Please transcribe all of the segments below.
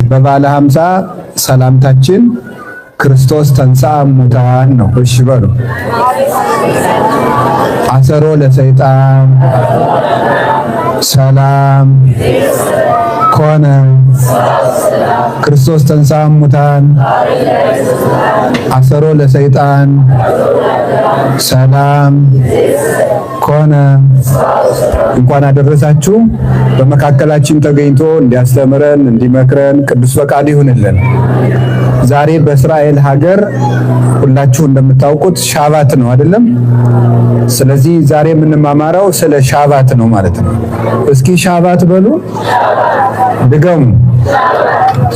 በባለ 50 ሰላምታችን ክርስቶስ ተንሥአ እሙታን ነው። እሺ በሉ። አሰሮ ለሰይጣን ሰላም ኮነ ክርስቶስ ተንሥአ እሙታን አሰሮ ለሰይጣን ሰላም ኮነ። እንኳን አደረሳችሁ። በመካከላችን ተገኝቶ እንዲያስተምረን እንዲመክረን ቅዱስ ፈቃድ ይሁንልን። ዛሬ በእስራኤል ሀገር ሁላችሁ እንደምታውቁት ሻባት ነው አይደለም? ስለዚህ ዛሬ የምንማማረው ስለ ሻባት ነው ማለት ነው። እስኪ ሻባት በሉ፣ ድገሙ፣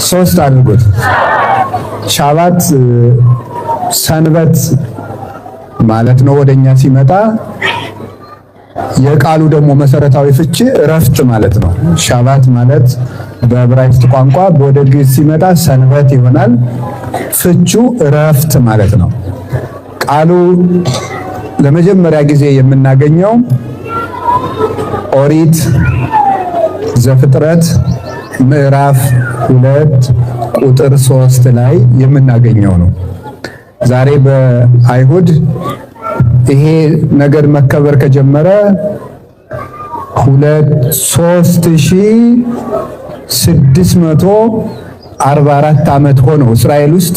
3 አድርጉት። ሻባት ሰንበት ማለት ነው ወደኛ ሲመጣ። የቃሉ ደግሞ መሰረታዊ ፍቺ እረፍት ማለት ነው። ሻባት ማለት በዕብራይስጥ ቋንቋ ወደ ግዕዝ ሲመጣ ሰንበት ይሆናል። ፍቹ እረፍት ማለት ነው። ቃሉ ለመጀመሪያ ጊዜ የምናገኘው ኦሪት ዘፍጥረት ምዕራፍ 2 ቁጥር 3 ላይ የምናገኘው ነው። ዛሬ በአይሁድ ይሄ ነገር መከበር ከጀመረ 3644 ዓመት ሆነው እስራኤል ውስጥ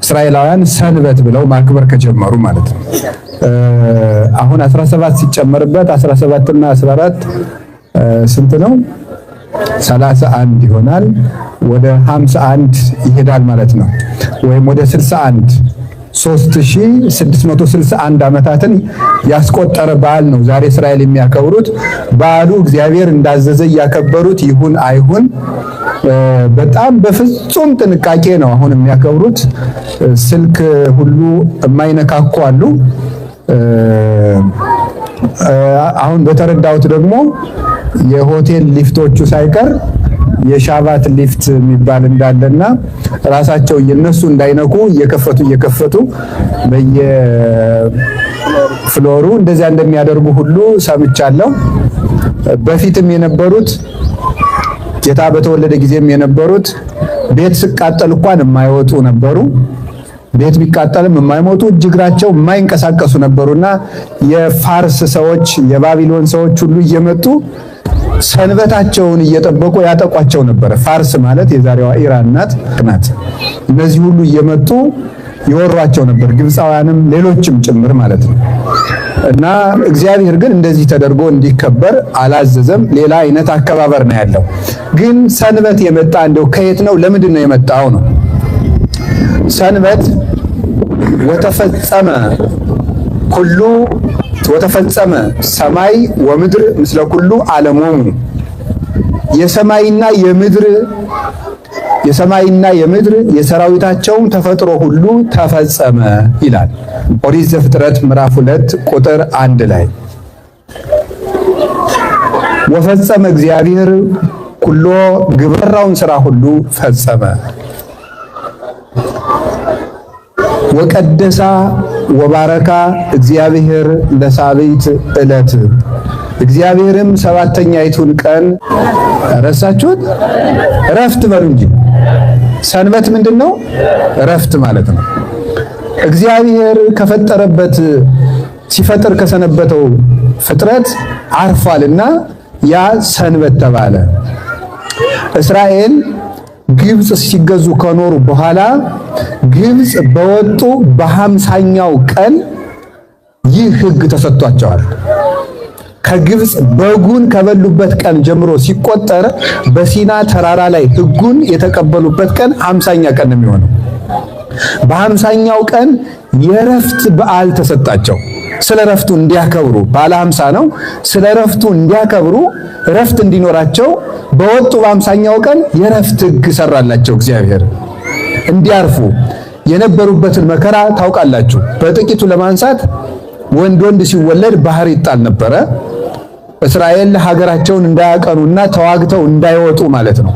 እስራኤላውያን ሰንበት ብለው ማክበር ከጀመሩ ማለት ነው። አሁን 17 ሲጨመርበት 17 እና 14 ስንት ነው? 31 ይሆናል። ወደ 51 ይሄዳል ማለት ነው። ወይም ወደ 61 3661 ዓመታትን ያስቆጠረ በዓል ነው ዛሬ እስራኤል የሚያከብሩት። በዓሉ እግዚአብሔር እንዳዘዘ እያከበሩት ይሁን አይሁን በጣም በፍጹም ጥንቃቄ ነው አሁን የሚያከብሩት። ስልክ ሁሉ የማይነካኩ አሉ። አሁን በተረዳሁት ደግሞ የሆቴል ሊፍቶቹ ሳይቀር የሻባት ሊፍት የሚባል እንዳለና ራሳቸው እነሱ እንዳይነኩ እየከፈቱ በየፍሎሩ እንደዚያ እንደሚያደርጉ ሁሉ ሰምቻለሁ። በፊትም የነበሩት ጌታ በተወለደ ጊዜም የነበሩት ቤት ሲቃጠል እንኳን የማይወጡ ነበሩ። ቤት ቢቃጠልም የማይሞቱ እግራቸው የማይንቀሳቀሱ ነበሩና የፋርስ ሰዎች የባቢሎን ሰዎች ሁሉ እየመጡ ሰንበታቸውን እየጠበቁ ያጠቋቸው ነበር። ፋርስ ማለት የዛሬዋ ኢራን ናት። እነዚህ ሁሉ እየመጡ ይወሯቸው ነበር፣ ግብፃውያንም ሌሎችም ጭምር ማለት ነው። እና እግዚአብሔር ግን እንደዚህ ተደርጎ እንዲከበር አላዘዘም። ሌላ አይነት አከባበር ነው ያለው። ግን ሰንበት የመጣ እንደው ከየት ነው? ለምንድን ነው የመጣው ነው? ሰንበት ወተፈጸመ ሰማይ ወምድር ምስለ ኩሉ ዓለሞሙ የሰማይና የምድር የሰራዊታቸውን ተፈጥሮ ሁሉ ተፈጸመ ይላል ኦሪት ዘፍጥረት ምዕራፍ 2 ቁጥር 1 ላይ። ወፈጸመ እግዚአብሔር ኩሎ ግብራውን ስራ ሁሉ ፈጸመ። ወቀደሳ ወባረካ እግዚአብሔር ለሳብዕት ዕለት እግዚአብሔርም 7ኛይቱን ቀን ረሳችሁት? እረፍት በሉ እንጂ ሰንበት ምንድነው? እረፍት ማለት ነው። እግዚአብሔር ከፈጠረበት ሲፈጥር ከሰነበተው ፍጥረት አርፏልና ያ ሰንበት ተባለ። እስራኤል ግብጽ ሲገዙ ከኖሩ በኋላ ግብጽ በወጡ በ50ኛው ቀን ይህ ሕግ ተሰጥቷቸዋል። ከግብጽ በጉን ከበሉበት ቀን ጀምሮ ሲቆጠር በሲና ተራራ ላይ ሕጉን የተቀበሉበት ቀን 50ኛ ቀን ነው የሚሆነው። በ50ኛው ቀን የረፍት በዓል ተሰጣቸው። ስለ ረፍቱ እንዲያከብሩ ባለ 50 ነው። ስለ ረፍቱ እንዲያከብሩ ረፍት እንዲኖራቸው በወጡ በ50ኛው ቀን የረፍት ሕግ ሰራላቸው እግዚአብሔር። እንዲያርፉ የነበሩበትን መከራ ታውቃላችሁ። በጥቂቱ ለማንሳት ወንድ ሲወለድ ባህር ይጣል ነበረ። እስራኤል ሀገራቸውን እንዳያቀኑና ተዋግተው እንዳይወጡ ማለት ነው።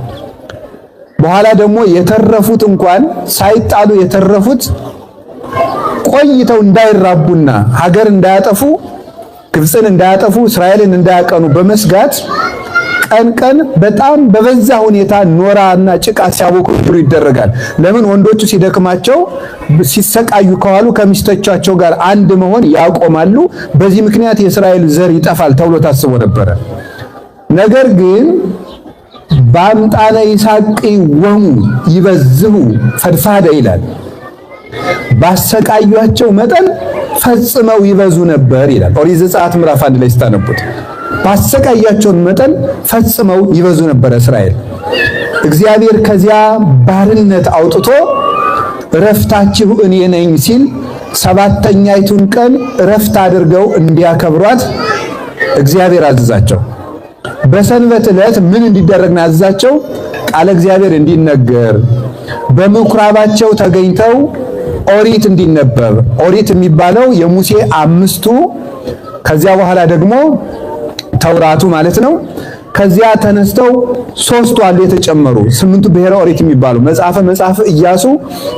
በኋላ ደግሞ የተረፉት እንኳን ሳይጣሉ የተረፉት ቆይተው እንዳይራቡና ሀገር እንዳያጠፉ ግብፅን እንዳያጠፉ እስራኤልን እንዳያቀኑ በመስጋት ቀን ቀን በጣም በበዛ ሁኔታ ኖራና ጭቃ ሲያቦኩ ይደረጋል። ለምን? ወንዶቹ ሲደክማቸው ሲሰቃዩ ከዋሉ ከሚስቶቻቸው ጋር አንድ መሆን ያቆማሉ። በዚህ ምክንያት የእስራኤል ዘር ይጠፋል ተብሎ ታስቦ ነበረ። ነገር ግን በአምጣነ ይሳቅ ወሙ ይበዝሁ ፈድፋደ ይላል። ባሰቃዩአቸው መጠን ፈጽመው ይበዙ ነበር ይላል። ኦሪት ዘጸአት ምዕራፍ 1 ላይ ስታነቡት ባሰቃያቸው መጠን ፈጽመው ይበዙ ነበር እስራኤል። እግዚአብሔር ከዚያ ባርነት አውጥቶ ረፍታችሁ እኔ ነኝ ሲል ሰባተኛይቱን ቀን ረፍት አድርገው እንዲያከብሯት እግዚአብሔር አዘዛቸው። በሰንበት ዕለት ምን እንዲደረግና አዘዛቸው? ቃለ እግዚአብሔር እንዲነገር፣ በምኩራባቸው ተገኝተው ኦሪት እንዲነበብ። ኦሪት የሚባለው የሙሴ 5ቱ ከዚያ በኋላ ደግሞ ተውራቱ ማለት ነው። ከዚያ ተነስተው 3ቱ አሉ የተጨመሩ 8ቱ ብሔረ ኦሪት የሚባሉ መጽሐፈ ኢያሱ፣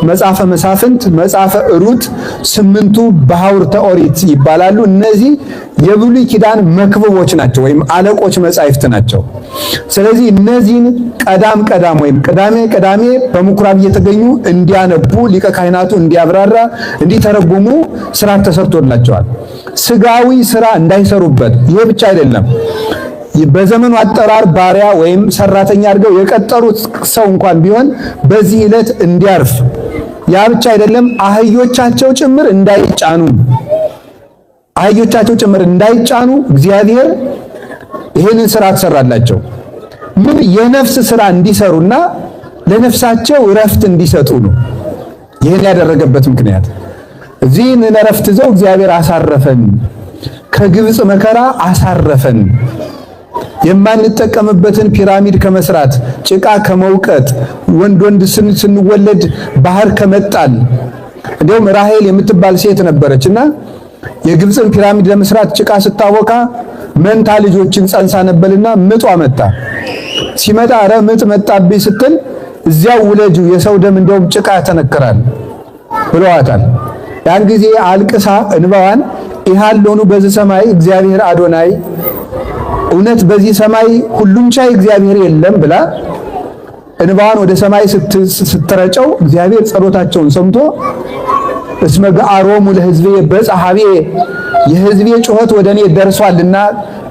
መጽሐፈ መሳፍንት፣ መጽሐፈ ሩት 8ቱ በሐውርተ ኦሪት ይባላሉ። እነዚህ የብሉይ ኪዳን መክብቦች ናቸው ወይም አለቆች መጻሕፍት ናቸው። ስለዚህ እነዚህን ቀዳም ወይም ቅዳሜ በምኩራብ እየተገኙ እንዲያነቡ ሊቀ ካህናቱ እንዲያብራራ እንዲተረጉሙ ስራ ተሰርቶላቸዋል። ስጋዊ ስራ እንዳይሰሩበት። ይሄ ብቻ አይደለም። በዘመኑ አጠራር ባሪያ ወይም ሰራተኛ አድርገው የቀጠሩት ሰው እንኳን ቢሆን በዚህ ዕለት እንዲያርፍ። ያ ብቻ አይደለም። አህዮቻቸው ጭምር እንዳይጫኑ እግዚአብሔር ይህንን ስራ ተሰራላቸው። ምን የነፍስ ስራ እንዲሰሩና ለነፍሳቸው እረፍት እንዲሰጡ ነው። ይህን ያደረገበት ምክንያት እዚህን እረፍት ይዘው እግዚአብሔር አሳረፈን፣ ከግብፅ መከራ አሳረፈን። የማንጠቀምበትን ፒራሚድ ከመስራት፣ ጭቃ ከመውቀጥ፣ ወንድ ስንወለድ ባህር ከመጣል። እንዲሁም ራሔል የምትባል ሴት ነበረችና የግብፅን ፒራሚድ ለመስራት ጭቃ ስታቦካ መንታ ልጆችን ጸንሳ ነበልና ምጧ መጣ። ሲመጣ ኧረ ምጥ መጣብኝ ስትል እዚያው ውለጁ የሰው ደም እንደውም ጭቃ ተነከራል ብለዋታል። ያን ጊዜ አልቅሳ እንባዋን ይሃሎኑ በዚህ ሰማይ እግዚአብሔር አዶናይ፣ እውነት በዚህ ሰማይ ሁሉን ቻይ እግዚአብሔር የለም ብላ እንባዋን ወደ ሰማይ ስትረጨው እግዚአብሔር ጸሎታቸውን ሰምቶ እስመ ገአሮሙ ለሕዝቤ በጸሐቤ፣ የሕዝቤ ጩኸት ወደ እኔ ደርሷልና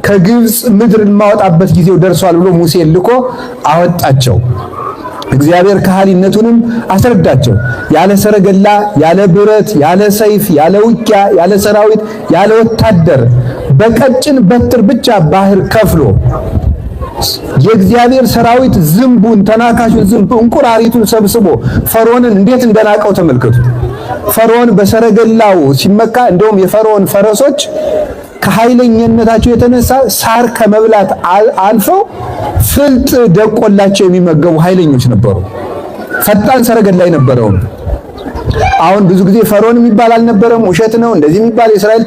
ከግብፅ ምድር የማወጣበት ጊዜው ደርሷል ብሎ ሙሴን ልኮ አወጣቸው። እግዚአብሔር ከሃሊነቱንም አስረዳቸው። ያለ ሰረገላ፣ ያለ ብረት፣ ያለ ሰይፍ፣ ያለ ውጊያ፣ ያለ ሰራዊት፣ ያለ ወታደር በቀጭን በትር ብቻ ባህር ከፍሎ የእግዚአብሔር ሰራዊት ዝንቡን፣ ተናካሹን ዝንብ እንቁራሪቱን ሰብስቦ ፈርዖንን እንዴት እንደናቀው ተመልከቱ። ፈርዖን በሰረገላው ሲመካ እንደውም የፈርዖን ፈረሶች ከኃይለኝነታቸው የተነሳ ሳር ከመብላት አልፈው ፍልጥ ደቆላቸው የሚመገቡ ኃይለኞች ነበሩ። ፈጣን ሰረገላ ነበረው። አሁን ብዙ ጊዜ ፈርዖን የሚባል አልነበረም፣ ውሸት ነው፣ እንደዚህ የሚባል የእስራኤል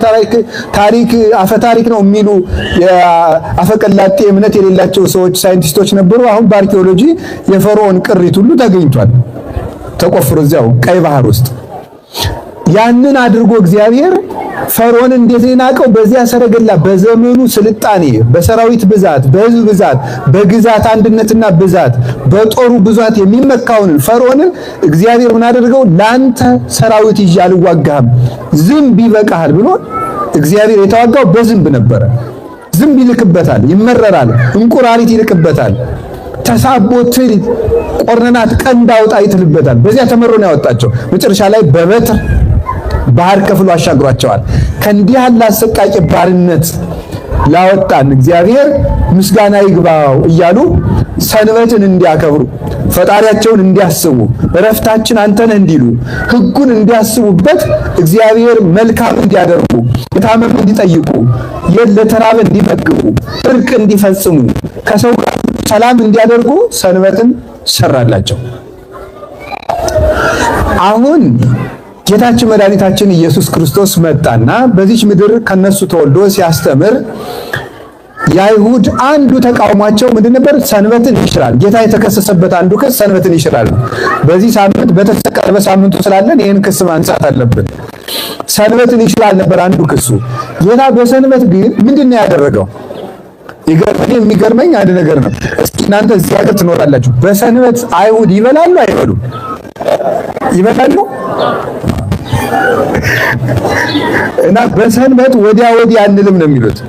ታሪክ አፈ ታሪክ ነው የሚሉ አፈቀላጤ እምነት የሌላቸው ሰዎች ሳይንቲስቶች ነበሩ። አሁን በአርኪኦሎጂ የፈርዖን ቅሪት ሁሉ ተገኝቷል፣ ተቆፍሮ እዚያው ቀይ ባህር ውስጥ። ያንን አድርጎ እግዚአብሔር ፈርዖን እንዴት ናቀው? በዚያ ሰረገላ በዘመኑ ስልጣኔ፣ በሰራዊት ብዛት፣ በሕዝብ ብዛት፣ በግዛት አንድነትና ብዛት፣ በጦሩ ብዛት የሚመካውን ፈርዖንን እግዚአብሔር ምን አደረገው? ላንተ ሰራዊት ይዤ አልዋጋህም፣ ዝንብ ይበቃሃል ብሎ እግዚአብሔር የተዋጋው በዝንብ ነበረ። ዝንብ ይልክበታል፣ ይመረራል፣ እንቁራሪት ይልክበታል፣ ተሳቦ ትል፣ ቆርነናት፣ ቀንድ አውጣ ይትልበታል። በዚያ ተመሮ ነው ያወጣቸው። መጨረሻ ላይ በበትር ባህር ከፍሎ አሻግሯቸዋል። ከእንዲህ ያለ አሰቃቂ ባርነት ላወጣን እግዚአብሔር ምስጋና ይግባው እያሉ ሰንበትን እንዲያከብሩ፣ ፈጣሪያቸውን እንዲያስቡ፣ እረፍታችን አንተ ነህ እንዲሉ፣ ሕጉን እንዲያስቡበት እግዚአብሔር መልካም እንዲያደርጉ፣ የታመመ እንዲጠይቁ፣ ለተራበ እንዲመግቡ፣ እርቅ እንዲፈጽሙ፣ ከሰው ጋር ሰላም እንዲያደርጉ ሰንበትን ሰራላቸው። አሁን ጌታችን መድኃኒታችን ኢየሱስ ክርስቶስ መጣና በዚች ምድር ከነሱ ተወልዶ ሲያስተምር የአይሁድ አንዱ ተቃውሟቸው ምንድን ነበር? ሰንበትን ይሽራል። ጌታ የተከሰሰበት አንዱ ክስ ሰንበትን ይሽራል። በዚህ ሳምንት በተሰቀለ በሳምንቱ ስላለን ይህን ክስ ማንሳት አለብን። ሰንበትን ይሽራል ነበር አንዱ ክሱ። ጌታ በሰንበት ግን ምንድን ነው ያደረገው? የሚገርመኝ አንድ ነገር ነው። እስኪ እናንተ እዚህ ሀገር ትኖራላችሁ፣ በሰንበት አይሁድ ይበላሉ አይበሉም? ይበላሉ። እና በሰንበት ወዲያ ወዲህ አንልም ነው የሚሉት።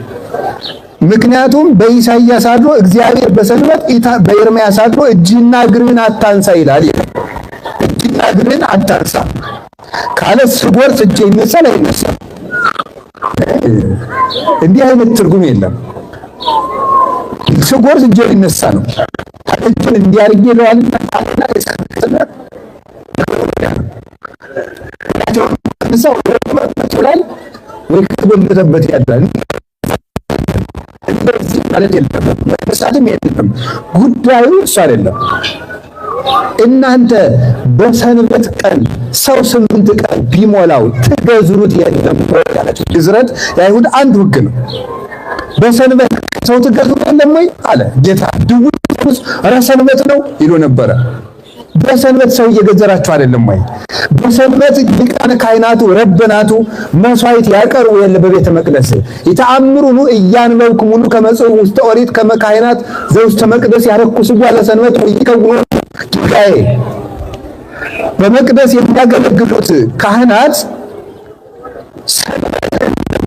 ምክንያቱም በኢሳይያስ አድሮ እግዚአብሔር በሰንበት በኤርምያስ አድሮ እጅና እግርህን አታንሳ ይላል። እጅና እግርህን አታንሳ ካለ ስጎርስ እጄ ይነሳል አይነሳም? እንዲህ አይነት ትርጉም የለም። ስጎርስ እጄ ይነሳ ነው። እጄን እንዲያርግ ይለዋልና ታና ይሰከተና ወይ ከተጎለተበት ያዳል እንደዚህ ማለት የለም። መሳትም የለም። ጉዳዩ እሱ አይደለም። እናንተ በሰንበት ቀን ሰው 8 ቀን ቢሞላው ትገዝሩት የለም ያላችሁ ግዝረት የአይሁድ አንዱ ሕግ ነው። በሰንበት ሰው ትገዝሩት የለም ወይ አለ ጌታ። ድውስ ሰንበት ነው ይሉ ነበረ። በሰንበት ሰው እየገዘራችሁ አይደለም ወይ? በሰንበት ሊቃነ ካህናቱ ረበናቱ መስዋዕት ያቀርቡ የለ በቤተ መቅደስ ይተአምሩኑ እያንበብኩሙኑ ከመጽሐፍ ውስጥ ኦሪት ከመካህናት ዘውስተ መቅደስ ያረኩሱ ባለ ሰንበት ይከውኑ ጌታዬ። በመቅደስ የሚያገለግሉት ካህናት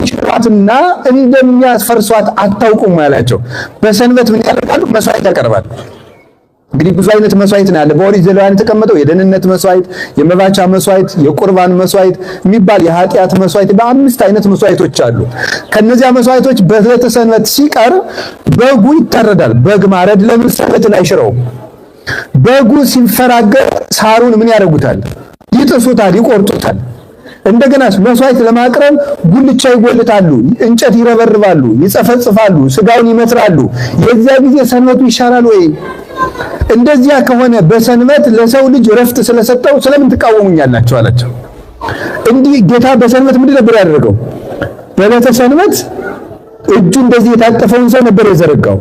ሰንበትና እንደሚያስፈርሷት አታውቁም ያላቸው። በሰንበት ምን ያደርጋሉ? መስዋዕት ያቀርባሉ። እንግዲህ ብዙ አይነት መስዋዕት ነው ያለ። በኦሪት ዘሌዋውያን የተቀመጠው የደህንነት መስዋዕት፣ የመባቻ መስዋዕት፣ የቁርባን መስዋዕት የሚባል የኃጢአት መስዋዕት በ5 አይነት መስዋዕቶች አሉ። ከነዚያ መስዋዕቶች በዕለተ ሰንበት ሲቀር በጉ ይታረዳል። በግ ማረድ ለምን ሰንበትን አይሽረውም? በጉ ሲንፈራገጥ ሳሩን ምን ያደርጉታል? ይጥሱታል፣ ይቆርጡታል። እንደገና መስዋዕት ለማቅረብ ጉልቻ ይጎልታሉ፣ እንጨት ይረበርባሉ፣ ይጸፈጽፋሉ፣ ስጋውን ይመስራሉ። የዚያ ጊዜ ሰንበቱ ይሻራል ወይ? እንደዚያ ከሆነ በሰንበት ለሰው ልጅ ረፍት ስለሰጠው ስለምን ትቃወሙኛላችሁ አላቸው። እንዲህ ጌታ በሰንበት ምንድን ነበር ያደረገው? በዕለተ ሰንበት እጁ እንደዚህ የታጠፈውን ሰው ነበር የዘረጋው።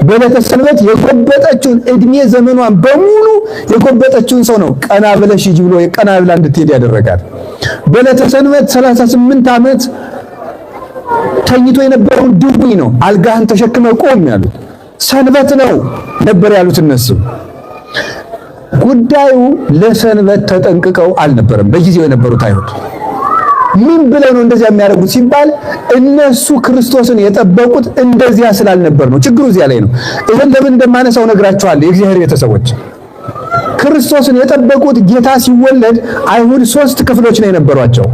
በዕለተ ሰንበት የጎበጠችውን እድሜ ዘመኗን በሙሉ የጎበጠችውን ሰው ነው ቀና ብለሽ ሂጂ ብሎ ቀና ብላ እንድትሄድ ያደረጋት። በዕለተ ሰንበት 38 ዓመት ተኝቶ የነበረውን ድውይ ነው አልጋህን ተሸክመ ቆም ያሉት። ሰንበት ነው ነበር ያሉት እነሱ። ጉዳዩ ለሰንበት ተጠንቅቀው አልነበረም በጊዜው የነበሩት አይሁድ። ምን ብለው ነው እንደዚያ የሚያደርጉት ሲባል እነሱ ክርስቶስን የጠበቁት እንደዚያ ስላልነበር ነው። ችግሩ እዚያ ላይ ነው። ይሄን ለምን እንደማነሳው ነግራችኋለሁ። የእግዚአብሔር ቤተሰቦች ክርስቶስን የጠበቁት ጌታ ሲወለድ አይሁድ 3 ክፍሎች ነው የነበሯቸው።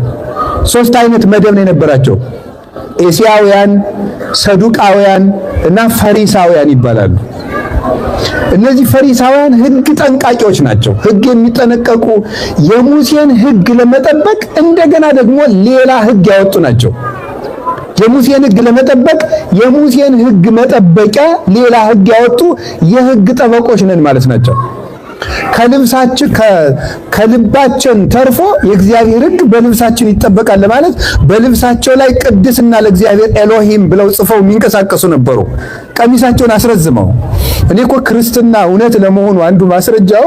3 አይነት መደብ ነው የነበራቸው። ኤሲያውያን፣ ሰዱቃውያን እና ፈሪሳውያን ይባላሉ። እነዚህ ፈሪሳውያን ሕግ ጠንቃቂዎች ናቸው። ሕግ የሚጠነቀቁ የሙሴን ሕግ ለመጠበቅ እንደገና ደግሞ ሌላ ሕግ ያወጡ ናቸው። የሙሴን ሕግ ለመጠበቅ የሙሴን ሕግ መጠበቂያ ሌላ ሕግ ያወጡ የሕግ ጠበቆች ነን ማለት ናቸው። ከልባችን ተርፎ የእግዚአብሔር ሕግ በልብሳችን ይጠበቃል ለማለት በልብሳቸው ላይ ቅድስና ለእግዚአብሔር ኤሎሂም ብለው ጽፈው የሚንቀሳቀሱ ነበሩ። ቀሚሳቸውን አስረዝመው። እኔ እኮ ክርስትና እውነት ለመሆኑ አንዱ ማስረጃው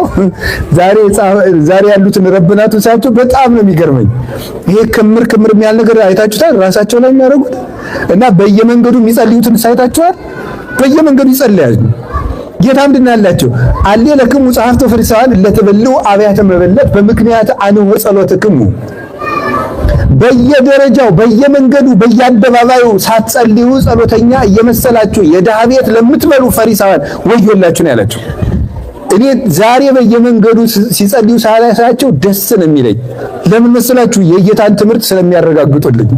ዛሬ ያሉትን ረብናቱን ሳያቸው በጣም ነው የሚገርመኝ። ይሄ ክምር የሚያል ነገር አይታችሁታል? ራሳቸው ላይ የሚያደርጉት እና በየመንገዱ የሚጸልዩትን ሳይታችኋል? በየመንገዱ ይጸልያሉ። ጌታ ምንድን ያላቸው? አሌ ለክሙ ጸሐፍቶ ፈሪሳውያን ለተበሉ አብያተ መበለት በምክንያት አንሆ ጸሎትክሙ። በየደረጃው በየመንገዱ በየአደባባዩ ሳትጸልዩ ጸሎተኛ እየመሰላችሁ የድሃ ቤት ለምትበሉ ፈሪሳውያን ወዮላችሁ ነው ያላቸው። እኔ ዛሬ በየመንገዱ ሲጸልዩ ሳላሳያቸው ደስ ነው የሚለኝ። ለምን መሰላችሁ? የጌታን ትምህርት ስለሚያረጋግጡልኝ።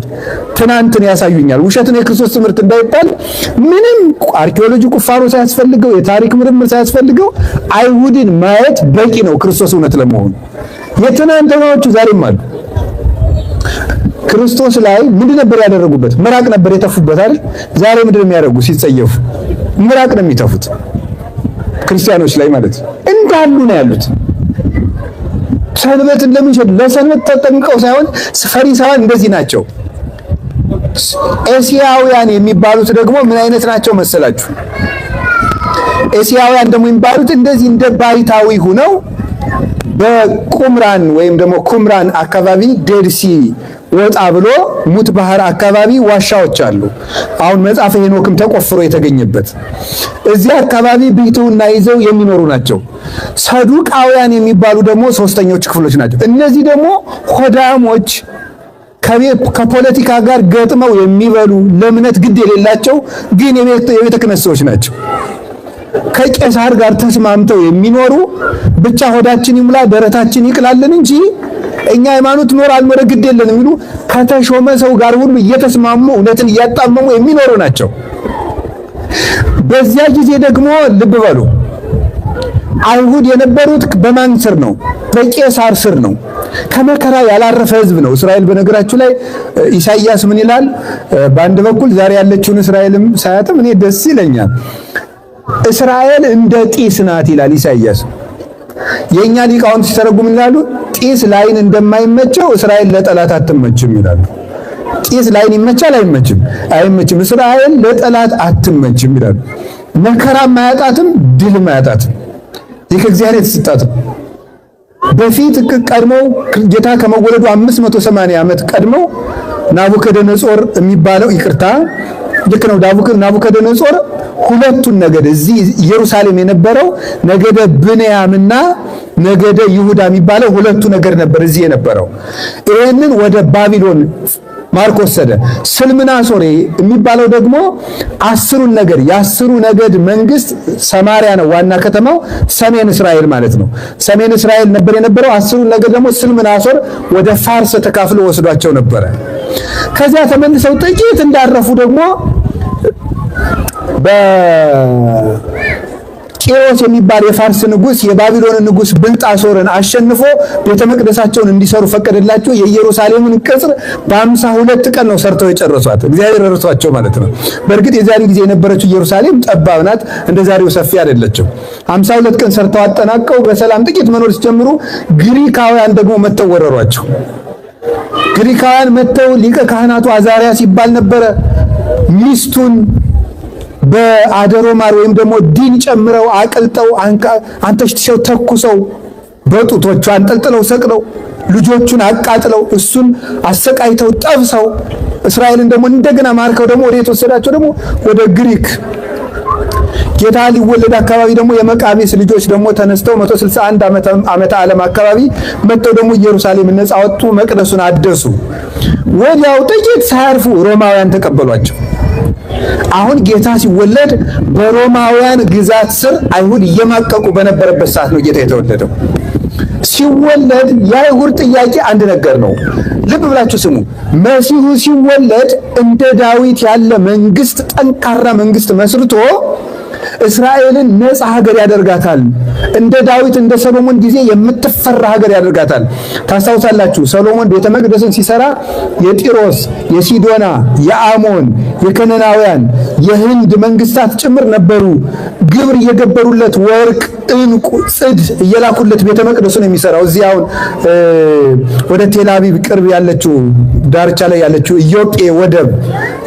ትናንትን ያሳዩኛል። ውሸት ነው የክርስቶስ ትምህርት እንዳይባል ምንም አርኪኦሎጂ ቁፋሮ ሳያስፈልገው የታሪክ ምርምር ሳያስፈልገው አይሁድን ማየት በቂ ነው ክርስቶስ እውነት ለመሆኑ። የትናንትናዎቹ ዛሬም አሉ። ክርስቶስ ላይ ምንድን ነበር ያደረጉበት? ምራቅ ነበር የተፉበት አይደል? ዛሬ ምንድን ነው የሚያደርጉ? ሲጸየፉ ምራቅ ነው የሚተፉት። ክርስቲያኖች ላይ ማለት እንዳሉ ነው ያሉት። ሰንበትን ለምን ሸድ? ለሰንበት ተጠንቀው ሳይሆን ፈሪሳውያን እንደዚህ ናቸው። ኤሲያውያን የሚባሉት ደግሞ ምን አይነት ናቸው መሰላችሁ? ኤሲያውያን ደግሞ የሚባሉት እንደዚህ እንደ ባይታዊ ሆነው በቁምራን ወይም ደግሞ ኩምራን አካባቢ ዴድሲ ወጣ ብሎ ሙት ባህር አካባቢ ዋሻዎች አሉ። አሁን መጽሐፈ ሄኖክም ተቆፍሮ የተገኘበት እዚህ አካባቢ ብሕትውና ይዘው የሚኖሩ ናቸው። ሰዱቃውያን የሚባሉ ደግሞ ሶስተኞች ክፍሎች ናቸው። እነዚህ ደግሞ ሆዳሞች ከፖለቲካ ጋር ገጥመው የሚበሉ ለእምነት ግድ የሌላቸው ግን የቤተ ክህነት ሰዎች ናቸው። ከቄሳር ጋር ተስማምተው የሚኖሩ ብቻ ሆዳችን ይሙላ ደረታችን ይቅላልን እንጂ እኛ ሃይማኖት ኖር አልኖረ ግድ የለንም የሚሉ ከተሾመ ሰው ጋር ሁሉ እየተስማሙ እውነትን እያጣመሙ የሚኖሩ ናቸው። በዚያ ጊዜ ደግሞ ልብ በሉ አይሁድ የነበሩት በማን ስር ነው? በቄሳር ስር ነው። ከመከራ ያላረፈ ሕዝብ ነው እስራኤል። በነገራችሁ ላይ ኢሳይያስ ምን ይላል? በአንድ በኩል ዛሬ ያለችውን እስራኤልም ሳያትም እኔ ደስ ይለኛል። እስራኤል እንደ ጢስ ናት ይላል ኢሳይያስ። የኛ ሊቃውንት ሲተረጉሙ ምን ይላሉ? ጢስ ላይን እንደማይመቸው እስራኤል ለጠላት አትመችም ይላሉ። ጢስ ላይን ይመቻል አይመችም? አይመችም። እስራኤል ለጠላት አትመችም ይላሉ። መከራ ማያጣትም ድል ማያጣትም ይህ ከእግዚአብሔር የተሰጣት በፊት ቀድመው ጌታ ከመወለዱ 580 ዓመት ቀድመው ናቡከደነጾር የሚባለው ይቅርታ ልክ ነው። ናቡከደነጾር ሁለቱን ነገድ እዚህ ኢየሩሳሌም የነበረው ነገደ ብንያምና ነገደ ይሁዳ የሚባለው ሁለቱ ነገድ ነበር እዚህ የነበረው። ይሄንን ወደ ባቢሎን ማርኮ ወሰደ። ስልምናሶር የሚባለው ደግሞ አስሩን ነገድ የአስሩ ነገድ መንግስት ሰማሪያ ነው ዋና ከተማው፣ ሰሜን እስራኤል ማለት ነው። ሰሜን እስራኤል ነበር የነበረው። አስሩን ነገድ ደግሞ ስልምናሶር ወደ ፋርስ ተካፍሎ ወስዷቸው ነበረ። ከዚያ ተመልሰው ጥቂት እንዳረፉ ደግሞ ቂሮስ የሚባል የፋርስ ንጉስ የባቢሎን ንጉስ ብልጣሶርን አሸንፎ ቤተ መቅደሳቸውን እንዲሰሩ ፈቀደላቸው። የኢየሩሳሌምን ቅጽር በ52 ቀን ነው ሰርተው የጨረሷት። እግዚአብሔር ረድቷቸው ማለት ነው። በእርግጥ የዛሬ ጊዜ የነበረችው ኢየሩሳሌም ጠባብ ናት፣ እንደ ዛሬው ሰፊ አይደለችም። 52 ቀን ሰርተው አጠናቀው በሰላም ጥቂት መኖር ሲጀምሩ ግሪካውያን ደግሞ መተው ወረሯቸው። ግሪካውያን መተው ሊቀ ካህናቱ አዛሪያስ ይባል ነበረ ሚስቱን በአደሮ ማር ወይም ደግሞ ዲን ጨምረው አቅልጠው አንተሽትሸው ተኩሰው በጡቶቹ አንጠልጥለው ሰቅለው ልጆቹን አቃጥለው እሱን አሰቃይተው ጠብሰው እስራኤልን ደግሞ እንደገና ማርከው ደግሞ ወደ የተወሰዳቸው ደግሞ ወደ ግሪክ። ጌታ ሊወለድ አካባቢ ደግሞ የመቃቢስ ልጆች ደግሞ ተነስተው 161 ዓመተ ዓለም አካባቢ መጥተው ደግሞ ኢየሩሳሌም ነፃ ወጡ፣ መቅደሱን አደሱ። ወዲያው ጥቂት ሳያርፉ ሮማውያን ተቀበሏቸው። አሁን ጌታ ሲወለድ በሮማውያን ግዛት ስር አይሁድ እየማቀቁ በነበረበት ሰዓት ነው ጌታ የተወለደው። ሲወለድ የአይሁድ ጥያቄ አንድ ነገር ነው። ልብ ብላችሁ ስሙ። መሲሁ ሲወለድ እንደ ዳዊት ያለ መንግስት፣ ጠንካራ መንግስት መስርቶ እስራኤልን ነፃ ሀገር ያደርጋታል። እንደ ዳዊት እንደ ሰሎሞን ጊዜ የምትፈራ ሀገር ያደርጋታል። ታስታውሳላችሁ ሰሎሞን ቤተ መቅደስን ሲሰራ የጢሮስ፣ የሲዶና፣ የአሞን፣ የከነናውያን፣ የህንድ መንግስታት ጭምር ነበሩ ግብር እየገበሩለት ወርቅ፣ ዕንቁ፣ ጽድ እየላኩለት ቤተ መቅደሱን የሚሰራው። እዚህ አሁን ወደ ቴልአቪቭ ቅርብ ያለችው ዳርቻ ላይ ያለችው ኢዮጴ ወደብ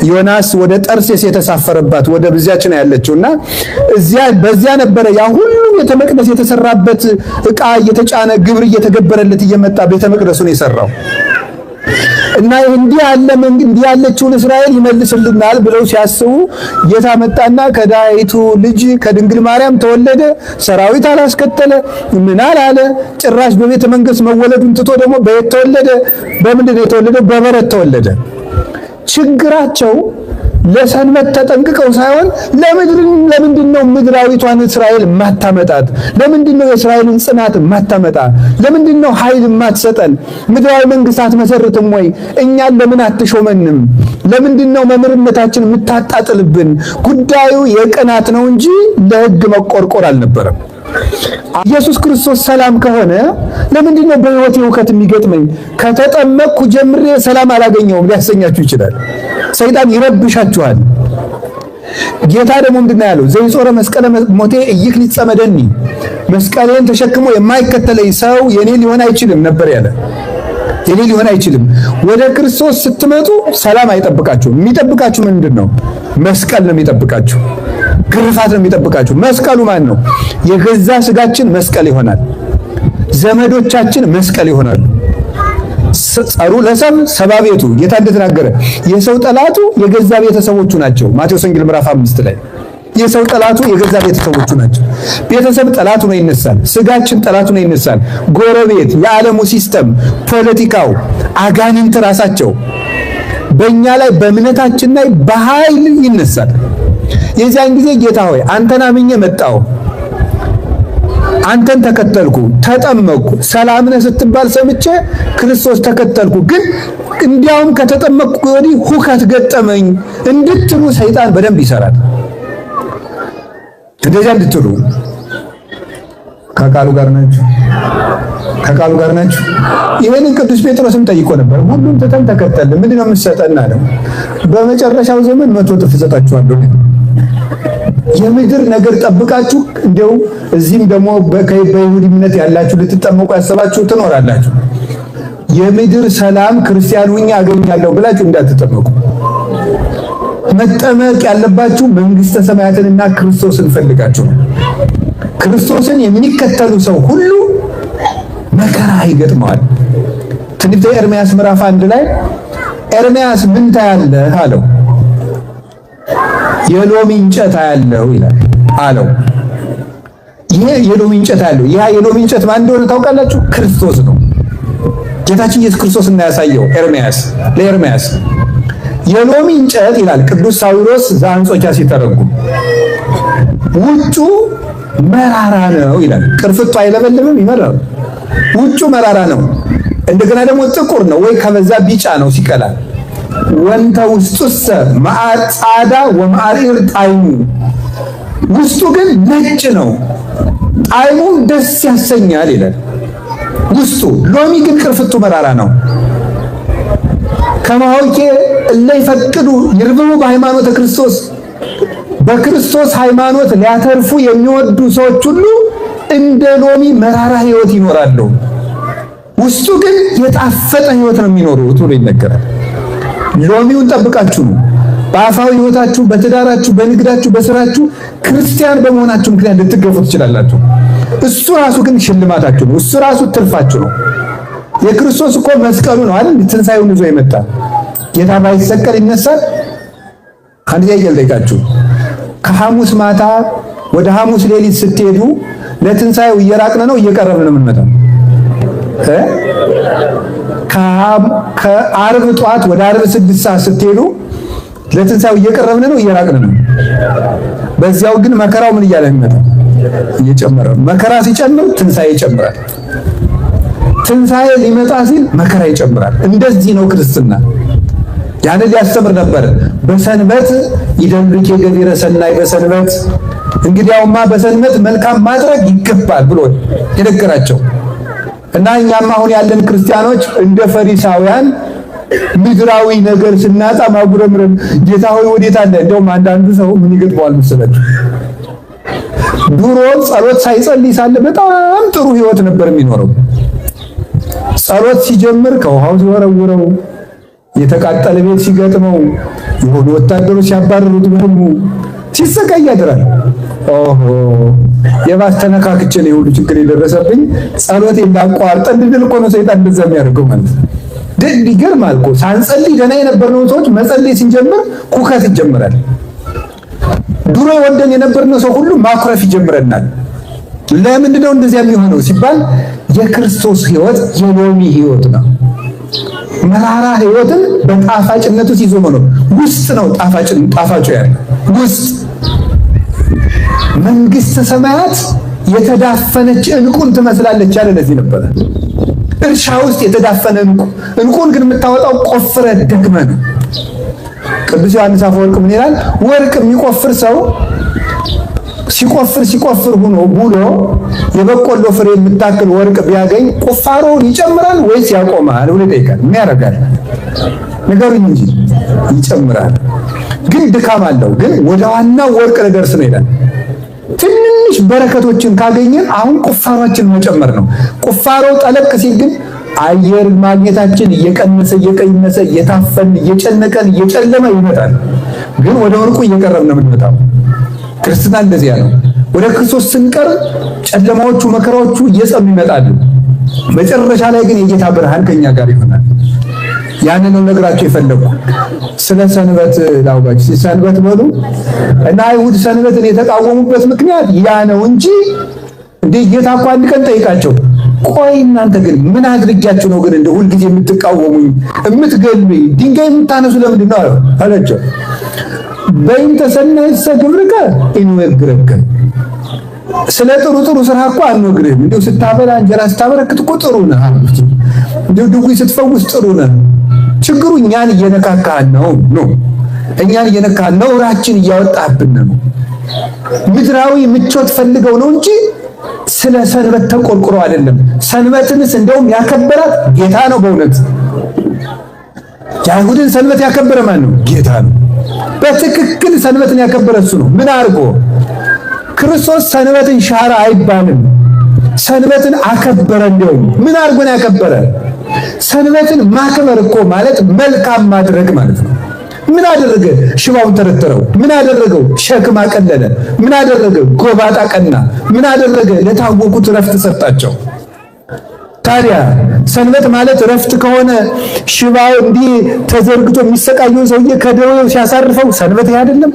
ዮናስ ወደ ጠርሴስ የተሳፈረባት ወደብ እዚያች ነው ያለችውና በዚያ ነበረ ያ ሁሉ ቤተ መቅደስ የተሰራበት ዕቃ እየተጫነ ግብር እየተገበረለት እየመጣ ቤተ መቅደሱን የሰራው እና እንዲህ ያለችውን እስራኤል ይመልስልናል ብለው ሲያስቡ ጌታ መጣና ከዳይቱ ልጅ ከድንግል ማርያም ተወለደ። ሰራዊት አላስከተለ፣ ምን አላለ። ጭራሽ በቤተ መንግስት መወለዱን ትቶ ደግሞ በየት ተወለደ? በምንድን ነው የተወለደው? በበረት ተወለደ። ችግራቸው ለሰንበት ተጠንቅቀው ሳይሆን ለምንድን ነው ምድራዊቷን እስራኤል ማታመጣት? ለምንድን ነው የእስራኤልን ጽናት ማታመጣ? ለምንድን ነው ኃይል ማትሰጠን? ምድራዊ መንግስታት መሰረትም ወይ እኛን ለምን አትሾመንም? ለምንድን ነው መምህርነታችን የምታጣጥልብን? ጉዳዩ የቅናት ነው እንጂ ለሕግ መቆርቆር አልነበረም። ኢየሱስ ክርስቶስ ሰላም ከሆነ ለምንድን ነው በሕይወቴ ሁከት የሚገጥመኝ? ከተጠመቅኩ ጀምሬ ሰላም አላገኘውም ሊያሰኛችሁ ይችላል። ሰይጣን ይረብሻችኋል። ጌታ ደግሞ ምንድነው ያለው? ዘይጾረ መስቀለ ሞቴ ኢይክል ይጸመደኒ፣ መስቀሌን ተሸክሞ የማይከተለኝ ሰው የኔ ሊሆን አይችልም ነበር ያለ። የኔ ሊሆን አይችልም። ወደ ክርስቶስ ስትመጡ ሰላም አይጠብቃችሁም። የሚጠብቃችሁ ምንድነው? መስቀል ነው የሚጠብቃችሁ። ግርፋት ነው የሚጠብቃችሁ። መስቀሉ ማን ነው? የገዛ ስጋችን መስቀል ይሆናል። ዘመዶቻችን መስቀል ይሆናሉ። ጸሩ ለሰብ ሰባ ቤቱ ጌታ እንደተናገረ የሰው ጠላቱ የገዛ ቤተሰቦቹ ናቸው። ማቴዎስ ወንጌል ምዕራፍ 5 ላይ የሰው ጠላቱ የገዛ ቤተሰቦቹ ናቸው። ቤተሰብ ጠላቱ ነው ይነሳል። ስጋችን ጠላቱ ነው ይነሳል። ጎረቤት፣ የዓለሙ ሲስተም፣ ፖለቲካው፣ አጋንንት ራሳቸው በእኛ ላይ በእምነታችን ላይ በኃይል ይነሳል። የዚያን ጊዜ ጌታ ሆይ አንተን አምኜ መጣሁ፣ አንተን ተከተልኩ፣ ተጠመቅኩ፣ ሰላም ነህ ስትባል ሰምቼ ክርስቶስ ተከተልኩ፣ ግን እንዲያውም ከተጠመቅኩ ወዲህ ሁከት ገጠመኝ እንድትሉ ሰይጣን በደንብ ይሰራል። እንደዚያ እንድትሉ ከቃሉ ጋር ናችሁ፣ ከቃሉ ጋር ናችሁ። ይሄንን ቅዱስ ጴጥሮስም ጠይቆ ነበር። ሁሉም ትተን ተከተልን፣ ምንድነው የምትሰጠን አለው። በመጨረሻው ዘመን 100 እጥፍ እሰጣችኋለሁ። የምድር ነገር ጠብቃችሁ እንደው እዚህም ደግሞ በይሁዲ እምነት ያላችሁ ልትጠመቁ ያሰባችሁ ትኖራላችሁ። የምድር ሰላም ክርስቲያን ሁኜ አገኛለሁ ብላችሁ እንዳትጠመቁ። መጠመቅ ያለባችሁ መንግስተ ሰማያትንና ክርስቶስን ፈልጋችሁ ነው። ክርስቶስን የሚከተሉ ሰው ሁሉ መከራ ይገጥመዋል። ትንቢተ ኤርምያስ ምዕራፍ 1 ላይ ኤርምያስ ምን ታያለህ አለው። የሎሚ እንጨት አያለው ይላል አለው። ይሄ የሎሚ እንጨት አያለው። ያ የሎሚ እንጨት ማን እንደሆነ ታውቃላችሁ? ክርስቶስ ነው። ጌታችን ኢየሱስ ክርስቶስ እናያሳየው ኤርምያስ ለኤርምያስ የሎሚ እንጨት ይላል ቅዱስ ሳዊሮስ ዘአንጾኪያ ሲተረጉም ውጩ መራራ ነው ይላል። ቅርፍቱ አይለበልብም፣ ይመራል። ውጩ መራራ ነው፣ እንደገና ደግሞ ጥቁር ነው ወይ ከበዛ ቢጫ ነው ሲቀላ። ወንተ ውስጡሰ መዓር ጻዳ ወመዓር ጣዕሙ፣ ውስጡ ግን ነጭ ነው፣ ጣዕሙ ደስ ያሰኛል ይላል። ውስጡ ሎሚ ግን ቅርፍቱ መራራ ነው። ከማውቄ እለ ይፈቅዱ ይርብቡ በሃይማኖተ ክርስቶስ፣ በክርስቶስ ሃይማኖት ሊያተርፉ የሚወዱ ሰዎች ሁሉ እንደ ሎሚ መራራ ህይወት ይኖራሉ። ውስጡ ግን የጣፈጠ ህይወት ነው የሚኖሩት ብሎ ይነገራል። ሎሚውን ጠብቃችሁ ነው በአፋዊ ህይወታችሁ፣ በትዳራችሁ፣ በንግዳችሁ፣ በስራችሁ ክርስቲያን በመሆናችሁ ምክንያት ልትገፉ ትችላላችሁ። እሱ ራሱ ግን ሽልማታችሁ ነው። እሱ ራሱ ትርፋችሁ ነው። የክርስቶስ እኮ መስቀሉ ነው አይደል? ትንሳኤውን ይዞ የመጣ ጌታ ባይሰቀል ይነሳል። አንድ ጊዜ ልጠይቃችሁ። ከሐሙስ ማታ ወደ ሐሙስ ሌሊት ስትሄዱ ለትንሳኤው እየራቅን ነው እየቀረብን ነው የምንመጣው? ከዓርብ ጠዋት ወደ ዓርብ 6 ሰዓት ስትሄዱ ለትንሳኤው እየቀረብን ነው እየራቅን ነው? በዚያው ግን መከራው ምን እያለ የሚመጣው? እየጨመረ። መከራ ሲጨምር ትንሳኤ ይጨምራል። ትንሳኤ ሊመጣ ሲል መከራ ይጨምራል። እንደዚህ ነው ክርስትና። ያንን ሊያስተምር ነበር። በሰንበት ይደምልኬ ገቢረ ሰናይ በሰንበት፣ እንግዲያውማ በሰንበት መልካም ማድረግ ይገባል ብሎ የነገራቸው እና እኛም አሁን ያለን ክርስቲያኖች እንደ ፈሪሳውያን ምድራዊ ነገር ስናጣ ማጉረምረም፣ ጌታ ሆይ ወዴት አለ? እንደውም አንዳንዱ ሰው ምን ይገጥመዋል መሰላችሁ? ድሮ ጸሎት ሳይጸልይ ሳለ በጣም ጥሩ ህይወት ነበር የሚኖረው። ጸሎት ሲጀምር ከውሃው ሲወረውረው፣ የተቃጠለ ቤት ሲገጥመው፣ የሆኑ ወታደሮች ሲያባረሩት በሁሉ ሲሰቃይ ያድራል። ኦሆ የባስ ተነካክቼ ነው ሁሉ ችግር የደረሰብኝ፣ ጸሎት እንዳቋርጥ እንድል እኮ ነው ሰይጣን እንደዛ የሚያደርገው ማለት ነው። ይገርማል እኮ ሳንጸልይ ደህና የነበርነው ሰዎች መጸለይ ስንጀምር ኩከት ይጀምራል። ድሮ ወደን የነበርነው ሰው ሁሉ ማኩረፍ ይጀምረናል። ለምንድን ነው እንደዚያ የሚሆነው ሲባል የክርስቶስ ህይወት የሎሚ ህይወት ነው። መራራ ህይወትን በጣፋጭነቱ ይዞ መኖር ውስጥ ነው ጣፋጩ ያለ ውስጥ። መንግስተ ሰማያት የተዳፈነች ዕንቁን ትመስላለች ያለ ለዚህ ነበር። እርሻ ውስጥ የተዳፈነ ዕንቁን ግን የምታወጣው ቆፍረ ደክመ ነው። ቅዱስ ዮሐንስ አፈወርቅ ምን ይላል? ወርቅ የሚቆፍር ሰው ሲቆፍር ሆኖ ውሎ የበቆሎ ፍሬ የምታክል ወርቅ ቢያገኝ ቁፋሮውን ይጨምራል ወይስ ያቆማል ብሎ ይጠይቃል። ምን ያደርጋል? ንገሩኝ እንጂ ይጨምራል። ግን ድካም አለው። ግን ወደ ዋናው ወርቅ ልደርስ ነው ይላል። ትንሽ በረከቶችን ካገኘን አሁን ቁፋሮችን መጨመር ነው። ቁፋሮው ጠለቅ ሲል ግን አየር ማግኘታችን እየቀነሰ እየታፈን እየጨነቀን እየጨለመ ይመጣል። ግን ወደ ወርቁ እየቀረብን ነው የምንመጣው። ክርስትና እንደዚያ ነው። ወደ ክርስቶስ ስንቀርብ ጨለማዎቹ መከራዎቹ እየጸኑ ይመጣሉ። መጨረሻ ላይ ግን የጌታ ብርሃን ከኛ ጋር ይሆናል። ያንን ነው ነግራችሁ የፈለኩ። ስለ ሰንበት ላውጋችሁ። ሰንበት በሉ እና አይሁድ ሰንበትን የተቃወሙበት ምክንያት ያ ነው እንጂ እንደ ጌታ እኮ አንድ ቀን ጠይቃቸው፣ ቆይ እናንተ ግን ምን አድርጊያችሁ ነው ግን እንደ ሁልጊዜ የምትቃወሙኝ የምትገሉኝ ድንጋይ የምታነሱ ለምንድን ነው አላቸው። በእንተ ሰናይሰ ግብርከ እንወግረከ፣ ስለ ጥሩ ስራ እኮ አንወግርህም። እንደው ስታበላ እንጀራ ስታበረክት እኮ ጥሩ ነህ፣ እንደው ድውይ ስትፈውስ ጥሩ ነህ። ችግሩ እኛን እየነካካን ነው። እኛን እየነካን ነው፣ ራችን እያወጣብን ነው። ምድራዊ ምቾት ፈልገው ነው እንጂ ስለ ሰንበት ተቆርቁሮ አይደለም። ሰንበትንስ እንደውም ያከበራት ጌታ ነው። በእውነት የአይሁድን ሰንበት ያከበረ ማን ነው? ጌታ ነው። በትክክል ሰንበትን ያከበረ እሱ ነው። ምን አድርጎ? ክርስቶስ ሰንበትን ሻረ አይባልም፣ ሰንበትን አከበረ። እንደውም ምን አድርጎ ነው ያከበረ? ሰንበትን ማክበር እኮ ማለት መልካም ማድረግ ማለት ነው። ምን አደረገ? ሽባውን ተረተረው። ምን አደረገው? ሸክም አቀለለ። ምን አደረገ? ጎባጣ ቀና። ምን አደረገ? ለታወቁት ረፍት ሰጣቸው። ታዲያ ሰንበት ማለት ረፍት ከሆነ ሽባው እንዲህ ተዘርግቶ የሚሰቃየው ሰውዬ ከደዌው ሲያሳርፈው ሰንበት አይደለም?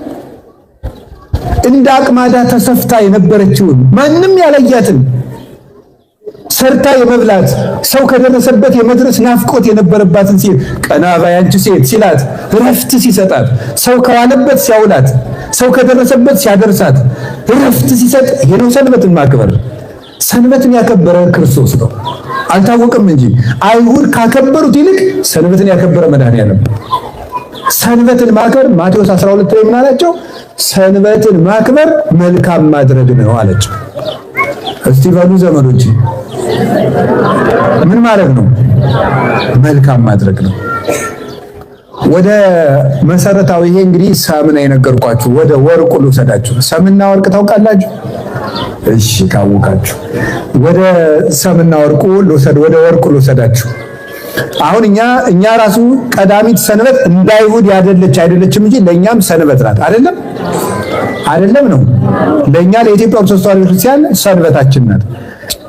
እንደ አቅማዳ ተሰፍታ የነበረችውን ማንም ያለያትን ሰርታ የመብላት ሰው ከደረሰበት የመድረስ ናፍቆት የነበረባትን ሴት ቀና ባይ አንቺ ሴት ሲላት ረፍት ሲሰጣት፣ ሰው ከዋለበት ሲያውላት፣ ሰው ከደረሰበት ሲያደርሳት ረፍት ሲሰጥ፣ ይሄ ነው ሰንበትን ማክበር። ሰንበትን ያከበረ ክርስቶስ ነው። አልታወቅም እንጂ አይሁድ ካከበሩት ይልቅ ሰንበትን ያከበረ መድኃኒዓለም። ሰንበትን ማክበር ማቴዎስ 12 ላይ ምን አላቸው? ሰንበትን ማክበር መልካም ማድረግ ነው አላቸው። እስቲ በሉ ዘመዶች ምን ማድረግ ነው? መልካም ማድረግ ነው። ወደ መሰረታዊ ይሄ እንግዲህ ሰምን የነገርኳችሁ ወደ ወርቁ ልውሰዳችሁ። ሰምና ወርቅ ታውቃላችሁ? እሺ ካወቃችሁ ወደ ሰምና ወርቁ ልውሰድ፣ ወደ ወርቁ ልውሰዳችሁ። አሁን እኛ ራሱ ቀዳሚት ሰንበት እንዳይሁድ አይደለችም እንጂ ለኛም ሰንበት ናት። አይደለም ነው። ለኛ ለኢትዮጵያ ኦርቶዶክስ ተዋሕዶ ክርስቲያን ሰንበታችን ናት።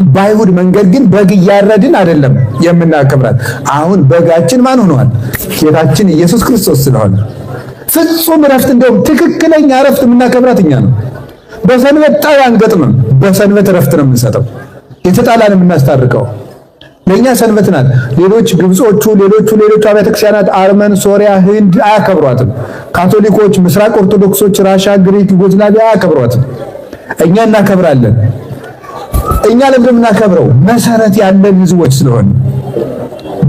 በአይሁድ መንገድ ግን በግ እያረድን አይደለም የምናከብራት። አሁን በጋችን ማን ሆኗል? ጌታችን ኢየሱስ ክርስቶስ ስለሆነ ፍጹም ረፍት፣ እንደውም ትክክለኛ ረፍት የምናከብራት እኛ ነው። በሰንበት ጣይ አንገጥምም፣ በሰንበት ረፍት ነው የምንሰጠው። የተጣላን የምናስታርቀው ለኛ ሰንበት ናት። ሌሎች ግብጾቹ፣ ሌሎቹ አብያተ ክርስቲያናት አርመን፣ ሶሪያ፣ ህንድ አያከብሯትም። ካቶሊኮች፣ ምስራቅ ኦርቶዶክሶች፣ ራሻ፣ ግሪክ፣ ዩጎዝላቪያ አያከብሯትም። እኛ እናከብራለን። እኛ ለምን እናከብረው? መሰረት ያለን ህዝቦች ስለሆነ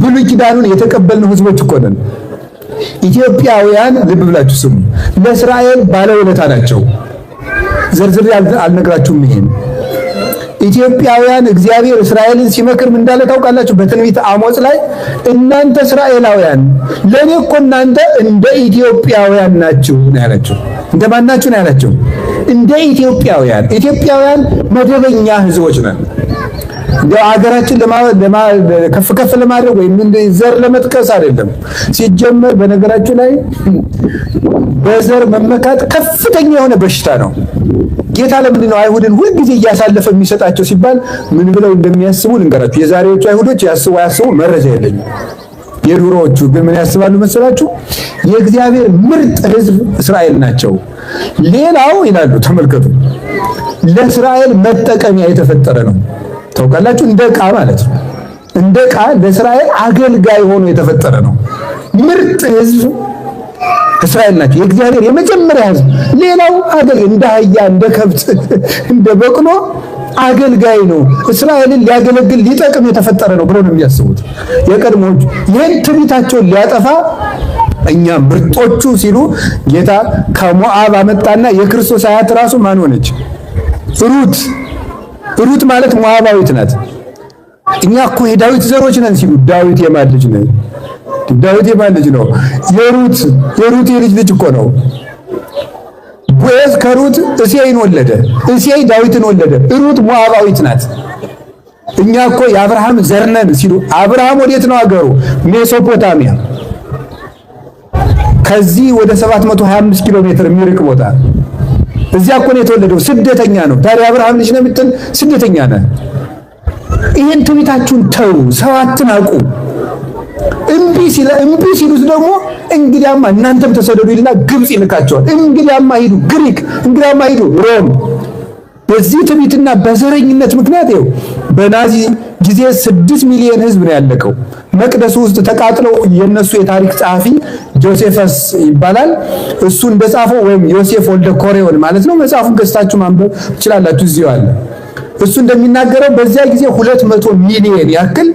ብሉይ ኪዳኑን የተቀበልን ህዝቦች እኮ ነን። ኢትዮጵያውያን ልብ ብላችሁ ስሙ፣ ለእስራኤል ባለውለታ ናቸው። ዝርዝር አልነግራችሁም ይሄን። ኢትዮጵያውያን እግዚአብሔር እስራኤልን ሲመክር ምን እንዳለ ታውቃላችሁ? በትንቢተ አሞጽ ላይ እናንተ እስራኤላውያን ለኔ እኮ እናንተ እንደ ኢትዮጵያውያን ናችሁ ነው ያላችሁ። እንደማን ናችሁ ነው ያላችሁ? እንደ ኢትዮጵያውያን። ኢትዮጵያውያን መደበኛ ህዝቦች ነን። እንደው ሀገራችን ከፍ ለማድረግ ወይም ዘር ለመጥቀስ አይደለም። ሲጀመር በነገራችሁ ላይ በዘር መመካት ከፍተኛ የሆነ በሽታ ነው። ጌታ ለምንድን ነው አይሁድን ሁልጊዜ እያሳለፈ የሚሰጣቸው ሲባል ምን ብለው እንደሚያስቡ ልንገራችሁ። የዛሬዎቹ አይሁዶች ያስቡ መረጃ የለኝም። የድሮዎቹ ግን ምን ያስባሉ መሰላችሁ? የእግዚአብሔር ምርጥ ህዝብ እስራኤል ናቸው። ሌላው ይላሉ፣ ተመልከቱ፣ ለእስራኤል መጠቀሚያ የተፈጠረ ነው። ታውቃላችሁ? እንደ ዕቃ ማለት ነው። እንደ ዕቃ ለእስራኤል አገልጋይ ሆኖ የተፈጠረ ነው። ምርጥ ህዝብ እስራኤል ናቸው፣ የእግዚአብሔር የመጀመሪያ ህዝብ። ሌላው እንደ አህያ፣ እንደ ከብት፣ እንደ በቅሎ አገልጋይ ነው። እስራኤልን ሊያገለግል ሊጠቅም የተፈጠረ ነው ብሎ ነው የሚያስቡት የቀድሞዎቹ። ይህን ትዕቢታቸውን ሊያጠፋ እኛ ምርጦቹ ሲሉ ጌታ ከሞዓብ አመጣና የክርስቶስ አያት ራሱ ማን ሆነች? ሩት ማለት ሞዓባዊት ናት። እኛ እኮ የዳዊት ዘሮች ነን ሲሉ ዳዊት የማን ልጅ ነው? ዳዊት የማን ልጅ ነው? የሩት የልጅ ልጅ እኮ ነው። ቦዔዝ ከሩት እሴይን ወለደ፣ እሴይ ዳዊትን ወለደ። ሩት ሞዓባዊት ናት። እኛ እኮ የአብርሃም ዘር ነን ሲሉ አብርሃም ወዴት ነው አገሩ? ሜሶፖታሚያ። ከዚህ ወደ 725 ኪሎ ሜትር የሚርቅ ቦታ። እዚያ እኮ ነው የተወለደው። ስደተኛ ነው። ታዲያ አብርሃም ልጅ ነው የምትል ስደተኛ ነህ። ይሄን ትዕቢታችሁን ተው፣ ሰው አትናቁ። እምቢ ሲሉት ደግሞ እንግዲያማ እናንተም ተሰደዱ ይልና ግብጽ ይልካቸዋል። እንግዲያማ ሂዱ ግሪክ፣ እንግዲያማ ሂዱ ሮም። በዚህ ትዕቢትና በዘረኝነት ምክንያት ይኸው በናዚ ጊዜ 6 ሚሊዮን ህዝብ ነው ያለቀው። መቅደሱ ውስጥ ተቃጥለው የነሱ የታሪክ ጸሐፊ ጆሴፈስ ይባላል። እሱ እንደጻፈው ወይም ዮሴፍ ወልደ ኮሬዮን ማለት ነው። መጽሐፉን ገዝታችሁ ማንበብ ትችላላችሁ፣ እዚሁ አለ። እሱ እንደሚናገረው በዚያ ጊዜ 200 ሚሊዮን ያክል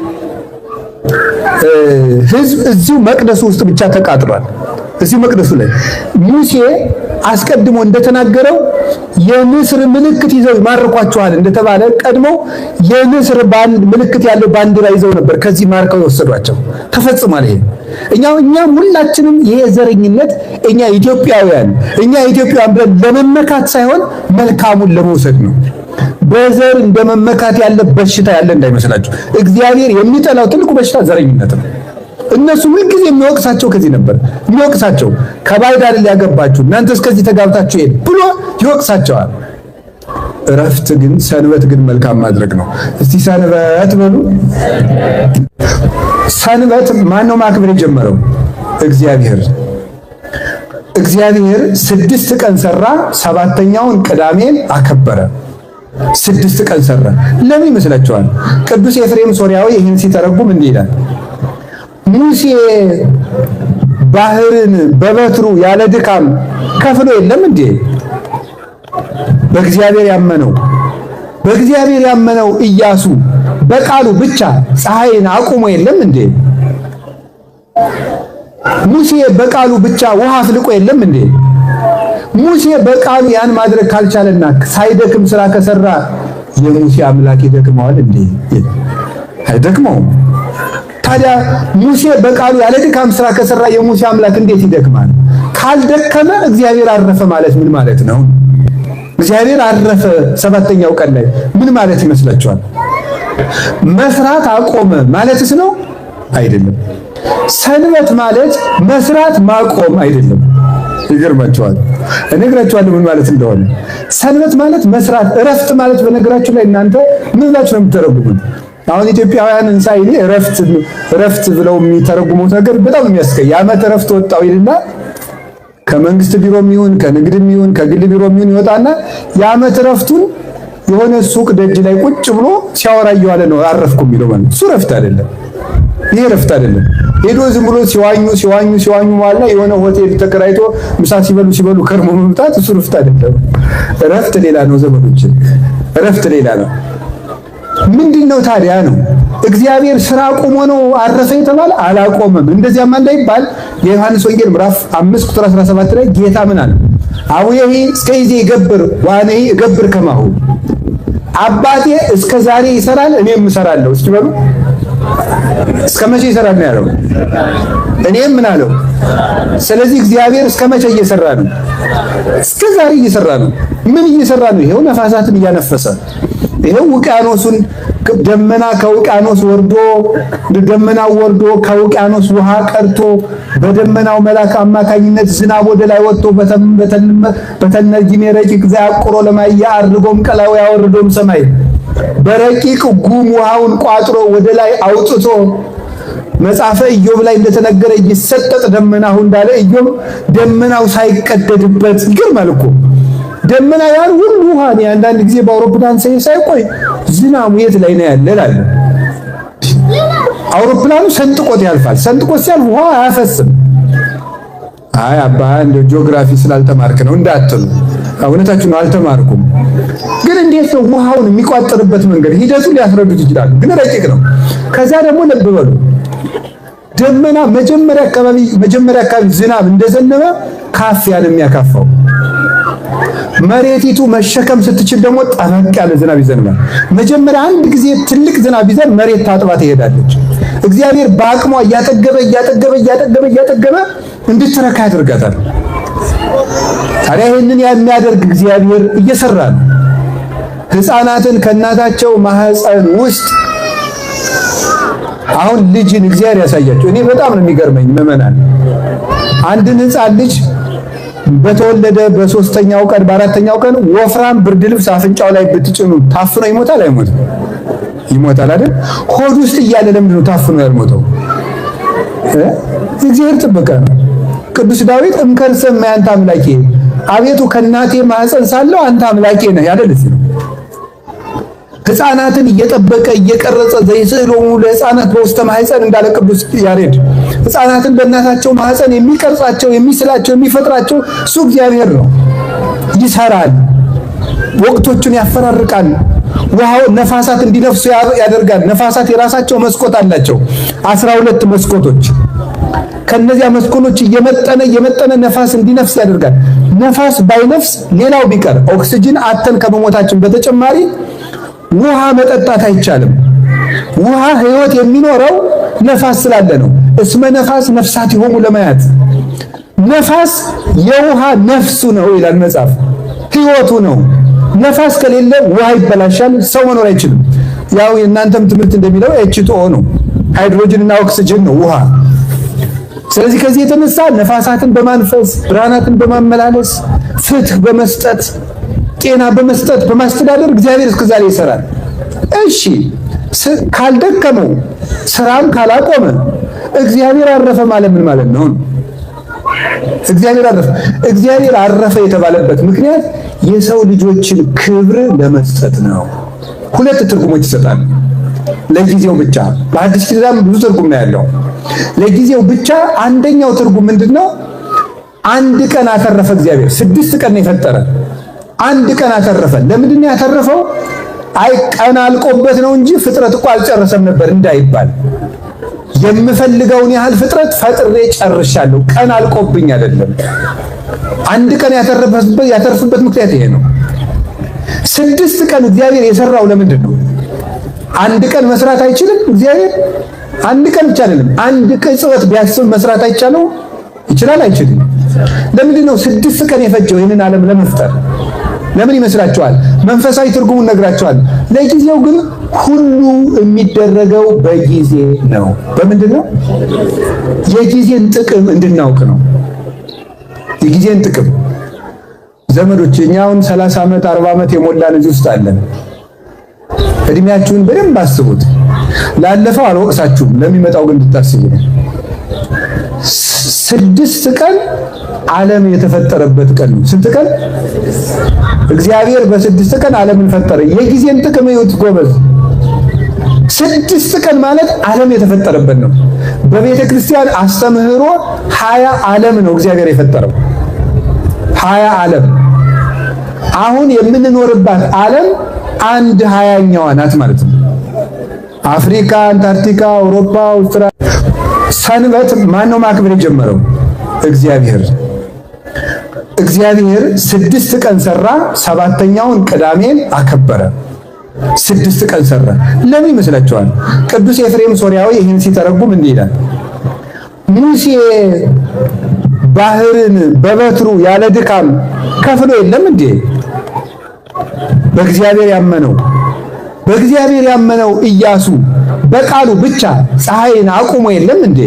ህዝብ እዚሁ መቅደሱ ውስጥ ብቻ ተቃጥሏል። እዚሁ መቅደሱ ላይ ሙሴ አስቀድሞ እንደተናገረው የንስር ምልክት ይዘው ይማርኳቸዋል እንደተባለ ቀድሞ የንስር ምልክት ያለው ባንዲራ ይዘው ነበር ከዚህ ማርከው የወሰዷቸው። ተፈጽሟል። ይሄ እኛም ሁላችንም ይሄ ዘረኝነት እኛ ኢትዮጵያውያን ብለን ለመመካት ሳይሆን መልካሙን ለመውሰድ ነው። በዘር እንደመመካት ያለ በሽታ ያለ እንዳይመስላችሁ። እግዚአብሔር የሚጠላው ትልቁ በሽታ ዘረኝነት ነው። እነሱ ሁልጊዜ የሚወቅሳቸው ከዚህ ነበር የሚወቅሳቸው። ከባዕድ አይደል ያገባችሁ እናንተ እስከዚህ ተጋብታችሁ ይሄድ ብሎ ይወቅሳቸዋል። እረፍት ግን ሰንበት ግን መልካም ማድረግ ነው። እስቲ ሰንበት በሉ። ሰንበት ማን ነው ማክበር የጀመረው? እግዚአብሔር 6 ቀን ሰራ፣ 7ኛውን ቅዳሜን አከበረ። 6 ቀን ሰራ። ለምን ይመስላችኋል? ቅዱስ ኤፍሬም ሶርያዊ ይህን ሲተረጉም እንዲህ ይላል። ሙሴ ባህርን በበትሩ ያለ ድካም ከፍሎ የለም እንዴ? በእግዚአብሔር ያመነው ኢያሱ በቃሉ ብቻ ፀሐይን አቁሞ የለም እንዴ? ሙሴ በቃሉ ብቻ ውሃ አፍልቆ የለም እንዴ? ሙሴ በቃሉ ያን ማድረግ ካልቻለና ሳይደክም ስራ ከሰራ የሙሴ አምላክ ይደክመዋል እንዴ? አይደክመውም። ታዲያ ሙሴ በቃሉ ያለ ድካም ስራ ከሰራ የሙሴ አምላክ እንዴት ይደክማል? ካልደከመ እግዚአብሔር አረፈ ማለት ምን ማለት ነው? እግዚአብሔር አረፈ 7ኛው ቀን ላይ ምን ማለት ይመስላችኋል? መስራት አቆመ ማለትስ ነው? አይደለም። ሰንበት ማለት መስራት ማቆም አይደለም። ይገርማችኋል። እነግራችኋለሁ ምን ማለት እንደሆነ። ሰንበት ማለት መስራት፣ እረፍት ማለት በነገራችሁ ላይ እናንተ ምን ብላችሁ ነው የምትተረጉሙት? አሁን ኢትዮጵያውያን እንሳይ እረፍት ብለው የሚተረጉሙት ነገር በጣም የሚያስቀይ። የዓመት እረፍት ወጣው ይልና ከመንግስት ቢሮም ይሁን ከንግድም ይሁን ከግል ቢሮም ይሁን ይወጣና የዓመት እረፍቱን የሆነ ሱቅ ደጅ ላይ ቁጭ ብሎ ሲያወራ እየዋለ ነው አረፍኩ የሚለው ማለት። እሱ እረፍት አይደለም። ይሄ እረፍት አይደለም። ሄዶ ዝም ብሎ ሲዋኙ ማለት የሆነ ሆቴል ተከራይቶ ምሳ ሲበሉ ከርሞ መምጣት እሱ እረፍት አይደለም። እረፍት ሌላ ነው ዘመዶች፣ እረፍት ሌላ ነው። ምንድነው ታዲያ ነው? እግዚአብሔር ስራ ቆሞ ነው አረፈ የተባለ? አላቆመም። እንደዚያማ እንዳይባል የዮሐንስ ወንጌል ምዕራፍ 5 ቁጥር 17 ላይ ጌታ ምን አለ? አቡዬ እስከ ይዜ ይገብር ዋኔ እገብር ከማሁ፣ አባቴ እስከ ዛሬ ይሰራል እኔም እሰራለሁ። እስኪ በሉ እስከ መቼ ይሰራል ነው ያለው? እኔም ምን አለው? ስለዚህ እግዚአብሔር እስከ መቼ እየሰራ ነው? እስከ ዛሬ እየሰራ ነው። ምን እየሰራ ነው? ይሄው ነፋሳትን እያነፈሰ፣ ይሄው ውቅያኖሱን ደመና ከውቅያኖስ ወርዶ ደመናው ወርዶ ከውቅያኖስ ውሃ ቀርቶ በደመናው መልአክ አማካኝነት ዝናብ ወደ ላይ ወጥቶ በተነጊሜ ረቂቅ ዘያቆሮ ለማያ አርጎም ቀላው ያወርዶም ሰማይ በረቂቅ ጉም ውሃውን ቋጥሮ ወደ ላይ አውጥቶ መጽሐፈ ኢዮብ ላይ እንደተነገረ ይሰጠጥ ደመናው እንዳለ ኢዮብ ደመናው ሳይቀደድበት ይገርማል እኮ ደመና ያን ሁሉ ውሃ ነው። አንዳንድ ጊዜ በአውሮፕላን ሳይቆይ ዝናቡ የት ላይ ነው ያለ አለ። አውሮፕላኑ ሰንጥቆት ያልፋል። ሰንጥቆት ሲያልፍ ውሃ አያፈስም። አይ አባ እንደ ጂኦግራፊ ስላልተማርክ ነው እንዳትሉ፣ እውነታችሁ ነው አልተማርኩም። ግን እንዴት ነው ውሃውን የሚቋጥርበት መንገድ ሂደቱን ሊያስረዱት ይችላሉ። ግን ረቂቅ ነው። ከዛ ደግሞ ልብ በሉ ደመና መጀመሪያ አካባቢ ዝናብ እንደዘነበ ካፊያ ነው የሚያካፋው። መሬቲቱ መሸከም ስትችል ደግሞ ጠበቅ ያለ ዝናብ ይዘንባል። መጀመሪያ አንድ ጊዜ ትልቅ ዝናብ ይዘን መሬት ታጥባ ትሄዳለች። እግዚአብሔር በአቅሟ እያጠገበ እንድትረካ ያደርጋታል። ታዲያ ይህንን የሚያደርግ እግዚአብሔር እየሰራ ነው። ሕፃናትን ከእናታቸው ማህፀን ውስጥ አሁን ልጅን እግዚአብሔር ያሳያቸው። እኔ በጣም ነው የሚገርመኝ ምዕመናን፣ አንድን ሕፃን ልጅ በተወለደ በ3ኛው ቀን በ4ኛው ቀን ወፍራም ብርድ ልብስ አፍንጫው ላይ ብትጭኑ ታፍኖ ይሞታል አይሞትም? ይሞታል አይደል? ሆድ ውስጥ እያለ ለምንድን ነው ታፍኖ ያልሞተው? እግዚአብሔር ጥበቃ ነው። ቅዱስ ዳዊት እምከርሰ ማያንተ አምላኬ፣ አቤቱ ከእናቴ ማህፀን ሳለሁ አንተ አምላኬ ነህ ያለ ልጅ ነው። ሕፃናትን እየጠበቀ እየቀረጸ ዘይስዕሎሙ ለሕፃናት በውስተ ማህፀን እንዳለ ቅዱስ ያሬድ፣ ሕፃናትን በእናታቸው ማህፀን የሚቀርጻቸው የሚስላቸው የሚፈጥራቸው እሱ እግዚአብሔር ነው። ይሰራል፣ ወቅቶቹን ያፈራርቃል፣ ውሃው ነፋሳት እንዲነፍሱ ያደርጋል። ነፋሳት የራሳቸው መስኮት አላቸው፣ 12 መስኮቶች። ከነዚያ መስኮቶች እየመጠነ ነፋስ እንዲነፍስ ያደርጋል። ነፋስ ባይነፍስ ሌላው ቢቀር ኦክሲጅን አተን ከመሞታችን በተጨማሪ ውሃ መጠጣት አይቻልም። ውሃ ህይወት የሚኖረው ነፋስ ስላለ ነው። እስመ ነፋስ ነፍሳት ይሆኑ ለማያት፣ ነፋስ የውሃ ነፍሱ ነው ይላል መጽሐፍ፣ ህይወቱ ነው። ነፋስ ከሌለ ውሃ ይበላሻል፣ ሰው መኖር አይችልም። ያው የእናንተም ትምህርት እንደሚለው H2O ነው፣ ሃይድሮጅን እና ኦክሲጅን ነው ውሃ። ስለዚህ ከዚህ የተነሳ ነፋሳትን በማንፈስ ብርሃናትን በማመላለስ ፍትህ በመስጠት ጤና በመስጠት በማስተዳደር እግዚአብሔር እስከዛሬ ይሰራል። እሺ ካልደከመው ስራም ካላቆመ እግዚአብሔር አረፈ ማለት ምን ማለት ነው? እግዚአብሔር አረፈ የተባለበት ምክንያት የሰው ልጆችን ክብር ለመስጠት ነው። ሁለት ትርጉሞች ይሰጣል። ለጊዜው ብቻ በአዲስ ኪዳን ብዙ ትርጉም ነው ያለው። ለጊዜው ብቻ አንደኛው ትርጉም ምንድነው? አንድ ቀን አተረፈ እግዚአብሔር። 6 ቀን ነው የፈጠረ፣ አንድ ቀን አተረፈ። ለምንድን ነው ያተረፈው? አይ ቀን አልቆበት ነው እንጂ ፍጥረት እኮ አልጨረሰም ነበር እንዳይባል፣ የምፈልገውን ያህል ፍጥረት ፈጥሬ ጨርሻለሁ፣ ቀን አልቆብኝ አይደለም። አንድ ቀን ያተረፈበት ምክንያት ይሄ ነው። 6 ቀን እግዚአብሔር የሰራው ለምንድን ነው? አንድ ቀን መስራት አይችልም እግዚአብሔር? አንድ ቀን ብቻ አይደለም፣ አንድ ቅጽበት ቢያስብ መስራት አይቻለው? ይችላል? አይችልም። ለምንድን ነው 6 ቀን የፈጀው ይህንን ዓለም ለመፍጠር? ለምን ይመስላችኋል? መንፈሳዊ ትርጉሙን ነግራችኋል። ለጊዜው ግን ሁሉ የሚደረገው በጊዜ ነው። በምንድን ነው? የጊዜን ጥቅም እንድናውቅ ነው። የጊዜን ጥቅም ዘመዶች፣ እኛውን 30 ዓመት 40 ዓመት የሞላን እዚህ ውስጥ አለን። እድሜያችሁን በደንብ አስቡት። ላለፈው አልወቅሳችሁም፣ ለሚመጣው ግን እንድታስቡ ነው። 6 ቀን ዓለም የተፈጠረበት ቀን ነው። ስንት ቀን? እግዚአብሔር በ6 ቀን ዓለምን ፈጠረ። የጊዜን ጥቅም ይሁት ጎበዝ። 6 ቀን ማለት ዓለም የተፈጠረበት ነው። በቤተ ክርስቲያን አስተምህሮ 20 ዓለም ነው እግዚአብሔር የፈጠረው። 20 ዓለም። አሁን የምንኖርባት ዓለም 1/20ኛዋ ናት ማለት ነው። አፍሪካ፣ አንታርክቲካ፣ አውሮፓ፣ አውስትራሊያ። ሰንበት ማን ነው ማክበር የጀመረው? እግዚአብሔር። እግዚአብሔር 6 ቀን ሰራ፣ 7ኛውን ቅዳሜን አከበረ። 6 ቀን ሰራ። ለምን ይመስላችኋል? ቅዱስ ኤፍሬም ሶርያዊ ይህን ሲተረጉም እንዲህ ይላል። ሙሴ ባህርን በበትሩ ያለ ድካም ከፍሎ የለም እንዴ? በእግዚአብሔር ያመነው ኢያሱ በቃሉ ብቻ ፀሐይን አቁሞ የለም እንዴ?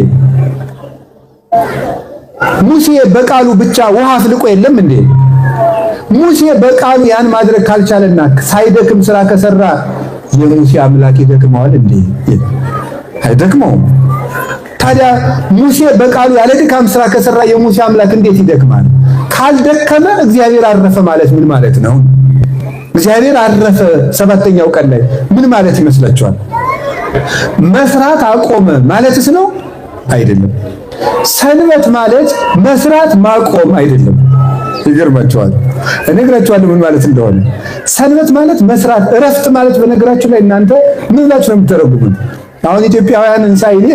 ሙሴ በቃሉ ብቻ ውሃ አፍልቆ የለም እንዴ? ሙሴ በቃሉ ያን ማድረግ ካልቻለና ሳይደክም ስራ ከሰራ የሙሴ አምላክ ይደክመዋል እንዴ? አይደክመውም። ታዲያ ሙሴ በቃሉ ያለ ድካም ስራ ከሰራ የሙሴ አምላክ እንዴት ይደክማል? ካልደከመ እግዚአብሔር አረፈ ማለት ምን ማለት ነው? እግዚአብሔር አረፈ 7ኛው ቀን ላይ ምን ማለት ይመስላችኋል? መስራት አቆመ ማለትስ ነው? አይደለም። ሰንበት ማለት መስራት ማቆም አይደለም። ይገርማችኋል። እነግራችኋለሁ ምን ማለት እንደሆነ። ሰንበት ማለት መስራት፣ እረፍት ማለት በነገራችሁ ላይ እናንተ ምን ብላችሁ ነው የምትተረጉሙት? አሁን ኢትዮጵያውያን እንሳይኔ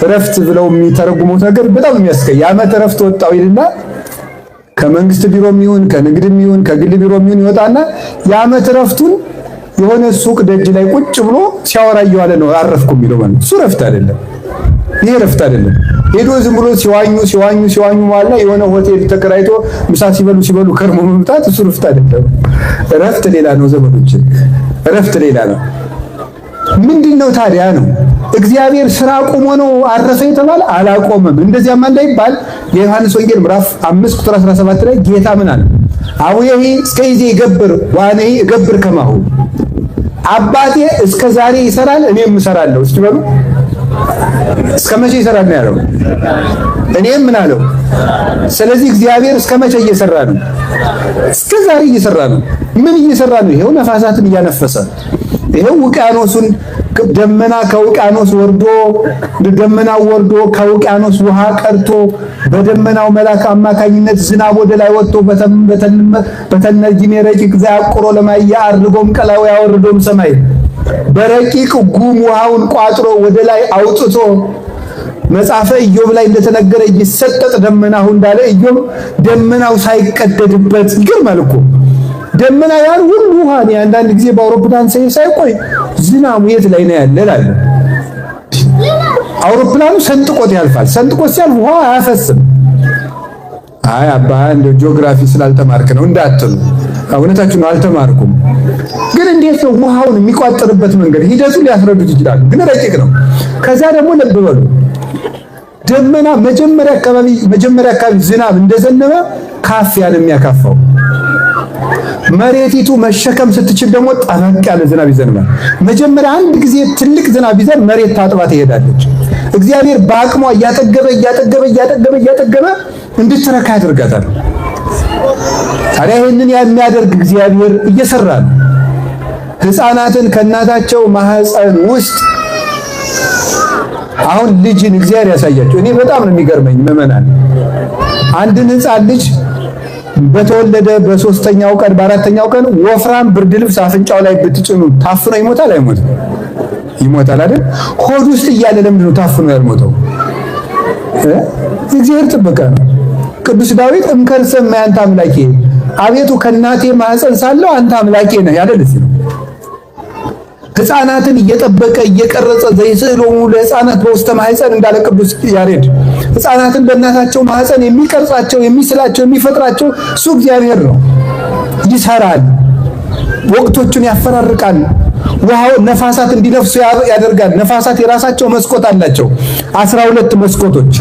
እረፍት ብለው የሚተረጉሙት ነገር በጣም የሚያስቀይ። የዓመት እረፍት ወጣው ይልና ከመንግስት ቢሮም ይሁን ከንግድም ይሁን ከግል ቢሮም ይሁን ይወጣና የዓመት እረፍቱን የሆነ ሱቅ ደጅ ላይ ቁጭ ብሎ ሲያወራ እየዋለ ነው አረፍኩ የሚለው ማለት። እሱ እረፍት አይደለም። ይሄ እረፍት አይደለም። ሄዶ ዝም ብሎ ሲዋኙ ማለት የሆነ ሆቴል ተከራይቶ ምሳ ሲበሉ ከርሞ መምጣት እሱ እረፍት አይደለም። እረፍት ሌላ ነው ዘመዶች፣ እረፍት ሌላ ነው። ምንድነው ታዲያ ነው? እግዚአብሔር ስራ አቁሞ ነው አረፈ የተባለ? አላቆመም። እንደዚያማ እንዳይባል የዮሐንስ ወንጌል ምዕራፍ 5 ቁጥር 17 ላይ ጌታ ምን አለ? አቡየሂ እስከ ይዜ ይገብር ዋኔ እገብር ከማሁ። አባቴ እስከ ዛሬ ይሰራል እኔም እሰራለሁ። እስቲ በሉ እስከ መቼ ይሰራል ነው ያለው? እኔም ምን አለው? ስለዚህ እግዚአብሔር እስከ መቼ እየሰራ ነው? እስከ ዛሬ እየሰራ ነው። ምን እየሰራ ነው? ይሄው ነፋሳትን እያነፈሰ፣ ይሄው ውቅያኖሱን ደመና ከውቅያኖስ ወርዶ ደመናው ወርዶ ከውቅያኖስ ውሃ ቀርቶ በደመናው መልአክ አማካኝነት ዝናብ ወደ ላይ ወጥቶ በተነጅም ረቂቅ ዘያቆሮ ለማያ አርጎም ቀላው ያወርዶም ሰማይ በረቂቅ ጉም ውሃውን ቋጥሮ ወደ ላይ አውጥቶ መጽሐፈ ኢዮብ ላይ እንደተነገረ ይሰጠጥ ደመናው እንዳለ ኢዮብ ደመናው ሳይቀደድበት ይገርማል እኮ ደመና ያን ሁሉ ውሃ ነው። አንዳንድ ጊዜ በአውሮፕላን ሳይቆይ ዝናቡ የት ላይ ነው ያለ እላለሁ። አውሮፕላኑ ሰንጥቆት ያልፋል። ሰንጥቆት ሲያልፍ ውሃ አያፈስም። አይ አባ እንደ ጂኦግራፊ ስላልተማርክ ነው እንዳትሉ፣ እውነታችሁ ነው አልተማርኩም። ግን እንዴት ነው ውሃውን የሚቋጥርበት መንገድ ሂደቱን ሊያስረዱት ይችላሉ። ግን ረቂቅ ነው። ከዛ ደግሞ ልብ በሉ ደመና መጀመሪያ አካባቢ ዝናብ እንደዘነበ ካፊያ ነው የሚያካፋው። መሬቲቱ መሸከም ስትችል ደግሞ ጠበቅ ያለ ዝናብ ይዘንባል። መጀመሪያ አንድ ጊዜ ትልቅ ዝናብ ይዘን መሬት ታጥባ ትሄዳለች። እግዚአብሔር በአቅሟ እያጠገበ እንድትረካ ያደርጋታል። ታዲያ ይህንን የሚያደርግ እግዚአብሔር እየሰራ ነው። ሕፃናትን ከእናታቸው ማህፀን ውስጥ አሁን ልጅን እግዚአብሔር ያሳያቸው። እኔ በጣም ነው የሚገርመኝ ምዕመናን፣ አንድን ሕፃን ልጅ በተወለደ በ3ኛው ቀን በ4ኛው ቀን ወፍራም ብርድ ልብስ አፍንጫው ላይ ብትጭኑ ታፍኖ ይሞታል አይሞትም? ይሞታል አይደል? ሆድ ውስጥ እያለ ለምንድን ነው ታፍኖ ያልሞተው? እግዚአብሔር ጥበቃ ነው። ቅዱስ ዳዊት እምከርሰ ማያንተ አምላኬ፣ አቤቱ ከእናቴ ማህፀን ሳለሁ አንተ አምላኬ ነህ ያደል ሲል ሕፃናትን እየጠበቀ እየቀረጸ ዘይስዕሎሙ ለሕፃናት በውስተ ማህፀን እንዳለ ቅዱስ ያሬድ ሕፃናትን በእናታቸው ማህፀን የሚቀርጻቸው የሚስላቸው የሚፈጥራቸው እሱ እግዚአብሔር ነው። ይሰራል፣ ወቅቶቹን ያፈራርቃል፣ ውሃው ነፋሳት እንዲነፍሱ ያደርጋል። ነፋሳት የራሳቸው መስኮት አላቸው፣ 12 መስኮቶች።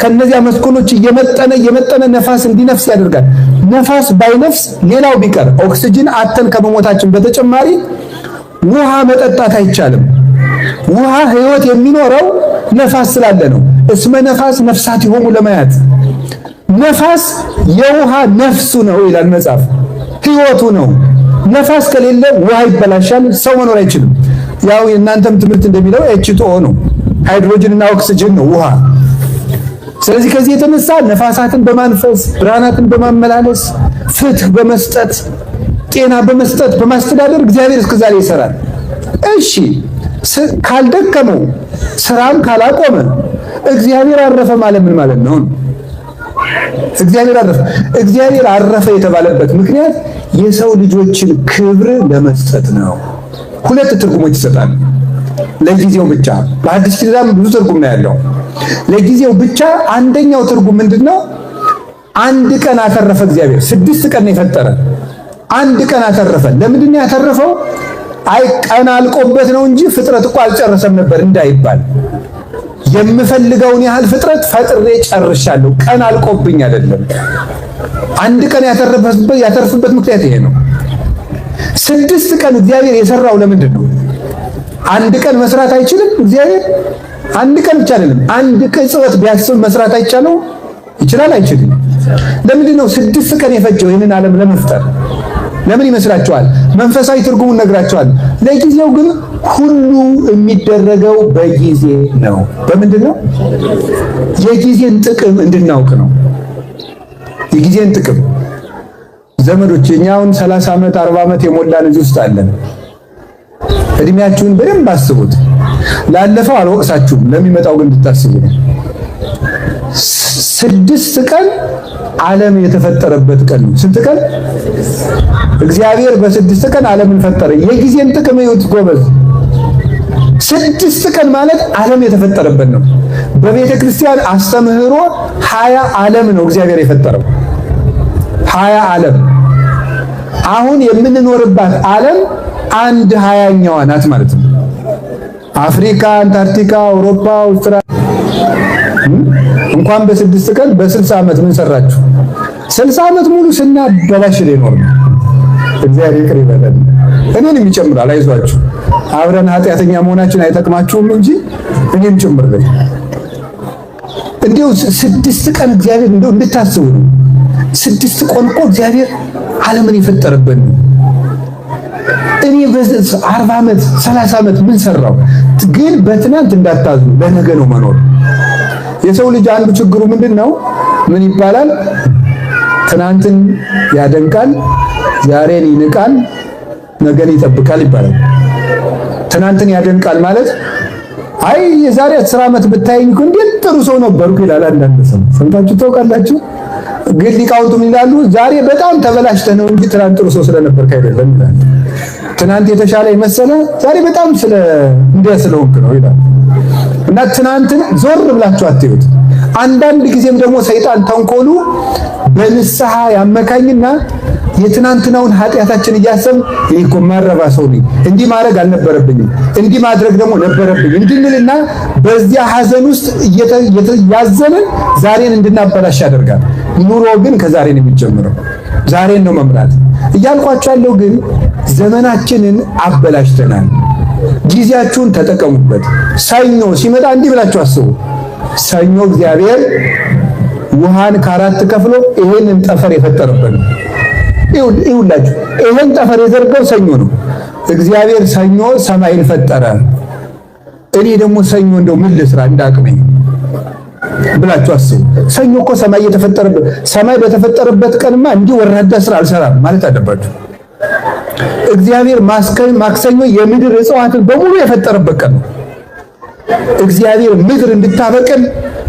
ከነዚያ መስኮቶች እየመጠነ ነፋስ እንዲነፍስ ያደርጋል። ነፋስ ባይነፍስ ሌላው ቢቀር ኦክሲጅን አተን ከመሞታችን በተጨማሪ ውሃ መጠጣት አይቻልም። ውሃ ህይወት የሚኖረው ነፋስ ስላለ ነው። እስመ ነፋስ ነፍሳት ይሆኑ ለማያት ነፋስ የውሃ ነፍሱ ነው ይላል መጽሐፍ፣ ህይወቱ ነው። ነፋስ ከሌለ ውሃ ይበላሻል፣ ሰው መኖር አይችልም። ያው የእናንተም ትምህርት እንደሚለው H2O ነው፣ ሃይድሮጅን እና ኦክሲጅን ነው ውሃ። ስለዚህ ከዚህ የተነሳ ነፋሳትን በማንፈስ ብርሃናትን በማመላለስ ፍትህ በመስጠት ጤና በመስጠት በማስተዳደር እግዚአብሔር እስከዛሬ ይሰራል። እሺ ካልደከመው ስራም ካላቆመ እግዚአብሔር አረፈ ማለት ምን ማለት ነው? እግዚአብሔር አረፈ የተባለበት ምክንያት የሰው ልጆችን ክብር ለመስጠት ነው። 2 ትርጉሞች ይሰጣል። ለጊዜው ብቻ በአዲስ ኪዳን ብዙ ትርጉም ነው ያለው። ለጊዜው ብቻ አንደኛው ትርጉም ምንድነው? አንድ ቀን አተረፈ እግዚአብሔር። 6 ቀን ነው የፈጠረ፣ አንድ ቀን አተረፈ። ለምንድን ነው ያተረፈው? አይ ቀን አልቆበት ነው እንጂ ፍጥረት እኮ አልጨረሰም ነበር እንዳይባል፣ የምፈልገውን ያህል ፍጥረት ፈጥሬ ጨርሻለሁ፣ ቀን አልቆብኝ አይደለም። አንድ ቀን ያተረፈበት ምክንያት ይሄ ነው። 6 ቀን እግዚአብሔር የሰራው ለምንድን ነው? አንድ ቀን መስራት አይችልም እግዚአብሔር? አንድ ቀን ብቻ አይደለም፣ አንድ ቅጽበት ቢያስብ መስራት አይቻለው? ይችላል? አይችልም? ለምንድን ነው 6 ቀን የፈጀው ይህንን ዓለም ለመፍጠር? ለምን ይመስላችኋል? መንፈሳዊ ትርጉሙን ነግራችኋል። ለጊዜው ግን ሁሉ የሚደረገው በጊዜ ነው። በምንድን ነው? የጊዜን ጥቅም እንድናውቅ ነው። የጊዜን ጥቅም ዘመዶች፣ እኛውን 30 ዓመት 40 ዓመት የሞላን እዚህ ውስጥ አለን። እድሜያችሁን በደንብ አስቡት። ላለፈው አልወቅሳችሁም፣ ለሚመጣው ግን እንድታስቡ ነው። 6 ቀን ዓለም የተፈጠረበት ቀን ነው። ስንት ቀን? እግዚአብሔር በ6 ቀን ዓለምን ፈጠረ። የጊዜን ጥቅም ይሁት ጎበዝ። 6 ቀን ማለት ዓለም የተፈጠረበት ነው። በቤተ ክርስቲያን አስተምህሮ 20 ዓለም ነው እግዚአብሔር የፈጠረው። 20 ዓለም። አሁን የምንኖርባት ዓለም 1/20ኛዋ ናት ማለት ነው። አፍሪካ፣ አንታርክቲካ፣ አውሮፓ፣ አውስትራሊያ እንኳን በ6 ቀን በ60 ዓመት ምን ሰራችሁ? 60 ዓመት ሙሉ ስናበላሽ ሊኖር ነው። እግዚአብሔር ይቅር ይበለን። እኔንም ይጨምራል። አይዟችሁ አብረን ኃጢአተኛ መሆናችን አይጠቅማችሁም እንጂ እኔም ጭምር ነኝ። እንዲሁ 6 ቀን እግዚአብሔር እንደው እንድታስቡ ነው። 6 ቀን እኮ እግዚአብሔር ዓለምን የፈጠረበት ነው። እኔ በ40 ዓመት 30 ዓመት ምን ሰራው? ግን በትናንት እንዳታዝኑ፣ ለነገ ነው መኖር። የሰው ልጅ አንዱ ችግሩ ምንድነው? ምን ይባላል? ትናንትን ያደንቃል፣ ዛሬን ይንቃል፣ ነገን ይጠብቃል ይባላል። ትናንትን ያደንቃል ማለት አይ የዛሬ 10 ዓመት ብታየኝ እኮ እንዴት ጥሩ ሰው ነበርኩ ይላል አንዳንድ ሰው። ሰምታችሁ ታውቃላችሁ? ግን ሊቃውንቱ ምን ይላሉ? ዛሬ በጣም ተበላሽተህ ነው እንጂ ትናንት ጥሩ ሰው ስለነበርክ አይደለም ይላል። ትናንት የተሻለ የመሰለ ዛሬ በጣም ስለሆንክ ነው ይላል። እና ትናንትን ዞር ብላችሁ አትዩት። አንዳንድ ጊዜም ደግሞ ሰይጣን ተንኮሉ በንስሐ ያመካኝና የትናንትናውን ኃጢአታችን እያሰብ እኔ እኮ ማረባ ሰው ነኝ፣ እንዲህ ማድረግ አልነበረብኝም፣ እንዲህ ማድረግ ደግሞ ነበረብኝ እንድንልና በዚያ ሐዘን ውስጥ ያዘንን ዛሬን እንድናበላሽ ያደርጋል። ኑሮ ግን ከዛሬ ነው የሚጀምረው። ዛሬን ነው መምራት እያልኳችሁ ያለው። ግን ዘመናችንን አበላሽተናል። ጊዜያችሁን ተጠቀሙበት። ሰኞ ሲመጣ እንዲህ ብላችሁ አስቡ። ሰኞ እግዚአብሔር ውሃን ከአራት ከፍሎ ይሄንን ጠፈር የፈጠረበት ነው። ይኸውላችሁ ይሄን ጠፈር የዘረጋው ሰኞ ነው። እግዚአብሔር ሰኞ ሰማይን ፈጠረ። እኔ ደግሞ ሰኞ እንደው ምን ልስራ እንዳቅመኝ ብላችሁ አስቡ። ሰኞ እኮ ሰማይ በተፈጠረበት ቀንማ እንዲህ ወራዳ ስራ አልሰራም ማለት አለባችሁ። እግዚአብሔር ማክሰኞ የምድር እጽዋትን በሙሉ የፈጠረበት ቀን ነው። እግዚአብሔር ምድር እንድታበቅል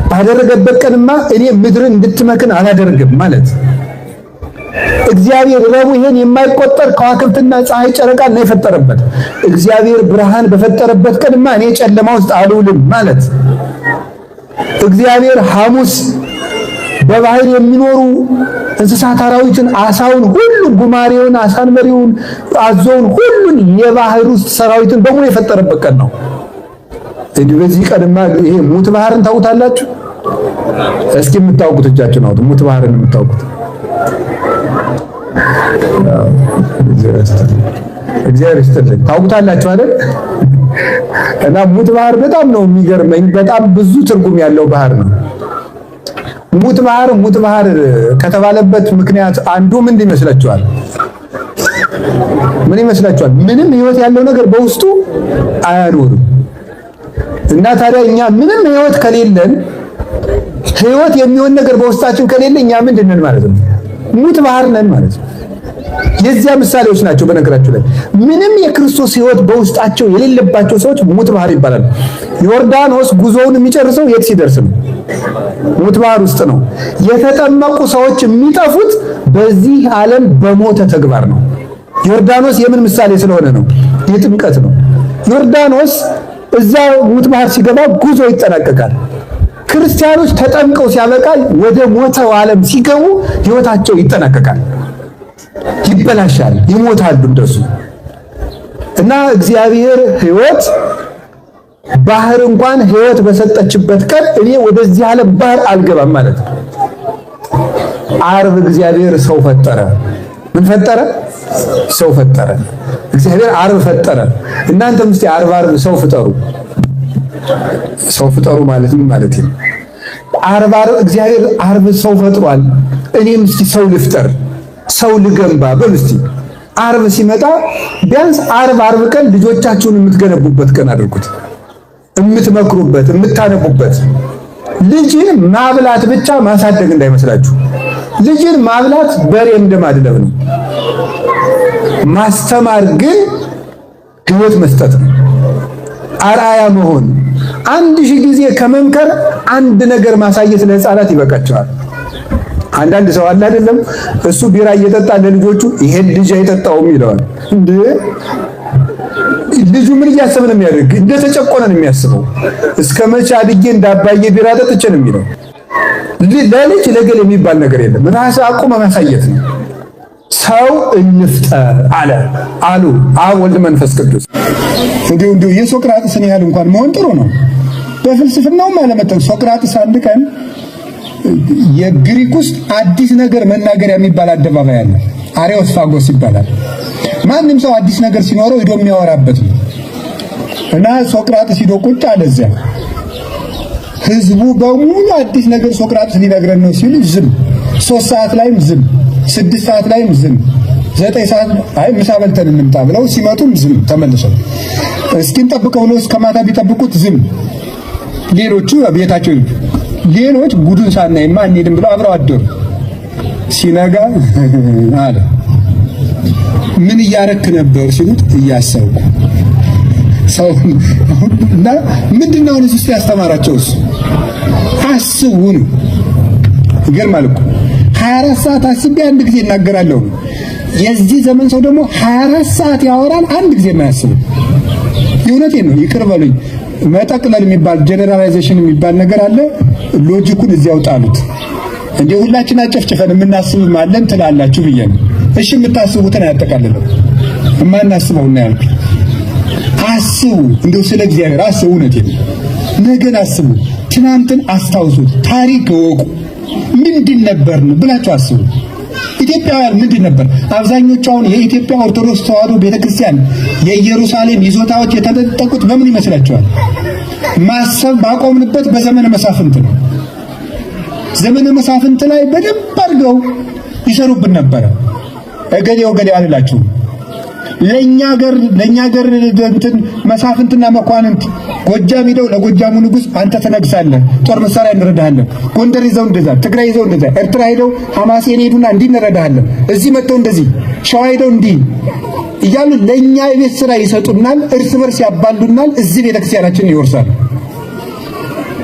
ባደረገበት ቀንማ እኔ ምድርን እንድትመክን አላደርግም ማለት። እግዚአብሔር ረቡዕ ይሄን የማይቆጠር ከዋክብትና ፀሐይ ጨረቃን ነው የፈጠረበት። እግዚአብሔር ብርሃን በፈጠረበት ቀንማ እኔ ጨለማ ውስጥ አልውልም ማለት። እግዚአብሔር ሐሙስ በባህር የሚኖሩ እንስሳት አራዊትን፣ አሳውን ሁሉ፣ ጉማሬውን፣ አሳንበሪውን፣ አዞውን ሁሉን የባህር ውስጥ ሰራዊትን በሙሉ የፈጠረበት ቀን ነው። እንግዲህ በዚህ ቀንማ ይሄ ሙት ባህርን ታውቁታላችሁ? እስኪ የምታውቁት እጃችሁን አውጡ። ሙት ባህርን የምታውቁት እግዚአብሔር ይስጥልኝ። ታውቁታላችሁ አይደል? እና ሙት ባህር በጣም ነው የሚገርመኝ። በጣም ብዙ ትርጉም ያለው ባህር ነው። ሙት ባህር ከተባለበት ምክንያት አንዱ ምን ይመስላችኋል? ምን ይመስላችኋል? ምንም ህይወት ያለው ነገር በውስጡ አያኖርም። እና ታዲያ እኛ ምንም ህይወት ከሌለን፣ ህይወት የሚሆን ነገር በውስጣችን ከሌለ እኛ ምንድን ነን ማለት ነው? ሙት ባህር ነን ማለት ነው። የዚያ ምሳሌዎች ናቸው። በነገራችሁ ላይ ምንም የክርስቶስ ህይወት በውስጣቸው የሌለባቸው ሰዎች ሙት ባህር ይባላሉ። ዮርዳኖስ ጉዞውን የሚጨርሰው የት ሲደርስ ነው? ሙት ባህር ውስጥ ነው። የተጠመቁ ሰዎች የሚጠፉት በዚህ ዓለም በሞተ ተግባር ነው። ዮርዳኖስ የምን ምሳሌ ስለሆነ ነው? የጥምቀት ነው። ዮርዳኖስ እዛ ሙት ባህር ሲገባ ጉዞ ይጠናቀቃል። ክርስቲያኖች ተጠምቀው ሲያበቃ ወደ ሞተው ዓለም ሲገቡ ህይወታቸው ይጠናቀቃል፣ ይበላሻል፣ ይሞታሉ እንደሱ። እና እግዚአብሔር ህይወት ባህር እንኳን ህይወት በሰጠችበት ቀን እኔ ወደዚህ ዓለም ባህር አልገባም ማለት ነው። ዓርብ እግዚአብሔር ሰው ፈጠረ። ምን ፈጠረ? ሰው ፈጠረ። እግዚአብሔር ዓርብ ፈጠረ። እናንተም እስቲ ዓርብ ሰው ፍጠሩ። ሰው ፍጠሩ ማለት ምን ማለት ነው? ዓርብ እግዚአብሔር ዓርብ ሰው ፈጥሯል። እኔም እስቲ ሰው ልፍጠር፣ ሰው ልገንባ በሉ እስቲ። ዓርብ ሲመጣ ቢያንስ ዓርብ ቀን ልጆቻችሁን የምትገነቡበት ቀን አድርጉት፣ የምትመክሩበት፣ የምታነቡበት። ልጅን ማብላት ብቻ ማሳደግ እንዳይመስላችሁ። ልጅን ማብላት በሬ እንደማድለብ ነው። ማስተማር ግን ህይወት መስጠት ነው። አርአያ መሆን። 1000 ጊዜ ከመምከር አንድ ነገር ማሳየት ለህፃናት ይበቃቸዋል። አንዳንድ ሰው አለ አይደለም፣ እሱ ቢራ እየጠጣ ለልጆቹ ይሄን ልጅ አይጠጣውም ይለዋል። እንዴ ልጁ ምን እያሰበ ነው የሚያደርግ? እንደተጨቆነ ነው የሚያስበው። እስከ መቼ አድጌ እንዳባዬ ቢራ ጠጥቼ ነው የሚለው። ለልጅ ለገል የሚባል ነገር የለም። ራስ አቁመ ማሳየት ነው። ሰው እንፍጠር አሉ አብ ወልድ መንፈስ ቅዱስ። እንዲሁ የሶቅራጥስን ያህል እንኳን መሆን ጥሩ ነው። በፍልስፍናውም አለመጠን ሶቅራጥስ አንድ ቀን የግሪክ ውስጥ አዲስ ነገር መናገሪያ የሚባል አደባባይ አለ። አሬዎስፋጎስ ይባላል። ማንም ሰው አዲስ ነገር ሲኖረው ሄዶ የሚያወራበት ነው። እና ሶቅራጥስ ሄዶ ቁጭ አለ እዚያ። ህዝቡ በሙሉ አዲስ ነገር ሶቅራጥስ ሊነግረን ነው ሲሉ ዝም። 3 ሰዓት ላይም ዝም፣ 6 ሰዓት ላይም ዝም፣ 9 ሰዓት አይ ምሳ በልተን እንምጣ ብለው ሲመጡም ዝም ተመልሰው። እስኪን ጠብቀው ነው እስከ ማታ ቢጠብቁት ዝም። ሌሎቹ ቤታቸው ሌሎች ጉዱን ሳናይማ እንሄድም ብለው አብረው አደሩ። ሲነጋ አለ ምን እያረክ ነበር ሲሉት እያሰብኩ ሰው እና ምንድነው እሱ ያስተማራቸውስ አስቡ ነው። ይገርማል እኮ 24 ሰዓት አስቤ አንድ ጊዜ እናገራለሁ። የዚህ ዘመን ሰው ደግሞ 24 ሰዓት ያወራል አንድ ጊዜ የማያስብ። የእውነቴን ነው። ይቅር በሉኝ። መጠቅለል የሚባል ጀነራላይዜሽን የሚባል ነገር አለ። ሎጂኩን እዚያው ጣሉት። እንዴ ሁላችን አጨፍጭፈን የምናስብም አለን ትላላችሁ ብዬ ነው። እሺ የምታስቡትን አያጠቃልለው የማናስበው እና ያልኩ አስቡ። እንደው ስለ እግዚአብሔር አስቡ። እውነቴን ነው። ነገን አስቡ። ትናንትን አስታውሱት። ታሪክ ወቁ። ምንድን ነበርን ብላችሁ አስቡ። ኢትዮጵያውያን ምንድን ነበር? አብዛኞቹ አሁን የኢትዮጵያ ኦርቶዶክስ ተዋሕዶ ቤተክርስቲያን የኢየሩሳሌም ይዞታዎች የተነጠቁት በምን ይመስላችኋል? ማሰብ ባቆምንበት በዘመነ መሳፍንት ነው። ዘመነ መሳፍንት ላይ በደንብ አድርገው ይሰሩብን ነበረ። እገሌው አልላችሁ። ለኛ ሀገር እንትን መሳፍንትና መኳንንት ጎጃም ሄደው ለጎጃሙ ንጉስ አንተ ተነግሳለህ፣ ጦር መሳሪያ እንረዳሃለን። ጎንደር ይዘው እንደዛ፣ ትግራይ ይዘው እንደዛ፣ ኤርትራ ሄደው ሐማሴን ሄዱና እንዲህ እንረዳሃለን፣ እዚህ መጥተው እንደዚህ፣ ሸዋ ሄደው እንዲህ እያሉ ለኛ የቤት ስራ ይሰጡናል፣ እርስ በርስ ያባሉናል፣ እዚህ ቤተክርስቲያናችንን ይወርሳሉ።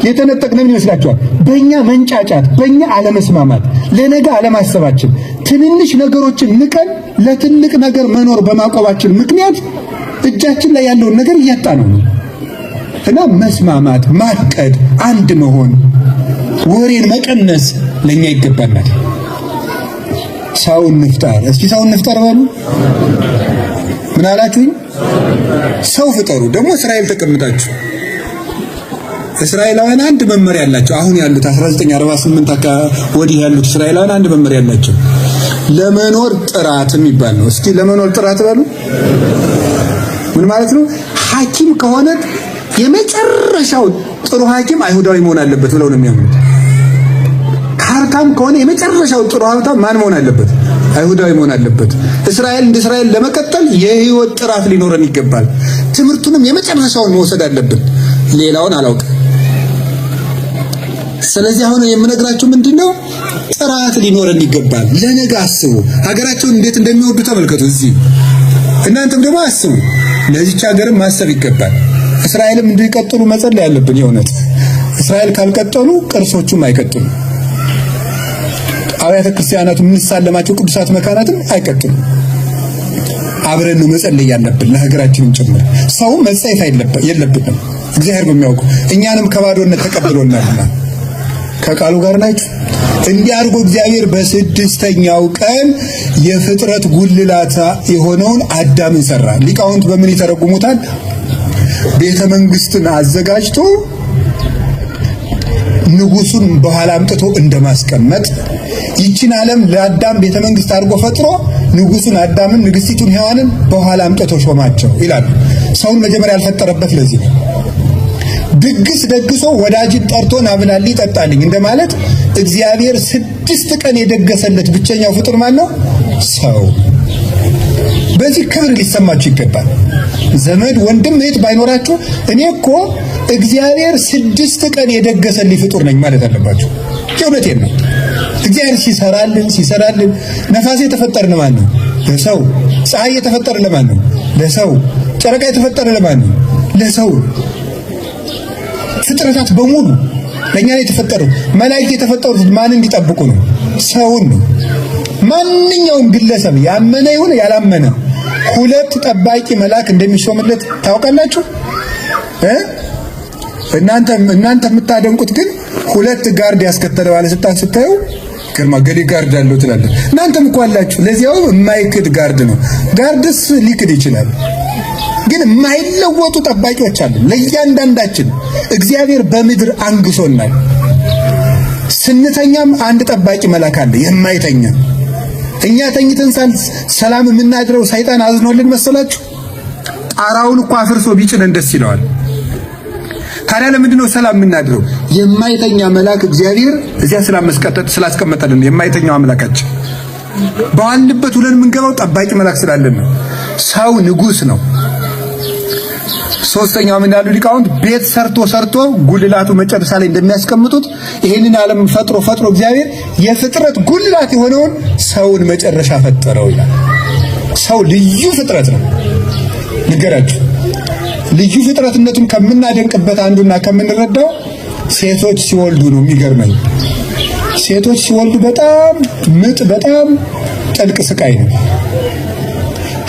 የተነጠቅነው ይመስላችኋል? በእኛ መንጫጫት፣ በእኛ አለመስማማት፣ ለነገ አለማሰባችን፣ ትንንሽ ነገሮችን ንቀን ለትልቅ ነገር መኖር በማቆባችን ምክንያት እጃችን ላይ ያለውን ነገር እያጣነው ነው። እና መስማማት፣ ማቀድ፣ አንድ መሆን፣ ወሬን መቀነስ ለኛ ይገባናል። ሰውን እንፍጠር። እስኪ ሰውን እንፍጠር በሉ። ምን አላችሁኝ? ሰው ፍጠሩ። ደግሞ እስራኤል ተቀምጣችሁ እስራኤላውያን አንድ መመሪያ ያላቸው አሁን ያሉት 1948 አካባቢ ወዲህ ያሉት እስራኤላውያን አንድ መመሪያ ያላቸው ለመኖር ጥራት የሚባል ነው። እስኪ ለመኖር ጥራት በሉ። ምን ማለት ነው? ሐኪም ከሆነ የመጨረሻው ጥሩ ሐኪም አይሁዳዊ መሆን አለበት ብለው ነው የሚያምኑት። ሀብታም ከሆነ የመጨረሻው ጥሩ ሀብታም ማን መሆን አለበት? አይሁዳዊ መሆን አለበት። እስራኤል እንደ እስራኤል ለመቀጠል የህይወት ጥራት ሊኖረን ይገባል። ትምህርቱንም የመጨረሻውን መውሰድ አለብን። ሌላውን አላውቅም። ስለዚህ አሁን የምነግራችሁ ምንድነው? ጥራት ሊኖረን ይገባል። ለነገ አስቡ። ሀገራቸውን እንዴት እንደሚወዱ ተመልከቱ። እዚህ እናንተም ደግሞ አስቡ። ለዚች ሀገርም ማሰብ ይገባል። እስራኤልም እንዲቀጥሉ መጸለይ ያለብን። የእውነት እስራኤል ካልቀጠሉ ቅርሶቹም አይቀጥሉ። አብያተ ክርስቲያናቱ የምንሳለማቸው ቅዱሳት መካናትም አይቀጥሉ። አብረን ነው መጸለይ ያለብን ለሀገራችንም ጭምር። ሰው መጸየፍ የለብንም። እግዚአብሔር በሚያውቁ እኛንም ከባዶነት ተቀብሎናልና ከቃሉ ጋር ናችሁ። እንዲህ አድርጎ እግዚአብሔር በስድስተኛው ቀን የፍጥረት ጉልላታ የሆነውን አዳምን ሰራ። ሊቃውንት በምን ይተረጉሙታል? ቤተ መንግስትን አዘጋጅቶ ንጉሱን በኋላ አምጥቶ እንደማስቀመጥ ይችን ዓለም ለአዳም ቤተ መንግስት አድርጎ ፈጥሮ ንጉሱን አዳምን ንግስቲቱን ሔዋንን በኋላ አምጥቶ ሾማቸው ይላል። ሰውን መጀመሪያ ያልፈጠረበት ለዚህ ነው። ድግስ ደግሶ ወዳጅን ጠርቶ ናብላልኝ ጠጣልኝ እንደማለት እግዚአብሔር 6 ቀን የደገሰለት ብቸኛው ፍጡር ማን ነው? ሰው። በዚህ ክብር ሊሰማችሁ ይገባል። ዘመድ ወንድም እህት ባይኖራችሁ እኔ እኮ እግዚአብሔር 6 ቀን የደገሰልኝ ፍጡር ነኝ ማለት አለባችሁ። የእውነቴን ነው። እግዚአብሔር ሲሰራልን ነፋስ የተፈጠረ ለማን ነው? ለሰው። ፀሐይ የተፈጠረ ለማን ነው? ለሰው። ጨረቃ የተፈጠረ ለማን ነው? ለሰው። ፍጥረታት በሙሉ ለኛ ነው የተፈጠሩት። መላእክት የተፈጠሩት ማን እንዲጠብቁ ነው? ሰውን ነው። ማንኛውም ግለሰብ ያመነ ይሁን ያላመነ 2 ጠባቂ መልአክ እንደሚሾምለት ታውቃላችሁ? እናንተ የምታደንቁት ግን 2 ጋርድ ያስከተለ ባለስልጣን ስታዩ ግርማ ገሌ ጋርድ አለው ትላለህ። እናንተም እኮ አላችሁ። ለዚያው የማይክድ ጋርድ ነው። ጋርድስ ሊክድ ይችላል፣ ግን የማይለወጡ ጠባቂዎች አሉ። ለእያንዳንዳችን እግዚአብሔር በምድር አንግሶናል። ስንተኛም አንድ ጠባቂ መልአክ አለ የማይተኛ። እኛ ተኝተን ሰላም የምናድረው ሰይጣን አዝኖልን መሰላችሁ? ጣራውን እኮ አፍርሶ ቢጭነን ደስ ይለዋል። ታዲያ ለምንድን ነው ሰላም የምናድረው? የማይተኛ መልአክ እግዚአብሔር እዚያ ስላስቀመጠልን የማይተኛው አምላካችን በዋልንበት ውለን የምንገባው ጠባቂ መልአክ ስላለን ነው። ሰው ንጉሥ ነው። ሶስተኛው ምን ያሉ ሊቃውንት ቤት ሰርቶ ጉልላቱ መጨረሻ ላይ እንደሚያስቀምጡት ይሄንን ዓለም ፈጥሮ እግዚአብሔር የፍጥረት ጉልላት የሆነውን ሰውን መጨረሻ ፈጠረው ይላል። ሰው ልዩ ፍጥረት ነው። ንገራችሁ ልዩ ፍጥረትነቱን ከምናደንቅበት አንዱና ከምንረዳው ሴቶች ሲወልዱ ነው። የሚገርመኝ ሴቶች ሲወልዱ በጣም ምጥ፣ በጣም ጥልቅ ስቃይ ነው።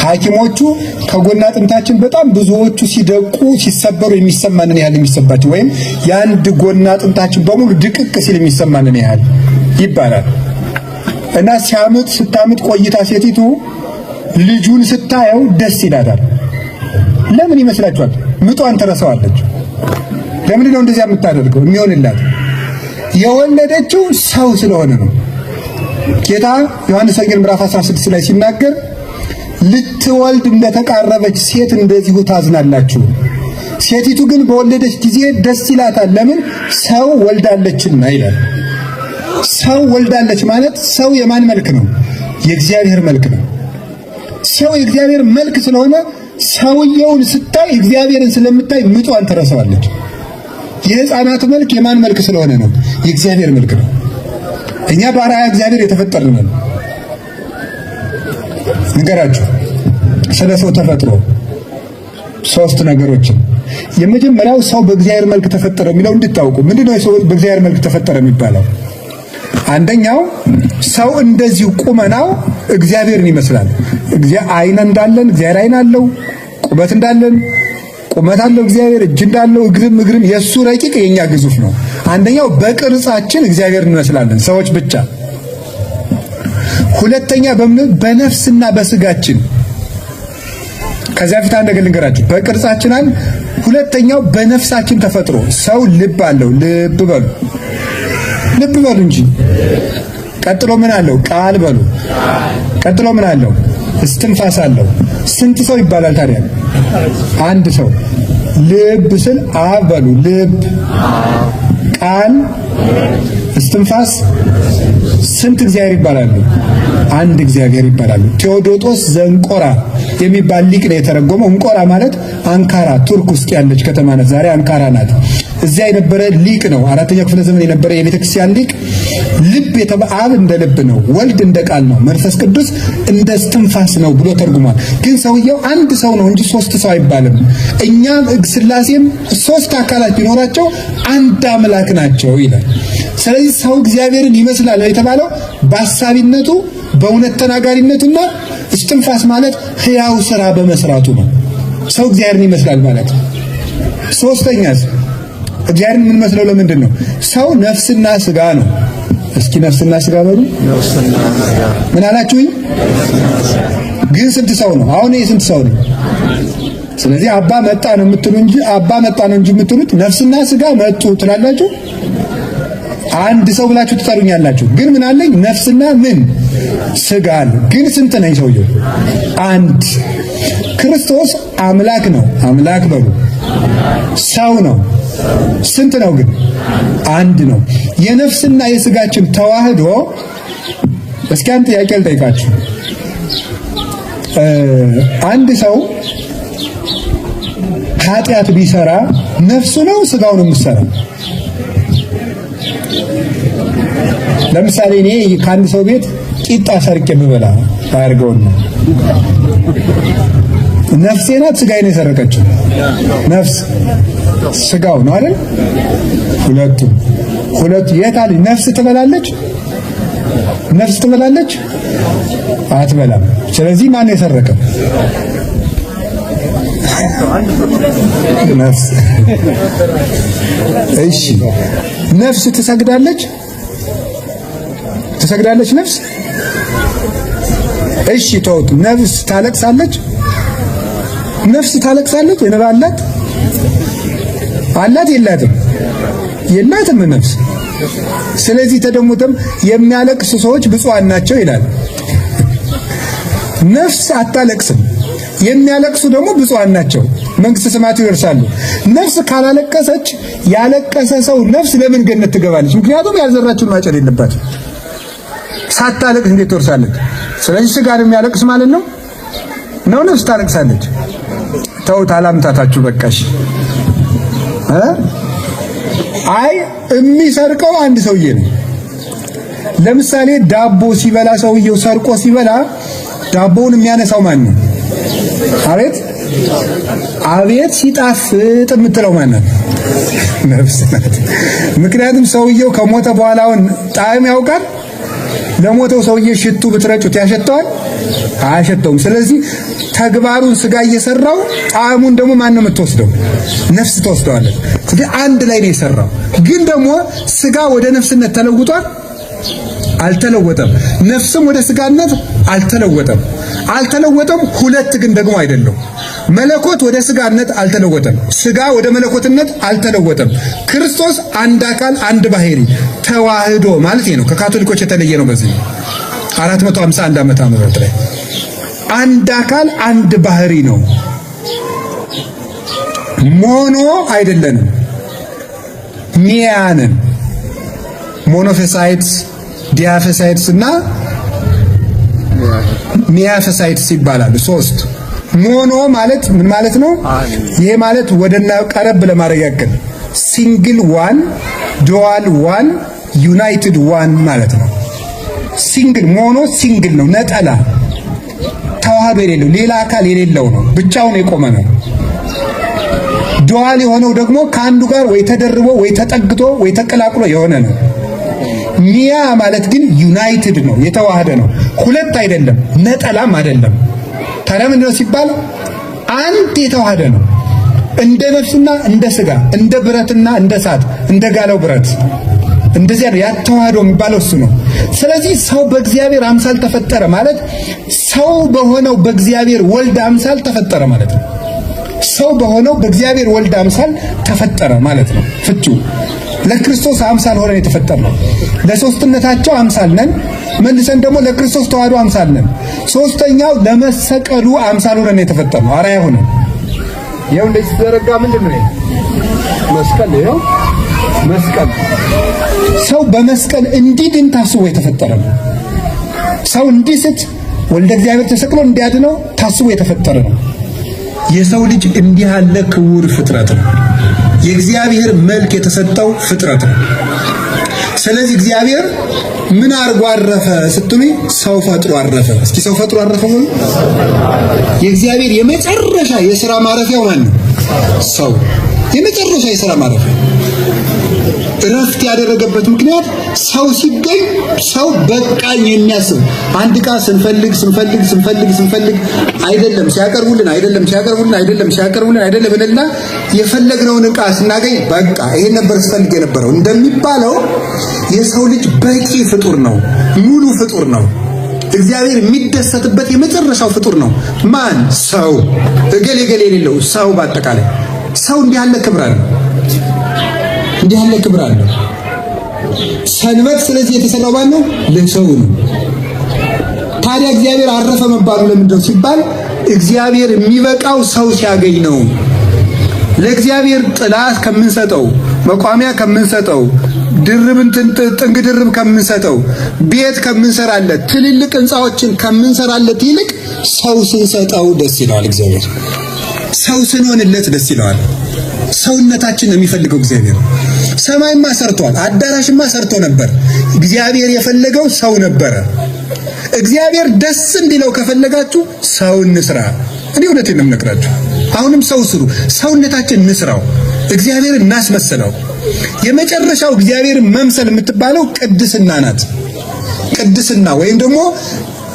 ሐኪሞቹ ከጎና አጥንታችን በጣም ብዙዎቹ ሲደቁ ሲሰበሩ የሚሰማንን ያህል የሚሰባቸው ወይም የአንድ ጎና አጥንታችን በሙሉ ድቅቅ ሲል የሚሰማንን ያህል ይባላል እና ስታምጥ ቆይታ ሴቲቱ ልጁን ስታየው ደስ ይላታል። ለምን ይመስላችኋል? ምጧን ትረሳዋለች። ለምንድን ነው እንደዚያ የምታደርገው? የሚሆንላት የወለደችው ሰው ስለሆነ ነው። ጌታ ዮሐንስ ወንጌል ምዕራፍ 16 ላይ ሲናገር ልትወልድ እንደተቃረበች ሴት እንደዚሁ ታዝናላችሁ። ሴቲቱ ግን በወለደች ጊዜ ደስ ይላታል። ለምን? ሰው ወልዳለችና ይላል። ሰው ወልዳለች ማለት ሰው የማን መልክ ነው? የእግዚአብሔር መልክ ነው። ሰው የእግዚአብሔር መልክ ስለሆነ ሰውየውን ስታይ እግዚአብሔርን ስለምታይ ምጧን ትረሳዋለች። የሕፃናት መልክ የማን መልክ ስለሆነ ነው? የእግዚአብሔር መልክ ነው። እኛ በአርአያ እግዚአብሔር የተፈጠርን ነን። ንገራችሁ ስለ ሰው ተፈጥሮ ሶስት ነገሮችን። የመጀመሪያው ሰው በእግዚአብሔር መልክ ተፈጠረ የሚለው እንድታውቁ። ምንድነው ሰው በእግዚአብሔር መልክ ተፈጠረ የሚባለው? አንደኛው ሰው እንደዚሁ ቁመናው እግዚአብሔርን ይመስላል። አይን እንዳለን እግዚአብሔር አይን አለው። ቁመት እንዳለን ቁመት አለው እግዚአብሔር። እጅ እንዳለው እግርም የሱ ረቂቅ የኛ ግዙፍ ነው። አንደኛው በቅርጻችን እግዚአብሔርን እንመስላለን ሰዎች ብቻ። ሁለተኛ በነፍስና በስጋችን። ከዚያ ፊት አንድ ነገር ልንገራችሁ። በቅርጻችን አለ። ሁለተኛው በነፍሳችን ተፈጥሮ ሰው ልብ አለው። ልብ በሉ እንጂ። ቀጥሎ ምን አለው? ቃል በሉ። ቀጥሎ ምን አለው? እስትንፋስ አለው። ስንት ሰው ይባላል ታዲያ? አንድ ሰው። ልብ ስል አብ በሉ። ልብ፣ ቃል፣ እስትንፋስ ስንት እግዚአብሔር ይባላሉ? አንድ እግዚአብሔር ይባላሉ። ቴዎዶጦስ ዘእንቆራ የሚባል ሊቅ ነው የተረጎመው። እንቆራ ማለት አንካራ ቱርክ ውስጥ ያለች ከተማ ናት። ዛሬ አንካራ ናት። እዚያ የነበረ ሊቅ ነው። 4ኛው ክፍለ ዘመን የነበረ የቤተ ክርስቲያን ሊቅ። ልብ አብ እንደ ልብ ነው፣ ወልድ እንደ ቃል ነው፣ መንፈስ ቅዱስ እንደ እስትንፋስ ነው ብሎ ተርጉሟል። ግን ሰውየው አንድ ሰው ነው እንጂ ሶስት ሰው አይባልም። እኛ ሥላሴም ሶስት አካላት ቢኖራቸው አንድ አምላክ ናቸው ይላል። ስለዚህ ሰው እግዚአብሔርን ይመስላል የተባለው በአሳቢነቱ በእውነት ተናጋሪነቱና እስትንፋስ ማለት ሕያው ስራ በመስራቱ ነው። ሰው እግዚአብሔርን ይመስላል ማለት። ሶስተኛስ እግዚአብሔርን የምንመስለው ለምንድን ነው? ሰው ነፍስና ስጋ ነው። እስኪ ነፍስና ስጋ በሉ። ምን አላችሁኝ? ግን ስንት ሰው ነው? አሁን ስንት ሰው ነው? ስለዚህ አባ መጣ ነው የምትሉ እንጂ አባ መጣ ነው እንጂ የምትሉት ነፍስና ስጋ መጡ ትላላችሁ። አንድ ሰው ብላችሁ ትጠሩኛላችሁ። ግን ምን አለኝ? ነፍስና ምን ስጋ አለ። ግን ስንት ነኝ? ሰውየው አንድ። ክርስቶስ አምላክ ነው። አምላክ በሉ። ሰው ነው። ስንት ነው ግን? አንድ ነው። የነፍስና የስጋችን ተዋህዶ። እስኪ አንድ ጥያቄ ልጠይቃችሁ። አንድ ሰው ኃጢአት ቢሰራ ነፍሱ ነው ስጋው ነው የሚሰራው? ለምሳሌ እኔ ከአንድ ሰው ቤት ቂጣ ሰርቄ ብበላ ባያርገውና ነፍሴ ናት ስጋዬ ነው የሰረቀችው? ነፍስ ስጋው ነው አይደል? ሁለቱ የታል? ነፍስ ትበላለች? ነፍስ ትበላለች? አትበላም። ስለዚህ ማን ነው የሰረቀው? ነፍስ። እሺ ነፍስ ትሰግዳለች? ትሰግዳለች ነፍስ? እሺ ተውት። ነፍስ ታለቅሳለች? ነፍስ ታለቅሳለች? እንባ አላት? አላት? የላትም? የላትም ነፍስ። ስለዚህ ተደሙተም የሚያለቅሱ ሰዎች ብፁዓን ናቸው ይላል። ነፍስ አታለቅስም። የሚያለቅሱ ደግሞ ብፁዓን ናቸው፣ መንግስተ ሰማያት ይወርሳሉ። ነፍስ ካላለቀሰች ያለቀሰ ሰው ነፍስ ለምን ገነት ትገባለች? ምክንያቱም ያልዘራችውን ማጨድ የለባትም። ሳታለቅስ እንዴት ትወርሳለች? ስለዚህ ስጋን የሚያለቅስ ማለት ነው ነፍስ ታለቅሳለች። ተውት፣ አላምታታችሁ በቃሽ። አይ የሚሰርቀው አንድ ሰውዬ ነው። ለምሳሌ ዳቦ ሲበላ ሰውየው ሰርቆ ሲበላ ዳቦውን የሚያነሳው ማን ነው? አቤት ሲጣፍጥ የምትለው ማን ነው? ነፍስ ናት። ምክንያቱም ሰውየው ከሞተ በኋላውን ጣዕም ያውቃል። ለሞተው ሰውዬ ሽቱ ብትረጩት ያሸተዋል? አያሸተውም። ስለዚህ ተግባሩን ስጋ እየሰራው ጣዕሙን ደግሞ ማን ነው የምትወስደው? ነፍስ ትወስደዋለች። ስለዚህ አንድ ላይ ነው የሰራው። ግን ደግሞ ስጋ ወደ ነፍስነት ተለውጧል? አልተለወጠም። ነፍስም ወደ ስጋነት አልተለወጠም። ሁለት ግን ደግሞ አይደለም። መለኮት ወደ ስጋነት አልተለወጠም። ስጋ ወደ መለኮትነት አልተለወጠም። ክርስቶስ አንድ አካል አንድ ባህሪ ተዋህዶ ማለት ነው። ከካቶሊኮች የተለየ ነው። በዚህ 451 ዓመተ ምህረት ላይ አንድ አካል አንድ ባህሪ ነው። ሞኖ አይደለንም፣ ሚያንን ሞኖፌሳይትስ ዲያፌሳይትስ እና ሚያፌሳይትስ ይባላሉ። ሶስት ሞኖ ማለት ምን ማለት ነው? ይሄ ማለት ወደና ቀረብ ለማድረግ ያክል ሲንግል ዋን፣ ዱዋል ዋን፣ ዩናይትድ ዋን ማለት ነው። ሲንግል ሞኖ ሲንግል ነው፣ ነጠላ ተዋህዶ የሌለው ሌላ አካል የሌለው ነው፣ ብቻውን የቆመ ነው። ዱዋል የሆነው ደግሞ ከአንዱ ጋር ወይ ተደርቦ ወይ ተጠግቶ ወይ ተቀላቅሎ የሆነ ነው። ሚያ ማለት ግን ዩናይትድ ነው፣ የተዋሃደ ነው። ሁለት አይደለም፣ ነጠላም አይደለም። ታዲያ ምንድን ነው ሲባል አንድ የተዋሃደ ነው። እንደ ነፍስና እንደ ስጋ፣ እንደ ብረትና እንደ እሳት፣ እንደ ጋለው ብረት እንደዚያ ነው ያተዋሃደው የሚባለው እሱ ነው። ስለዚህ ሰው በእግዚአብሔር አምሳል ተፈጠረ ማለት ሰው በሆነው በእግዚአብሔር ወልድ አምሳል ተፈጠረ ማለት ነው። ሰው በሆነው በእግዚአብሔር ወልድ አምሳል ተፈጠረ ማለት ነው ፍቹ። ለክርስቶስ አምሳል ሆነን የተፈጠርነው ለሶስትነታቸው አምሳል ነን። መልሰን ደግሞ ለክርስቶስ ተዋህዶ አምሳል ነን። ሶስተኛው ለመሰቀሉ አምሳል ሆነን የተፈጠርነው አራያ ሆነን። ይኸው እንደዚህ ተዘረጋ ምንድን ነው መስቀል? ይኸው መስቀል ሰው በመስቀል እንዲድን ታስቦ የተፈጠረ ነው። ሰው እንዲስት ወልደ እግዚአብሔር ተሰቅሎ እንዲያድነው ታስቦ የተፈጠረ ነው። የሰው ልጅ እንዲህ ያለ ክቡር ፍጥረት ነው። የእግዚአብሔር መልክ የተሰጠው ፍጥረት ነው። ስለዚህ እግዚአብሔር ምን አርጎ አረፈ ስትሉ ሰው ፈጥሮ አረፈ። እስኪ ሰው ፈጥሮ አረፈ ወይ? የእግዚአብሔር የመጨረሻ የሥራ ማረፊያው ማን ነው? ሰው። የመጨረሻ የሥራ ማረፊያ እረፍት ያደረገበት ምክንያት ሰው ሲገኝ ሰው በቃኝ የሚያስብ አንድ ዕቃ ስንፈልግ አይደለም ሲያቀርቡልን እና የፈለግነውን ዕቃ ስናገኝ በቃ ይሄን ነበር ስፈልግ የነበረው እንደሚባለው የሰው ልጅ በቂ ፍጡር ነው፣ ሙሉ ፍጡር ነው። እግዚአብሔር የሚደሰትበት የመጨረሻው ፍጡር ነው። ማን? ሰው። እገሌ የሌለው ሰው። በአጠቃላይ ሰው እንዲህ ያለ ክብር አለው። ሰንበት ስለዚህ የተሰራው ማን ነው? ለሰው ነው። ታዲያ እግዚአብሔር አረፈ መባሉ ለምንድን ነው ሲባል እግዚአብሔር የሚበቃው ሰው ሲያገኝ ነው። ለእግዚአብሔር ጥላ ከምንሰጠው፣ መቋሚያ ከምንሰጠው፣ ጥንግ ድርብ ከምንሰጠው፣ ቤት ከምንሰራለት፣ ትልልቅ ሕንፃዎችን ከምንሰራለት ይልቅ ሰው ስንሰጠው ደስ ይለዋል እግዚአብሔር። ሰው ስንሆንለት ደስ ይለዋል። ሰውነታችን ነው የሚፈልገው እግዚአብሔር። ሰማይማ ሰርቷል፣ አዳራሽማ ሰርቶ ነበር። እግዚአብሔር የፈለገው ሰው ነበረ። እግዚአብሔር ደስ እንዲለው ከፈለጋችሁ ሰው እንስራ። እኔ እውነቴን ነው የምነግራችሁ። አሁንም ሰው ስሩ፣ ሰውነታችን እንስራው፣ እግዚአብሔር እናስመስለው። የመጨረሻው እግዚአብሔርን መምሰል የምትባለው ቅድስና ናት። ቅድስና ወይም ደግሞ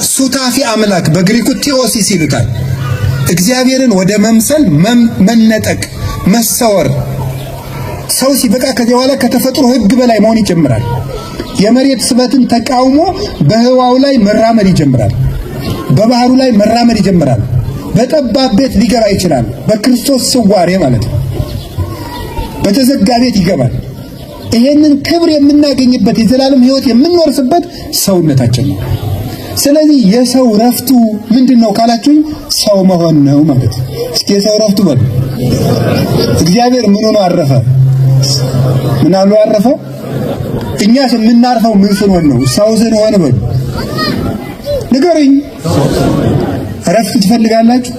ሱታፊ አምላክ በግሪኩ ቴዎሲስ ይሉታል። እግዚአብሔርን ወደ መምሰል መነጠቅ፣ መሰወር። ሰው ሲበቃ ከዚያ በኋላ ከተፈጥሮ ሕግ በላይ መሆን ይጀምራል። የመሬት ስበትን ተቃውሞ በህዋው ላይ መራመድ ይጀምራል። በባህሩ ላይ መራመድ ይጀምራል። በጠባብ ቤት ሊገባ ይችላል። በክርስቶስ ስዋሬ ማለት ነው። በተዘጋ ቤት ይገባል። ይሄንን ክብር የምናገኝበት የዘላለም ሕይወት የምንወርስበት ሰውነታችን ነው። ስለዚህ የሰው ረፍቱ ምንድነው ካላችሁኝ ሰው መሆን ነው ማለት ነው። እስኪ የሰው ረፍቱ በሉ እግዚአብሔር ምን ሆኖ አረፈ? ምን አሉ አረፈ? እኛስ የምናርፈው ምን ስንሆን ነው? ሰው ስንሆን በሉ ንገሩኝ። ረፍት ትፈልጋላችሁ?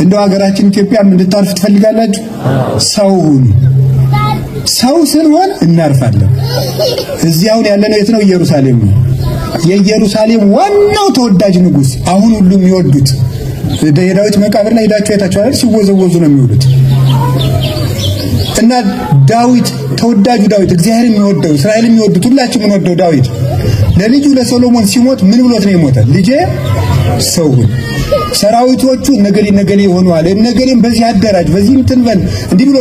እንደው ሀገራችን ኢትዮጵያ እንድታርፍ ትፈልጋላችሁ? ሰው ሁኑ። ሰው ስንሆን እናርፋለን። እዚያው ያለነው የት ነው? ኢየሩሳሌም ነው። የኢየሩሳሌም ዋናው ተወዳጅ ንጉስ አሁን ሁሉም የሚወዱት የዳዊት መቃብር ላይ ሄዳችሁ አይታችኋል? ሲወዘወዙ ነው የሚውሉት። እና ዳዊት ተወዳጁ ዳዊት እግዚአብሔር የሚወደው እስራኤል የሚወዱት ሁላችን የምንወደው ዳዊት ለልጁ ለሰሎሞን ሲሞት ምን ብሎት ነው የሞተ? ልጄ ሰው ሁን፣ ሰራዊቶቹ ነገሌ ሆነዋል፣ ነገሌም በዚህ አደራጅ በዚህ እንትንበል እንዲህ ብሎ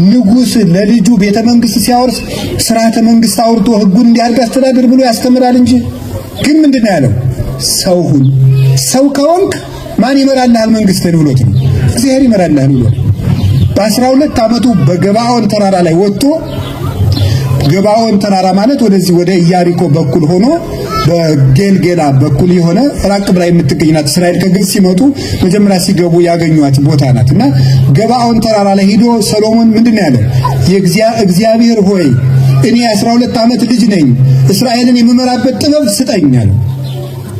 ንጉስ ለልጁ ቤተ መንግስት ሲያወርስ ስርዓተ መንግስት አውርቶ ህጉን እንዲያርግ አስተዳደር ብሎ ያስተምራል እንጂ ግን ምንድነው ያለው? ሰው ሁን። ሰው ከሆንክ ማን ይመራልሃል መንግስትን ብሎት ነው? እግዚአብሔር ይመራልሃል ብሎት በ12 ዓመቱ በገባዖን ተራራ ላይ ወጥቶ ገባዖን ተራራ ማለት ወደዚህ ወደ ኢያሪኮ በኩል ሆኖ በጌልጌላ በኩል የሆነ ራቅ ብላ የምትገኝ ናት። እስራኤል ከግብጽ ሲመጡ መጀመሪያ ሲገቡ ያገኙት ቦታ ናትና ገባዖን ተራራ ላይ ሄዶ ሰሎሞን ምንድነው ያለው? እግዚአብሔር ሆይ እኔ 12 ዓመት ልጅ ነኝ፣ እስራኤልን የምመራበት ጥበብ ስጠኝ አለው።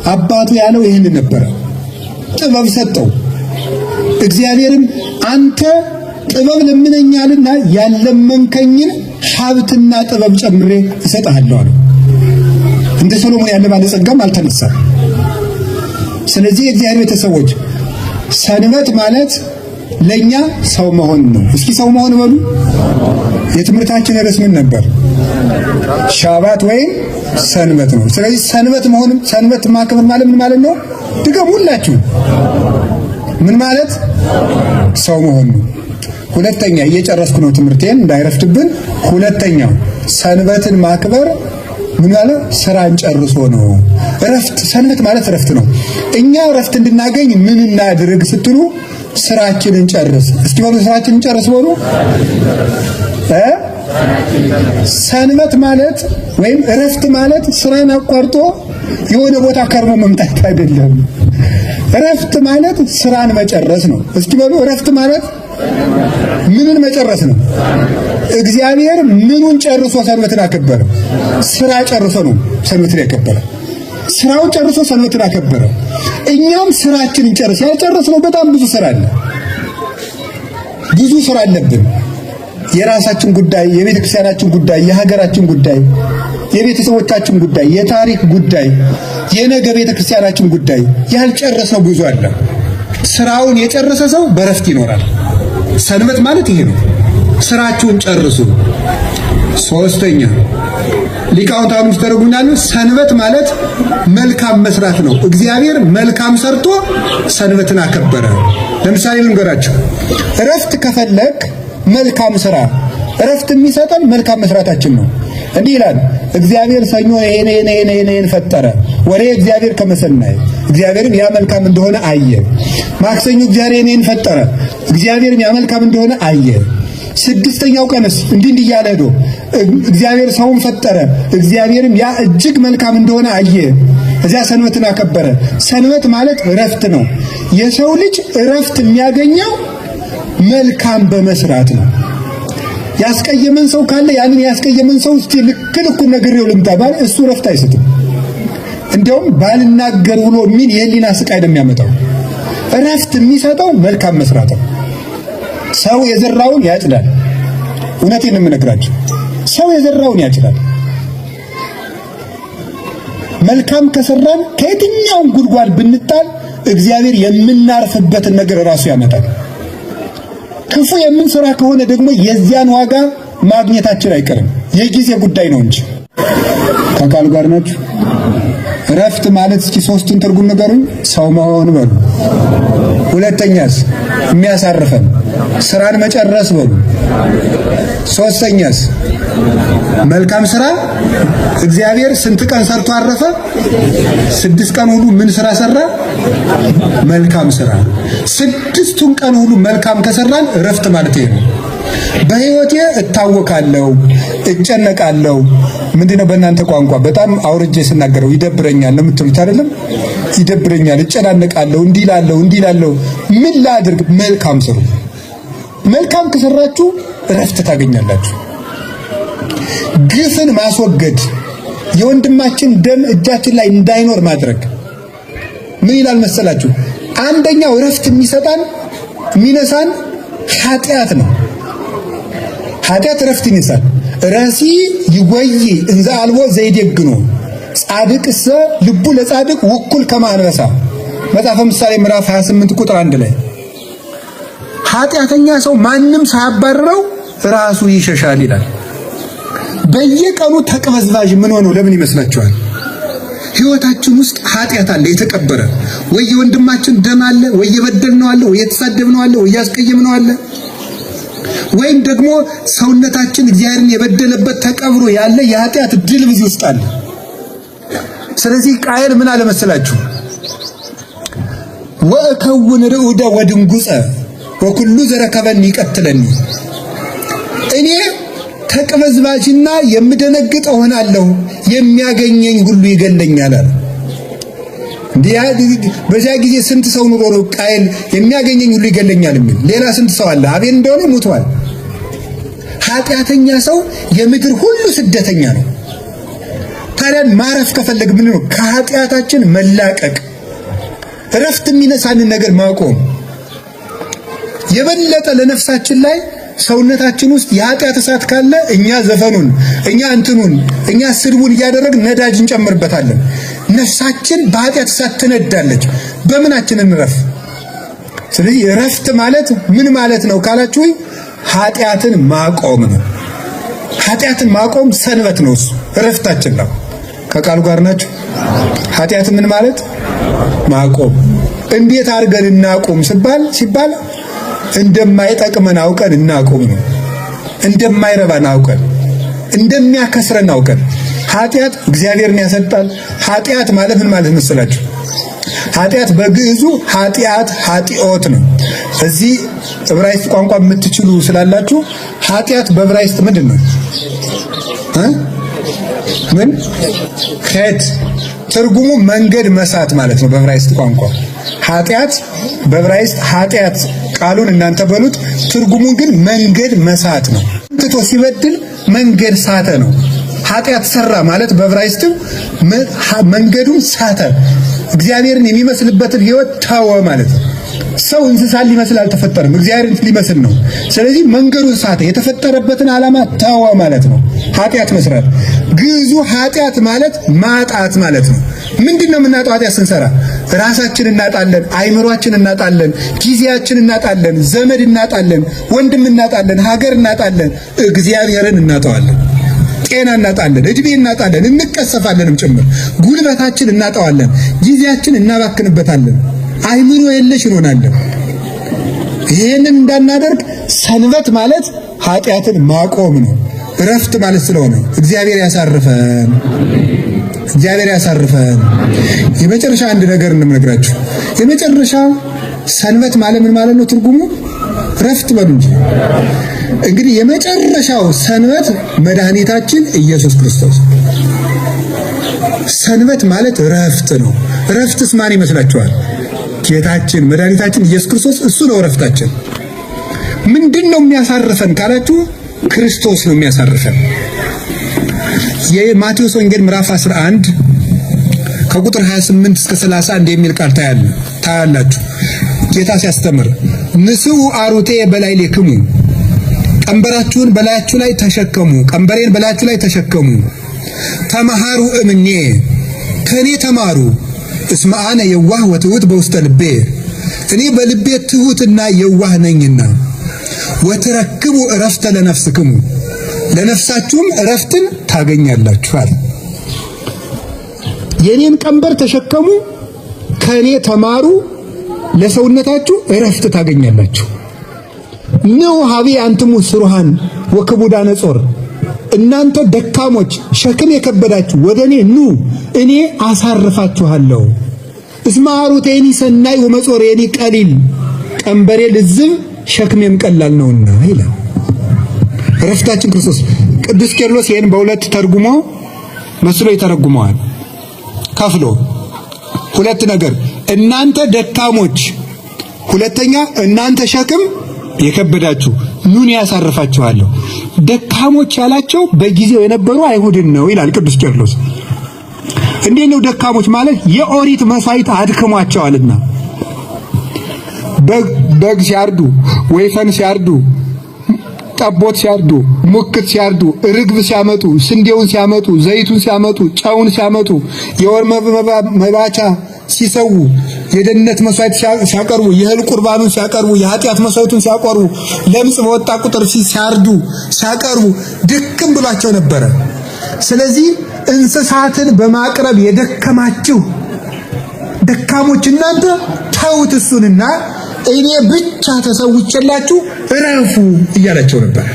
አባቱ ያለው ይህን ነበር። ጥበብ ሰጠው። እግዚአብሔርም አንተ ጥበብ ለምነኛልና ያለመንከኝን ሀብትና ጥበብ ጨምሬ እሰጥሃለሁ አለው። እንደ ሰሎሞን ያለ ባለጸጋም አልተነሳም። ስለዚህ የእግዚአብሔር ቤተሰቦች ሰንበት ማለት ለኛ ሰው መሆን ነው። እስኪ ሰው መሆን በሉ። የትምህርታችን ርዕስ ምን ነበር? ሻባት ወይም ሰንበት ነው። ስለዚህ ሰንበት መሆን ሰንበት ማክበር ማለት ምን ማለት ነው? ድገሙላችሁ። ምን ማለት? ሰው መሆን ነው። ሁለተኛ እየጨረስኩ ነው ትምህርቴን እንዳይረፍድብን። ሁለተኛው ሰንበትን ማክበር ምን ማለት? ስራን ጨርሶ ነው። እረፍት ሰንበት ማለት እረፍት ነው። እኛ እረፍት እንድናገኝ ምን እናድርግ ስትሉ ስራችንን ጨርስ። እስኪ በሉ ስራችንን ጨርስ በሉ። ሰንበት ማለት ወይም እረፍት ማለት ስራን አቋርጦ የሆነ ቦታ ከርሞ መምጣት አይደለም። እረፍት ማለት ስራን መጨረስ ነው። እስኪ በሉ እረፍት ማለት ምንን መጨረስ ነው? እግዚአብሔር ምኑን ጨርሶ ሰንበትን አከበረ? ስራ ጨርሶ ነው ሰንበትን ያከበረ። ስራውን ጨርሶ ሰንበትን አከበረ። እኛም ስራችንን ጨርስ። ያልጨረስነው በጣም ብዙ ስራ አለ። ብዙ ስራ አለብን። የራሳችን ጉዳይ፣ የቤተክርስቲያናችን ጉዳይ፣ የሀገራችን ጉዳይ፣ የቤተሰቦቻችን ጉዳይ፣ የታሪክ ጉዳይ፣ የነገ ቤተክርስቲያናችን ጉዳይ ያልጨረስነው ብዙ አለ። ስራውን የጨረሰ ሰው በረፍት ይኖራል። ሰንበት ማለት ይሄ ነው። ስራችሁን ጨርሱ። ሶስተኛ ሊቃውንት አሁን ይተረጉማሉ። ሰንበት ማለት መልካም መስራት ነው። እግዚአብሔር መልካም ሰርቶ ሰንበትን አከበረ። ለምሳሌ ልንገራችሁ። እረፍት ከፈለክ መልካም ስራ። እረፍት የሚሰጠን መልካም መስራታችን ነው። እንዲህ ይላል እግዚአብሔር ሰኞ ይሄን ፈጠረ፣ ወሬ እግዚአብሔር ከመሰናይ እግዚአብሔርም ያ መልካም እንደሆነ አየ። ማክሰኞ እግዚአብሔር ይሄን ፈጠረ፣ እግዚአብሔርም ያ መልካም እንደሆነ አየ። ስድስተኛው ቀንስ እንዲህ እያለ ሄዶ እግዚአብሔር ሰውን ፈጠረ፣ እግዚአብሔርም ያ እጅግ መልካም እንደሆነ አየ። እዚያ ሰንበትን አከበረ። ሰንበት ማለት እረፍት ነው። የሰው ልጅ እረፍት የሚያገኘው መልካም በመስራት ነው። ያስቀየመን ሰው ካለ ያንን ያስቀየመን ሰው እስቲ ልኩን ነግሬው ልምጣ ባል እሱ እረፍት አይሰጥም። እንደውም ባልናገር ብሎ ምን የህሊና ስቃይ ነው የሚያመጣው። እረፍት የሚሰጠው መልካም መስራት ነው። ሰው የዘራውን ያጭዳል። እውነቴን ነው የምነግራችሁ። ሰው የዘራውን ያጭዳል። መልካም ከሰራን ከየትኛውም ጉድጓድ ብንጣል እግዚአብሔር የምናርፍበትን ነገር ራሱ ያመጣል። ክፉ የምንሰራ ከሆነ ደግሞ የዚያን ዋጋ ማግኘታችን አይቀርም። የጊዜ ጉዳይ ነው እንጂ። ከቃሉ ጋር ናችሁ? እረፍት ማለት እስኪ ሶስቱን ትርጉም ንገሩኝ። ሰው መሆን በሉ። ሁለተኛስ? የሚያሳርፈን ስራን መጨረስ በሉ። ሶስተኛስ? መልካም ስራ። እግዚአብሔር ስንት ቀን ሰርቶ አረፈ? 6 ቀን ሁሉ ምን ስራ ሰራ? መልካም ስራ። 6ቱን ቀን ሁሉ መልካም ከሰራን እረፍት ማለት ነው። በህይወቴ እታወካለሁ፣ እጨነቃለሁ፣ ምንድነው በእናንተ ቋንቋ በጣም አውርጄ ስናገረው ይደብረኛል ነው የምትሉት አይደለም? ይደብረኛል፣ እጨናነቃለሁ፣ እንዲላለሁ። ምን ላድርግ? መልካም ስሩ። መልካም ከሰራችሁ እረፍት ታገኛላችሁ። ግፍን ማስወገድ፣ የወንድማችን ደም እጃችን ላይ እንዳይኖር ማድረግ ምን ይላል መሰላችሁ? አንደኛው እረፍት የሚነሳን ኃጢአት ነው። ኃጢአት እረፍት ይነሳል። ረሲ ይወይ እንዘ አልቦ ዘይደግኖ ጻድቅሰ ልቡ ለጻድቅ ውኩል ከማንበሳ መጽሐፈ ምሳሌ ምዕራፍ 28 ቁጥር 1 ላይ ኃጢአተኛ ሰው ማንም ሳያባርረው ራሱ ይሸሻል ይላል። በየቀኑ ተቅበዝባዥ ምን ሆነው ለምን ይመስላችኋል? ህይወታችን ውስጥ ኃጢአት አለ የተቀበረ። ወይ የወንድማችን ደም አለ፣ ወይ የበደልነው አለ፣ ወይ የተሳደብነው አለ፣ ወይ ያስቀየምነው አለ፣ ወይም ደግሞ ሰውነታችን እግዚአብሔርን የበደለበት ተቀብሮ ያለ የኃጢአት ድልብዝ ውስጥ አለ። ስለዚህ ቃየል ምን አለ መሰላችሁ? ወእከውን ርዑደ ወድንጉፀ ወኩሉ ዘረከበኒ ይቀትለኒ፣ እኔ ተቅበዝባዥና የምደነግጥ እሆናለሁ፣ የሚያገኘኝ ሁሉ ይገለኛል አለ። በዚያ ጊዜ ስንት ሰው ኑሮ ነው ቃየል የሚያገኘኝ ሁሉ ይገለኛል የሚል? ሌላ ስንት ሰው አለ? አቤል እንደሆነ ሞቷል። ኃጢአተኛ ሰው የምድር ሁሉ ስደተኛ ነው። ታዲያ ማረፍ ከፈለግ ምን ነው? ከኃጢአታችን መላቀቅ፣ እረፍት የሚነሳንን ነገር ማቆም፣ የበለጠ ለነፍሳችን ላይ ሰውነታችን ውስጥ የኃጢአት እሳት ካለ እኛ ዘፈኑን፣ እኛ ስድቡን እያደረግን ነዳጅ እንጨምርበታለን። ነፍሳችን በኃጢአት እሳት ትነዳለች። በምናችን እንረፍ? ስለዚህ እረፍት ማለት ምን ማለት ነው ካላችሁ ኃጢአትን ማቆም ነው። ኃጢአትን ማቆም ሰንበት ነው። እሱ እረፍታችን ነው። ከቃሉ ጋር ናችሁ? ኃጢአትን ምን ማለት ማቆም። እንዴት አድርገን እናቆም ሲባል እንደማይጠቅመን አውቀን እናቆም ነው። እንደማይረባን አውቀን፣ እንደሚያከስረን አውቀን። ኃጢአት እግዚአብሔርን ያሰጣል። ኃጢአት ማለት ምን ማለት መሰላችሁ? ኃጢአት በግዕዙ ኃጢኦት ነው። እዚህ ዕብራይስጥ ቋንቋ የምትችሉ ስላላችሁ ኃጢአት በዕብራይስጥ ምንድን ነው? ምን ኸት ትርጉሙ መንገድ መሳት ማለት ነው በዕብራይስጥ ቋንቋ። ኃጢአት በዕብራይስጥ ኃጢአት ቃሉን እናንተ በሉት፣ ትርጉሙ ግን መንገድ መሳት ነው። ትቶ ሲበድል መንገድ ሳተ ነው። ኃጢአት ሰራ ማለት በዕብራይስጥ መንገዱን ሳተ፣ እግዚአብሔርን የሚመስልበትን ህይወት ተወ ማለት ነው። ሰው እንስሳን ሊመስል አልተፈጠረም፣ እግዚአብሔርን ሊመስል ነው። ስለዚህ መንገዱን ሳተ፣ የተፈጠረበትን ዓላማ ተወ ማለት ነው ኃጢአት መስራት። ግዕዙ ኃጢአት ማለት ማጣት ማለት ነው። ምንድነው የምናጣው? ኃጢአት ስንሰራ ራሳችን እናጣለን፣ አይምሯችን እናጣለን፣ ጊዜያችን እናጣለን፣ ዘመድ እናጣለን፣ ወንድም እናጣለን፣ ሀገር እናጣለን፣ እግዚአብሔርን እናጣዋለን፣ ጤና እናጣለን፣ እድሜ እናጣለን፣ እንቀሰፋለንም ጭምር፣ ጉልበታችን እናጣዋለን፣ ጊዜያችን እናባክንበታለን፣ አይምሮ የለሽ እንሆናለን። ይሄንን እንዳናደርግ ሰንበት ማለት ኃጢአትን ማቆም ነው። እረፍት ማለት ስለሆነ እግዚአብሔር ያሳርፈን። የመጨረሻ አንድ ነገር እንነግራችሁ። የመጨረሻ ሰንበት ማለት ምን ማለት ነው? ትርጉሙ እረፍት በሉ እንጂ። እንግዲህ የመጨረሻው ሰንበት መድኃኒታችን ኢየሱስ ክርስቶስ። ሰንበት ማለት እረፍት ነው። እረፍትስ ማን ይመስላችኋል? ጌታችን መድኃኒታችን ኢየሱስ ክርስቶስ። እሱ ነው እረፍታችን። ምንድነው የሚያሳርፈን ካላችሁ ክርስቶስ ነው የሚያሳርፈን። የማቴዎስ ወንጌል ምዕራፍ 11 ከቁጥር 28 እስከ 31 የሚል ቃል ታያላችሁ። ጌታ ሲያስተምር ንስኡ አሩቴ በላዕሌክሙ፣ ቀንበራችሁን በላያችሁ ላይ ተሸከሙ፣ ቀንበሬን በላያችሁ ላይ ተሸከሙ፣ ተመሃሩ እምኔ፣ ከኔ ተማሩ፣ እስመ አነ የዋህ ወትሑት በውስተ ልቤ፣ እኔ በልቤ ትሑትና የዋህ ነኝና፣ ወትረክቡ እረፍተ ለነፍስክሙ፣ ለነፍሳችሁም እረፍትን ታገኛላችሁ አለ። የኔን ቀንበር ተሸከሙ፣ ከኔ ተማሩ፣ ለሰውነታችሁ እረፍት ታገኛላችሁ። ነው ሀቢ አንትሙ ስሩሃን ወክቡዳነ ጾር፣ እናንተ ደካሞች ሸክም የከበዳችሁ ወደ እኔ ኑ፣ እኔ አሳርፋችኋለሁ። እስመ አሩቴኒ ሰናይ ወመጾሬኒ ቀሊል፣ ቀንበሬ ልዝብ ሸክሜም ቀላል ነውና ይላል። እረፍታችን ክርስቶስ። ቅዱስ ቄርሎስ ይህን በሁለት ተርጉሞ መስሎ ይተረጉመዋል ከፍሎ። ሁለት ነገር እናንተ ደካሞች፣ ሁለተኛ እናንተ ሸክም የከበዳችሁ ኑን ያሳርፋችኋለሁ። ደካሞች ያላቸው በጊዜው የነበሩ አይሁድን ነው ይላል ቅዱስ ቄርሎስ። እንዴት ነው ደካሞች ማለት? የኦሪት መስዋዕት አድክሟቸዋልና በግ ሲያርዱ፣ ወይፈን ሲያርዱ፣ ጠቦት ሲያርዱ፣ ሙክት ሲያርዱ፣ ርግብ ሲያመጡ፣ ስንዴውን ሲያመጡ፣ ዘይቱን ሲያመጡ፣ ጨውን ሲያመጡ፣ የወር መባቻ ሲሰዉ፣ የደህንነት መስዋዕት ሲያቀርቡ፣ የእህል ቁርባኑን ሲያቀርቡ፣ የኃጢአት መስዋዕቱን ሲያቀርቡ፣ ለምጽ በወጣ ቁጥር ሲያርዱ ሲያቀርቡ ድክም ብሏቸው ነበረ። ስለዚህ እንስሳትን በማቅረብ የደከማችሁ ደካሞች እናንተ ተውት እሱንና እኔ ብቻ ተሰውቼላችሁ እረፉ እያላቸው ነበር።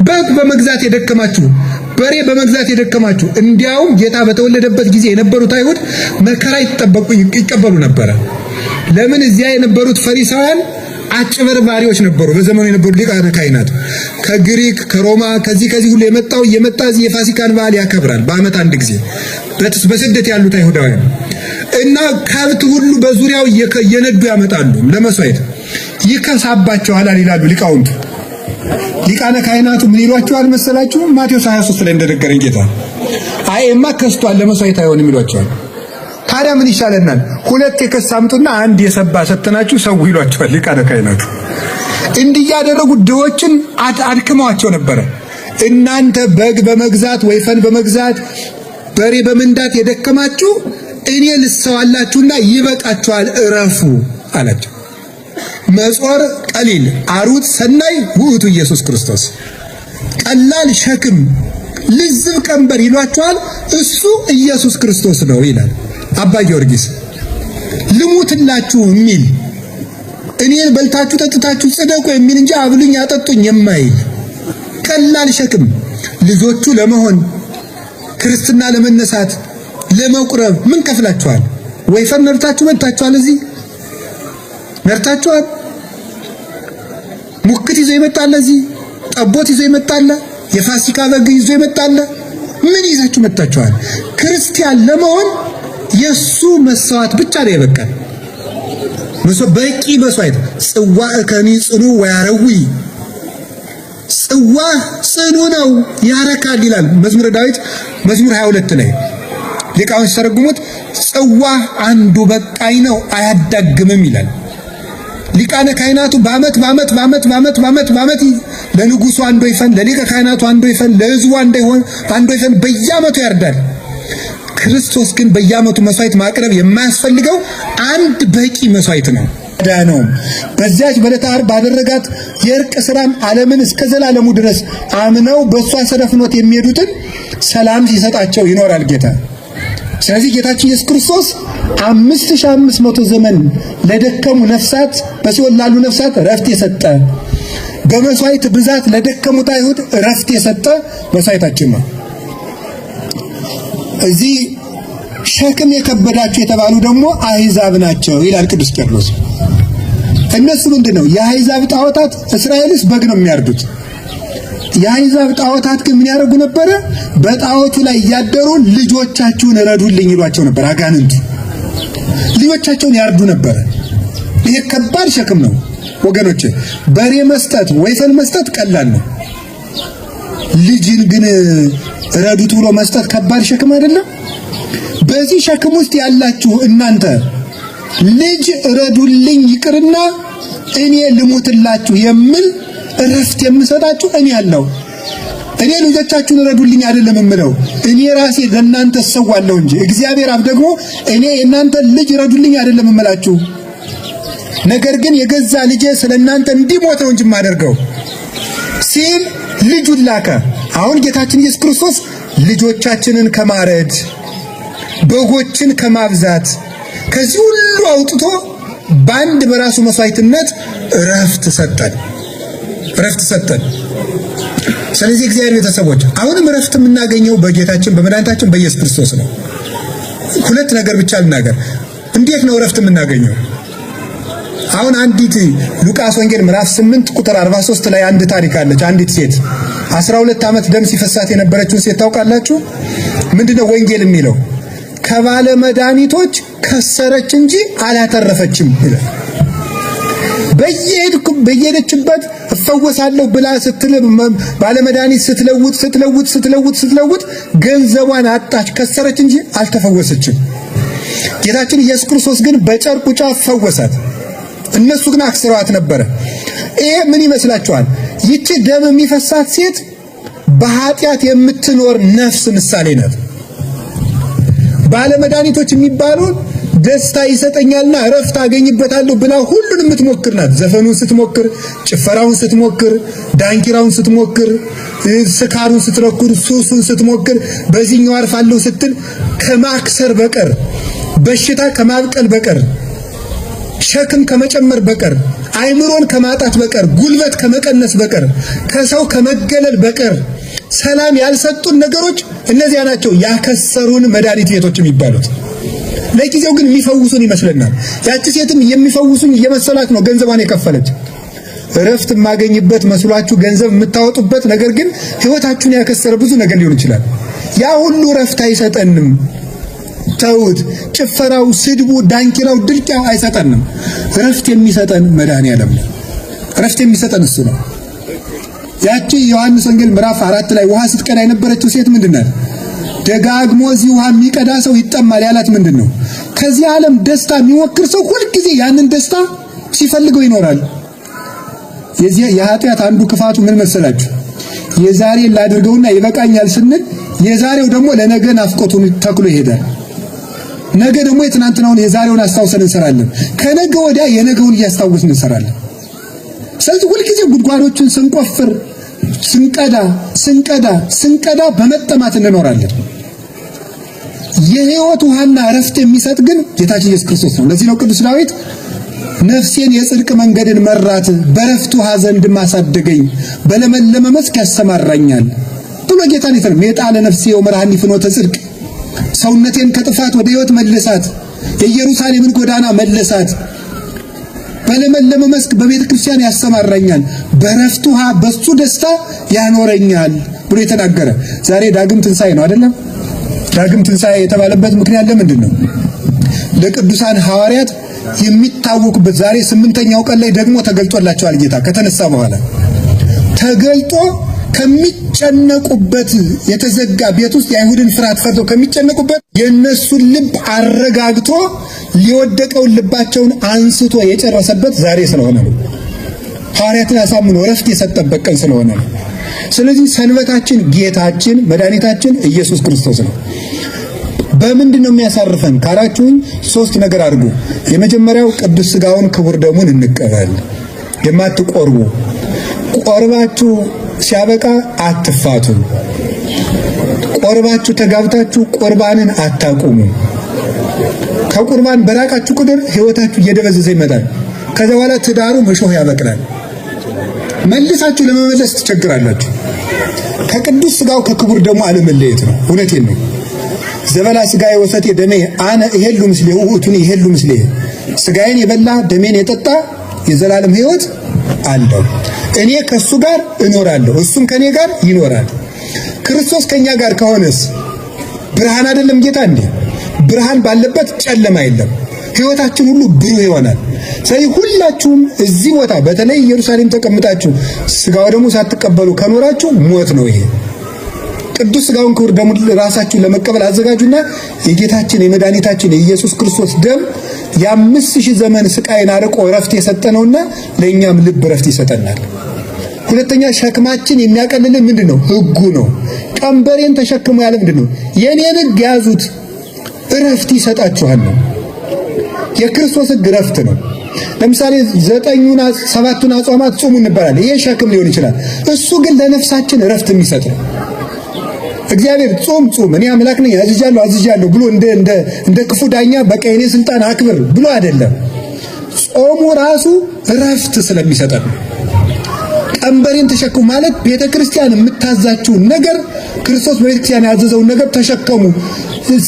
በግ በመግዛት የደከማችሁ፣ በሬ በመግዛት የደከማችሁ። እንዲያውም ጌታ በተወለደበት ጊዜ የነበሩት አይሁድ መከራ ይቀበሉ ነበረ። ለምን? እዚያ የነበሩት ፈሪሳውያን አጭበርባሪዎች ነበሩ። በዘመኑ የነበሩ ሊቃነ ካህናት ከግሪክ ከሮማ ከዚህ ሁሉ እየመጣ እዚህ የፋሲካን በዓል ያከብራል በዓመት አንድ ጊዜ በስደት ያሉት አይሁዳውያን እና ከብት ሁሉ በዙሪያው እየነዱ ያመጣሉ ለመስዋዕት። ይከሳባቸዋል ይላሉ ሊቃውንቱ። ሊቃነ ካህናቱ ምን ይሏቸዋል መሰላችሁ? ማቴዎስ 23 ላይ እንደነገረን ጌታ አይማ ከስቷል ለመስዋዕት አይሆንም ይሏቸዋል። ታዲያ ምን ይሻለናል? ሁለት የከሳ አምጡና አንድ የሰባ ሰጥተናችሁ ሰው ይሏቸዋል ሊቃነ ካህናቱ። እንዲህ ያደረጉ ድሆችን አድክመዋቸው ነበረ። እናንተ በግ በመግዛት ወይፈን በመግዛት በሬ በመንዳት የደከማችሁ እኔ ልሰዋላችሁና ይበቃችኋል እረፉ አላቸው። መጾር ቀሊል አሩት ሰናይ ውእቱ ኢየሱስ ክርስቶስ። ቀላል ሸክም ልዝብ ቀንበር ይሏቸዋል፣ እሱ ኢየሱስ ክርስቶስ ነው ይላል አባ ጊዮርጊስ። ልሙትላችሁ የሚል እኔን በልታችሁ ጠጥታችሁ ጽደቁ የሚል እንጂ አብሉኝ አጠጡኝ የማይል ቀላል ሸክም ልጆቹ ለመሆን ክርስትና ለመነሳት ለመቁረብ ምን ከፍላችኋል? ወይፈን ነርታችሁ መጣችኋል። እዚህ ነርታችኋል። ሙክት ይዞ ይመጣል። እዚህ ጠቦት ይዞ ይመጣል። የፋሲካ በግ ይዞ ይመጣል። ምን ይዛችሁ መጣችኋል? ክርስቲያን ለመሆን የሱ መስዋዕት ብቻ ነው የበቃል። በቂ መስዋዕት ጽዋ ከኒ ጽኑ ወያረዊ ጽዋ ጽኑ ነው ያረካል ይላል መዝሙረ ዳዊት መዝሙር 22 ላይ ሊቃውንት ሲተረጉሙት ጽዋ አንዱ በቃኝ ነው አያዳግምም ይላል። ሊቃነ ካህናቱ በዓመት ለንጉሱ አንድ ወይፈን፣ ለሊቀ ካህናቱ አንድ ወይፈን፣ ለሕዝቡ አንድ ወይፈን በየዓመቱ ያርዳል። ክርስቶስ ግን በየዓመቱ መስዋዕት ማቅረብ የማያስፈልገው አንድ በቂ መስዋዕት ነው። ዳነውም በዚያች በዕለተ ዓርብ ባደረጋት የእርቅ ሥራም ዓለምን እስከ ዘላለሙ ድረስ አምነው በእሷ ሰረፍኖት የሚሄዱትን ሰላም ሲሰጣቸው ይኖራል ጌታ። ስለዚህ ጌታችን ኢየሱስ ክርስቶስ 5500 ዘመን ለደከሙ ነፍሳት፣ በሲኦል ላሉ ነፍሳት ረፍት የሰጠ፣ በመስዋዕት ብዛት ለደከሙት አይሁድ ረፍት የሰጠ መስዋዕታችን ነው። እዚህ ሸክም የከበዳቸው የተባሉ ደግሞ አሕዛብ ናቸው ይላል ቅዱስ ቄርሎስ። እነሱ ምንድነው? የአሕዛብ ጣዖታት። እስራኤልስ በግ ነው የሚያርዱት። የአሕዛብ ጣዖታት ግን ምን ያደርጉ ነበረ? በጣዖቱ ላይ እያደሩ ልጆቻችሁን ረዱልኝ ይሏቸው ነበር። አጋንንቱ ልጆቻቸውን ያርዱ ነበረ። ይሄ ከባድ ሸክም ነው ወገኖቼ። በሬ መስጠት ወይፈን መስጠት ቀላል ነው። ልጅን ግን ረዱት ብሎ መስጠት ከባድ ሸክም አይደለም? በዚህ ሸክም ውስጥ ያላችሁ እናንተ ልጅ ረዱልኝ ይቅርና እኔ ልሙትላችሁ የሚል እረፍት የምሰጣችሁ እኔ ያለው እኔ ልጆቻችሁን ረዱልኝ አይደለም የምለው፣ እኔ ራሴ ለእናንተ ሰዋለሁ እንጂ እግዚአብሔር አብ ደግሞ እኔ የእናንተ ልጅ ረዱልኝ አይደለም የምላችሁ፣ ነገር ግን የገዛ ልጄ ስለእናንተ እንዲሞት ነው እንጂ የማደርገው ሲል ልጁን ላከ። አሁን ጌታችን ኢየሱስ ክርስቶስ ልጆቻችንን ከማረድ በጎችን ከማብዛት ከዚህ ሁሉ አውጥቶ በአንድ በራሱ መስዋዕትነት ረፍት ሰጠን። ስለዚህ እግዚአብሔር ቤተሰቦች አሁንም ረፍት የምናገኘው በጌታችን በመድኃኒታችን በኢየሱስ ክርስቶስ ነው። ሁለት ነገር ብቻ ልናገር። እንዴት ነው ረፍት የምናገኘው? አሁን አንዲት ሉቃስ ወንጌል ምዕራፍ 8 ቁጥር 43 ላይ አንድ ታሪክ አለች። አንዲት ሴት 12 ዓመት ደም ሲፈሳት የነበረችውን ሴት ታውቃላችሁ? ምንድነው ወንጌል የሚለው? ከባለ መድኃኒቶች ከሰረች እንጂ አላተረፈችም ይላል። በየሄደችበት እፈወሳለሁ ብላ ስትል ባለ መድኃኒት ስትለውጥ ገንዘቧን አጣች፣ ከሰረች እንጂ አልተፈወሰችም። ጌታችን ኢየሱስ ክርስቶስ ግን በጨርቁ ጫፍ ፈወሳት። እነሱ ግን አክስረዋት ነበረ። ይሄ ምን ይመስላችኋል? ይቺ ደም የሚፈሳት ሴት በኃጢአት የምትኖር ነፍስ ምሳሌ ናት። ባለመድኃኒቶች የሚባሉ ደስታ ይሰጠኛልና እረፍት አገኝበታለሁ ብላ ሁሉንም የምትሞክር ናት። ዘፈኑን ስትሞክር፣ ጭፈራውን ስትሞክር፣ ዳንኪራውን ስትሞክር፣ ስካሩን ስትሞክር፣ ሱሱን ስትሞክር፣ በዚህኛው አርፋለሁ ስትል ከማክሰር በቀር በሽታ ከማብቀል በቀር ሸክም ከመጨመር በቀር አይምሮን ከማጣት በቀር ጉልበት ከመቀነስ በቀር ከሰው ከመገለል በቀር ሰላም ያልሰጡን ነገሮች እነዚያ ናቸው ያከሰሩን መድኃኒት ቤቶች የሚባሉት። ለጊዜው ግን የሚፈውሱን ይመስለናል። ያቺ ሴትም የሚፈውሱን እየመሰላት ነው ገንዘቧን የከፈለች። እረፍት የማገኝበት መስሏችሁ ገንዘብ የምታወጡበት ነገር ግን ሕይወታችሁን ያከሰረ ብዙ ነገር ሊሆን ይችላል። ያ ሁሉ እረፍት አይሰጠንም። ተውት። ጭፈራው፣ ስድቡ፣ ዳንኪራው፣ ድልቂያው አይሰጠንም። እረፍት የሚሰጠን መድኃኒዓለም ነው። እረፍት የሚሰጠን እሱ ነው። ያቺ ዮሐንስ ወንጌል ምዕራፍ 4 ላይ ውሃ ስትቀዳ የነበረችው ሴት ምንድናት? ደጋግሞ እዚህ ውሃ የሚቀዳ ሰው ይጠማል ያላት ምንድነው? ከዚህ ዓለም ደስታ የሚሞክር ሰው ሁልጊዜ ያንን ደስታ ሲፈልገው ይኖራል። የኃጢአት አንዱ ክፋቱ ምን መሰላችሁ? የዛሬን ላድርገውና ይበቃኛል ስንል የዛሬው ደግሞ ለነገ ናፍቆቱን ተክሎ ይሄዳል። ነገ ደግሞ የትናንትናውን የዛሬውን አስታውሰን እንሰራለን። ከነገ ወዲያ የነገውን እያስታወስን እንሰራለን። ስለዚህ ሁልጊዜ ጉድጓዶችን ስንቆፍር ስንቀዳ በመጠማት እንኖራለን። የሕይወት ውሃና እረፍት የሚሰጥ ግን ጌታችን ኢየሱስ ክርስቶስ ነው። ለዚህ ነው ቅዱስ ዳዊት ነፍሴን የጽድቅ መንገድን መራት፣ በእረፍት ውሃ ዘንድ ማሳደገኝ፣ በለመለመ መስክ ያሰማራኛል ብሎ ጌታን ይተር ሜጣለ ነፍሴ ወመርሃኒ ፍኖተ ጽድቅ፣ ሰውነቴን ከጥፋት ወደ ሕይወት መለሳት፣ የኢየሩሳሌምን ጎዳና መለሳት፣ በለመለመ መስክ በቤተ ክርስቲያን ያሰማራኛል፣ በእረፍት ውሃ በሱ ደስታ ያኖረኛል ብሎ የተናገረ። ዛሬ ዳግም ትንሣኤ ነው አይደለም? ዳግም ትንሣኤ የተባለበት ምክንያት ለምንድን ነው? ለቅዱሳን ሐዋርያት የሚታወቁበት ዛሬ 8ኛው ቀን ላይ ደግሞ ተገልጦላቸዋል። ጌታ ከተነሳ በኋላ ተገልጦ ከሚጨነቁበት የተዘጋ ቤት ውስጥ የአይሁድን ፍርሃት ፈርተው ከሚጨነቁበት የእነሱን ልብ አረጋግቶ ሊወደቀውን ልባቸውን አንስቶ የጨረሰበት ዛሬ ስለሆነ ነው። ሐዋርያትን አሳምኖ እረፍት የሰጠበት ቀን ስለሆነ ነው። ስለዚህ ሰንበታችን ጌታችን መድኃኒታችን ኢየሱስ ክርስቶስ ነው። በምንድን ነው የሚያሳርፈን ካላችሁኝ 3 ነገር አድርጉ። የመጀመሪያው ቅዱስ ሥጋውን ክቡር ደሙን እንቀበል። የማትቆርቡ ቆርባችሁ ሲያበቃ አትፋቱ። ቆርባችሁ ተጋብታችሁ ቁርባንን አታቁሙ። ከቁርባን በራቃችሁ ቁጥር ሕይወታችሁ እየደበዘዘ ይመጣል። ከዛ በኋላ ትዳሩ መሾህ ያበቅላል። መልሳችሁ ለመመለስ ትቸግራላችሁ። ከቅዱስ ሥጋው ከክቡር ደሙ አለመለየት ነው። እውነቴን ነው። ዘበላ ሥጋዬ ወሰቴ ደሜ አነ እሄሉ ምስሌሁ ውእቱኒ ይሄሉ ምስሌ። ሥጋዬን የበላ ደሜን የጠጣ የዘላለም ሕይወት አለው። እኔ ከሱ ጋር እኖራለሁ፣ እሱም ከኔ ጋር ይኖራል። ክርስቶስ ከኛ ጋር ከሆነስ ብርሃን አይደለም ጌታ እንዴ? ብርሃን ባለበት ጨለማ የለም። ሕይወታችን ሁሉ ብሩህ ይሆናል። ስለዚህ ሁላችሁም እዚህ ቦታ በተለይ ኢየሩሳሌም ተቀምጣችሁ ሥጋው ደግሞ ሳትቀበሉ ከኖራችሁ ሞት ነው ይሄ። ቅዱስ ሥጋውን ክቡር ደሙን ራሳችሁን ለመቀበል አዘጋጁና የጌታችን የመድኃኒታችን የኢየሱስ ክርስቶስ ደም የ5000 ዘመን ስቃይን አርቆ እረፍት የሰጠነውና ለእኛም ልብ እረፍት ይሰጠናል። ሁለተኛ ሸክማችን የሚያቀልልን ምንድነው? ሕጉ ነው። ቀንበሬን ተሸክሙ ያለ ምንድነው? የኔን ሕግ ያዙት እረፍት ይሰጣችኋል ነው። የክርስቶስ ሕግ እረፍት ነው። ለምሳሌ 7ቱን አጽዋማት ጾሙ እንባላለን። ይሄ ሸክም ሊሆን ይችላል። እሱ ግን ለነፍሳችን እረፍት የሚሰጥ ነው። እግዚአብሔር ጾም እኔ አምላክ ነኝ አዝዣለሁ ብሎ እንደ ክፉ ዳኛ በቃ የኔ ስልጣን አክብር ብሎ አይደለም። ጾሙ ራሱ እረፍት ስለሚሰጠን ነው። ቀንበሬን ተሸከሙ ማለት ቤተክርስቲያን የምታዛችሁን ነገር ክርስቶስ በቤተክርስቲያን ያዘዘውን ነገር ተሸከሙ።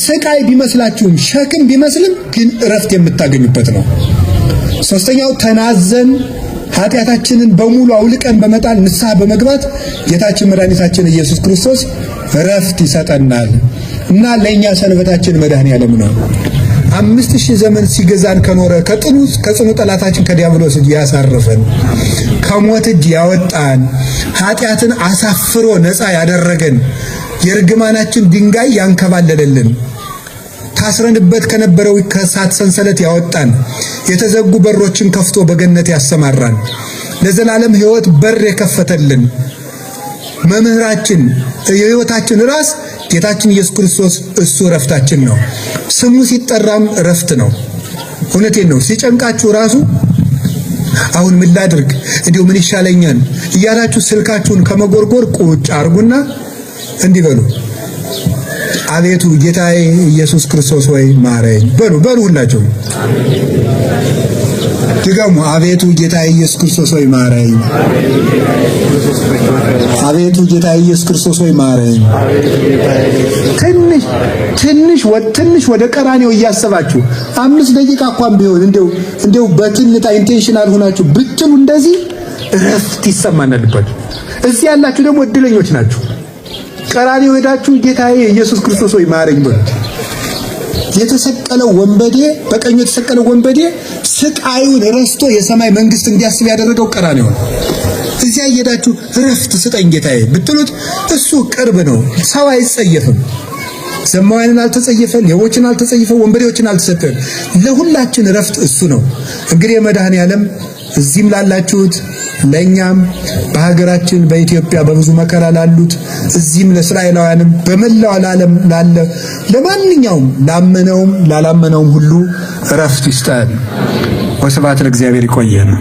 ስቃይ ቢመስላችሁም ሸክም ቢመስልም ግን እረፍት የምታገኙበት ነው። ሶስተኛው ተናዘን ኃጢአታችንን በሙሉ አውልቀን በመጣል ንስሐ በመግባት ጌታችን መድኃኒታችን ኢየሱስ ክርስቶስ ረፍት ይሰጠናል እና ለኛ ሰንበታችን መድኃኔዓለም ነው። 5000 ዘመን ሲገዛን ከኖረ ከጽኑ ጠላታችን ከዲያብሎስ እጅ ያሳረፈን፣ ከሞት እጅ ያወጣን፣ ኃጢአትን አሳፍሮ ነፃ ያደረገን፣ የርግማናችን ድንጋይ ያንከባለለልን፣ ታስረንበት ከነበረው ከእሳት ሰንሰለት ያወጣን፣ የተዘጉ በሮችን ከፍቶ በገነት ያሰማራን፣ ለዘላለም ሕይወት በር የከፈተልን መምህራችን የሕይወታችን ራስ ጌታችን ኢየሱስ ክርስቶስ እሱ ረፍታችን ነው። ስሙ ሲጠራም ረፍት ነው። እውነቴን ነው። ሲጨንቃችሁ ራሱ አሁን ምን ላድርግ እንዲሁ ምን ይሻለኛል እያላችሁ ስልካችሁን ከመጎርጎር ቁጭ አርጉና እንዲህ በሉ፣ አቤቱ ጌታዬ ኢየሱስ ክርስቶስ ሆይ ማረኝ በሉ። ሁላችሁ ድገሙ። አቤቱ ጌታዬ ኢየሱስ ክርስቶስ ሆይ ማረኝ። አቤቱ ጌታዬ ኢየሱስ ክርስቶስ ሆይ ማረኝ። ትንሽ ወደ ቀራኔው እያሰባችሁ 5 ደቂቃ እንኳን ቢሆን እንደው በትንታ ኢንቴንሽናል ሆናችሁ ብትሉ እንደዚህ እረፍት ይሰማናልባችሁ። እዚህ ያላችሁ ደግሞ እድለኞች ናችሁ። ቀራኔው ሄዳችሁ ጌታዬ ኢየሱስ ክርስቶስ ሆይ ማረኝ በሉ። የተሰቀለው ወንበዴ በቀኙ የተሰቀለው ወንበዴ ስቃዩን ረስቶ የሰማይ መንግስት እንዲያስብ ያደረገው ቀራኔው ነው። እዚያ እየሄዳችሁ ረፍት ስጠኝ ጌታዬ ብትሉት እሱ ቅርብ ነው። ሰው አይጸየፍም። ዘማዊንን አልተጸየፈ፣ ሌቦችን አልተጸየፈ፣ ወንበዴዎችን አልተሰጠ። ለሁላችን ረፍት እሱ ነው። እንግዲህ መድኃኔዓለም እዚህም ላላችሁት ለኛም በሀገራችን በኢትዮጵያ በብዙ መከራ ላሉት እዚህም ለእስራኤላውያንም በመላው ዓለም ላለ ለማንኛውም ላመነውም ላላመነውም ሁሉ ረፍት ይስጠን። ወስብሐት ለእግዚአብሔር። ይቆየን።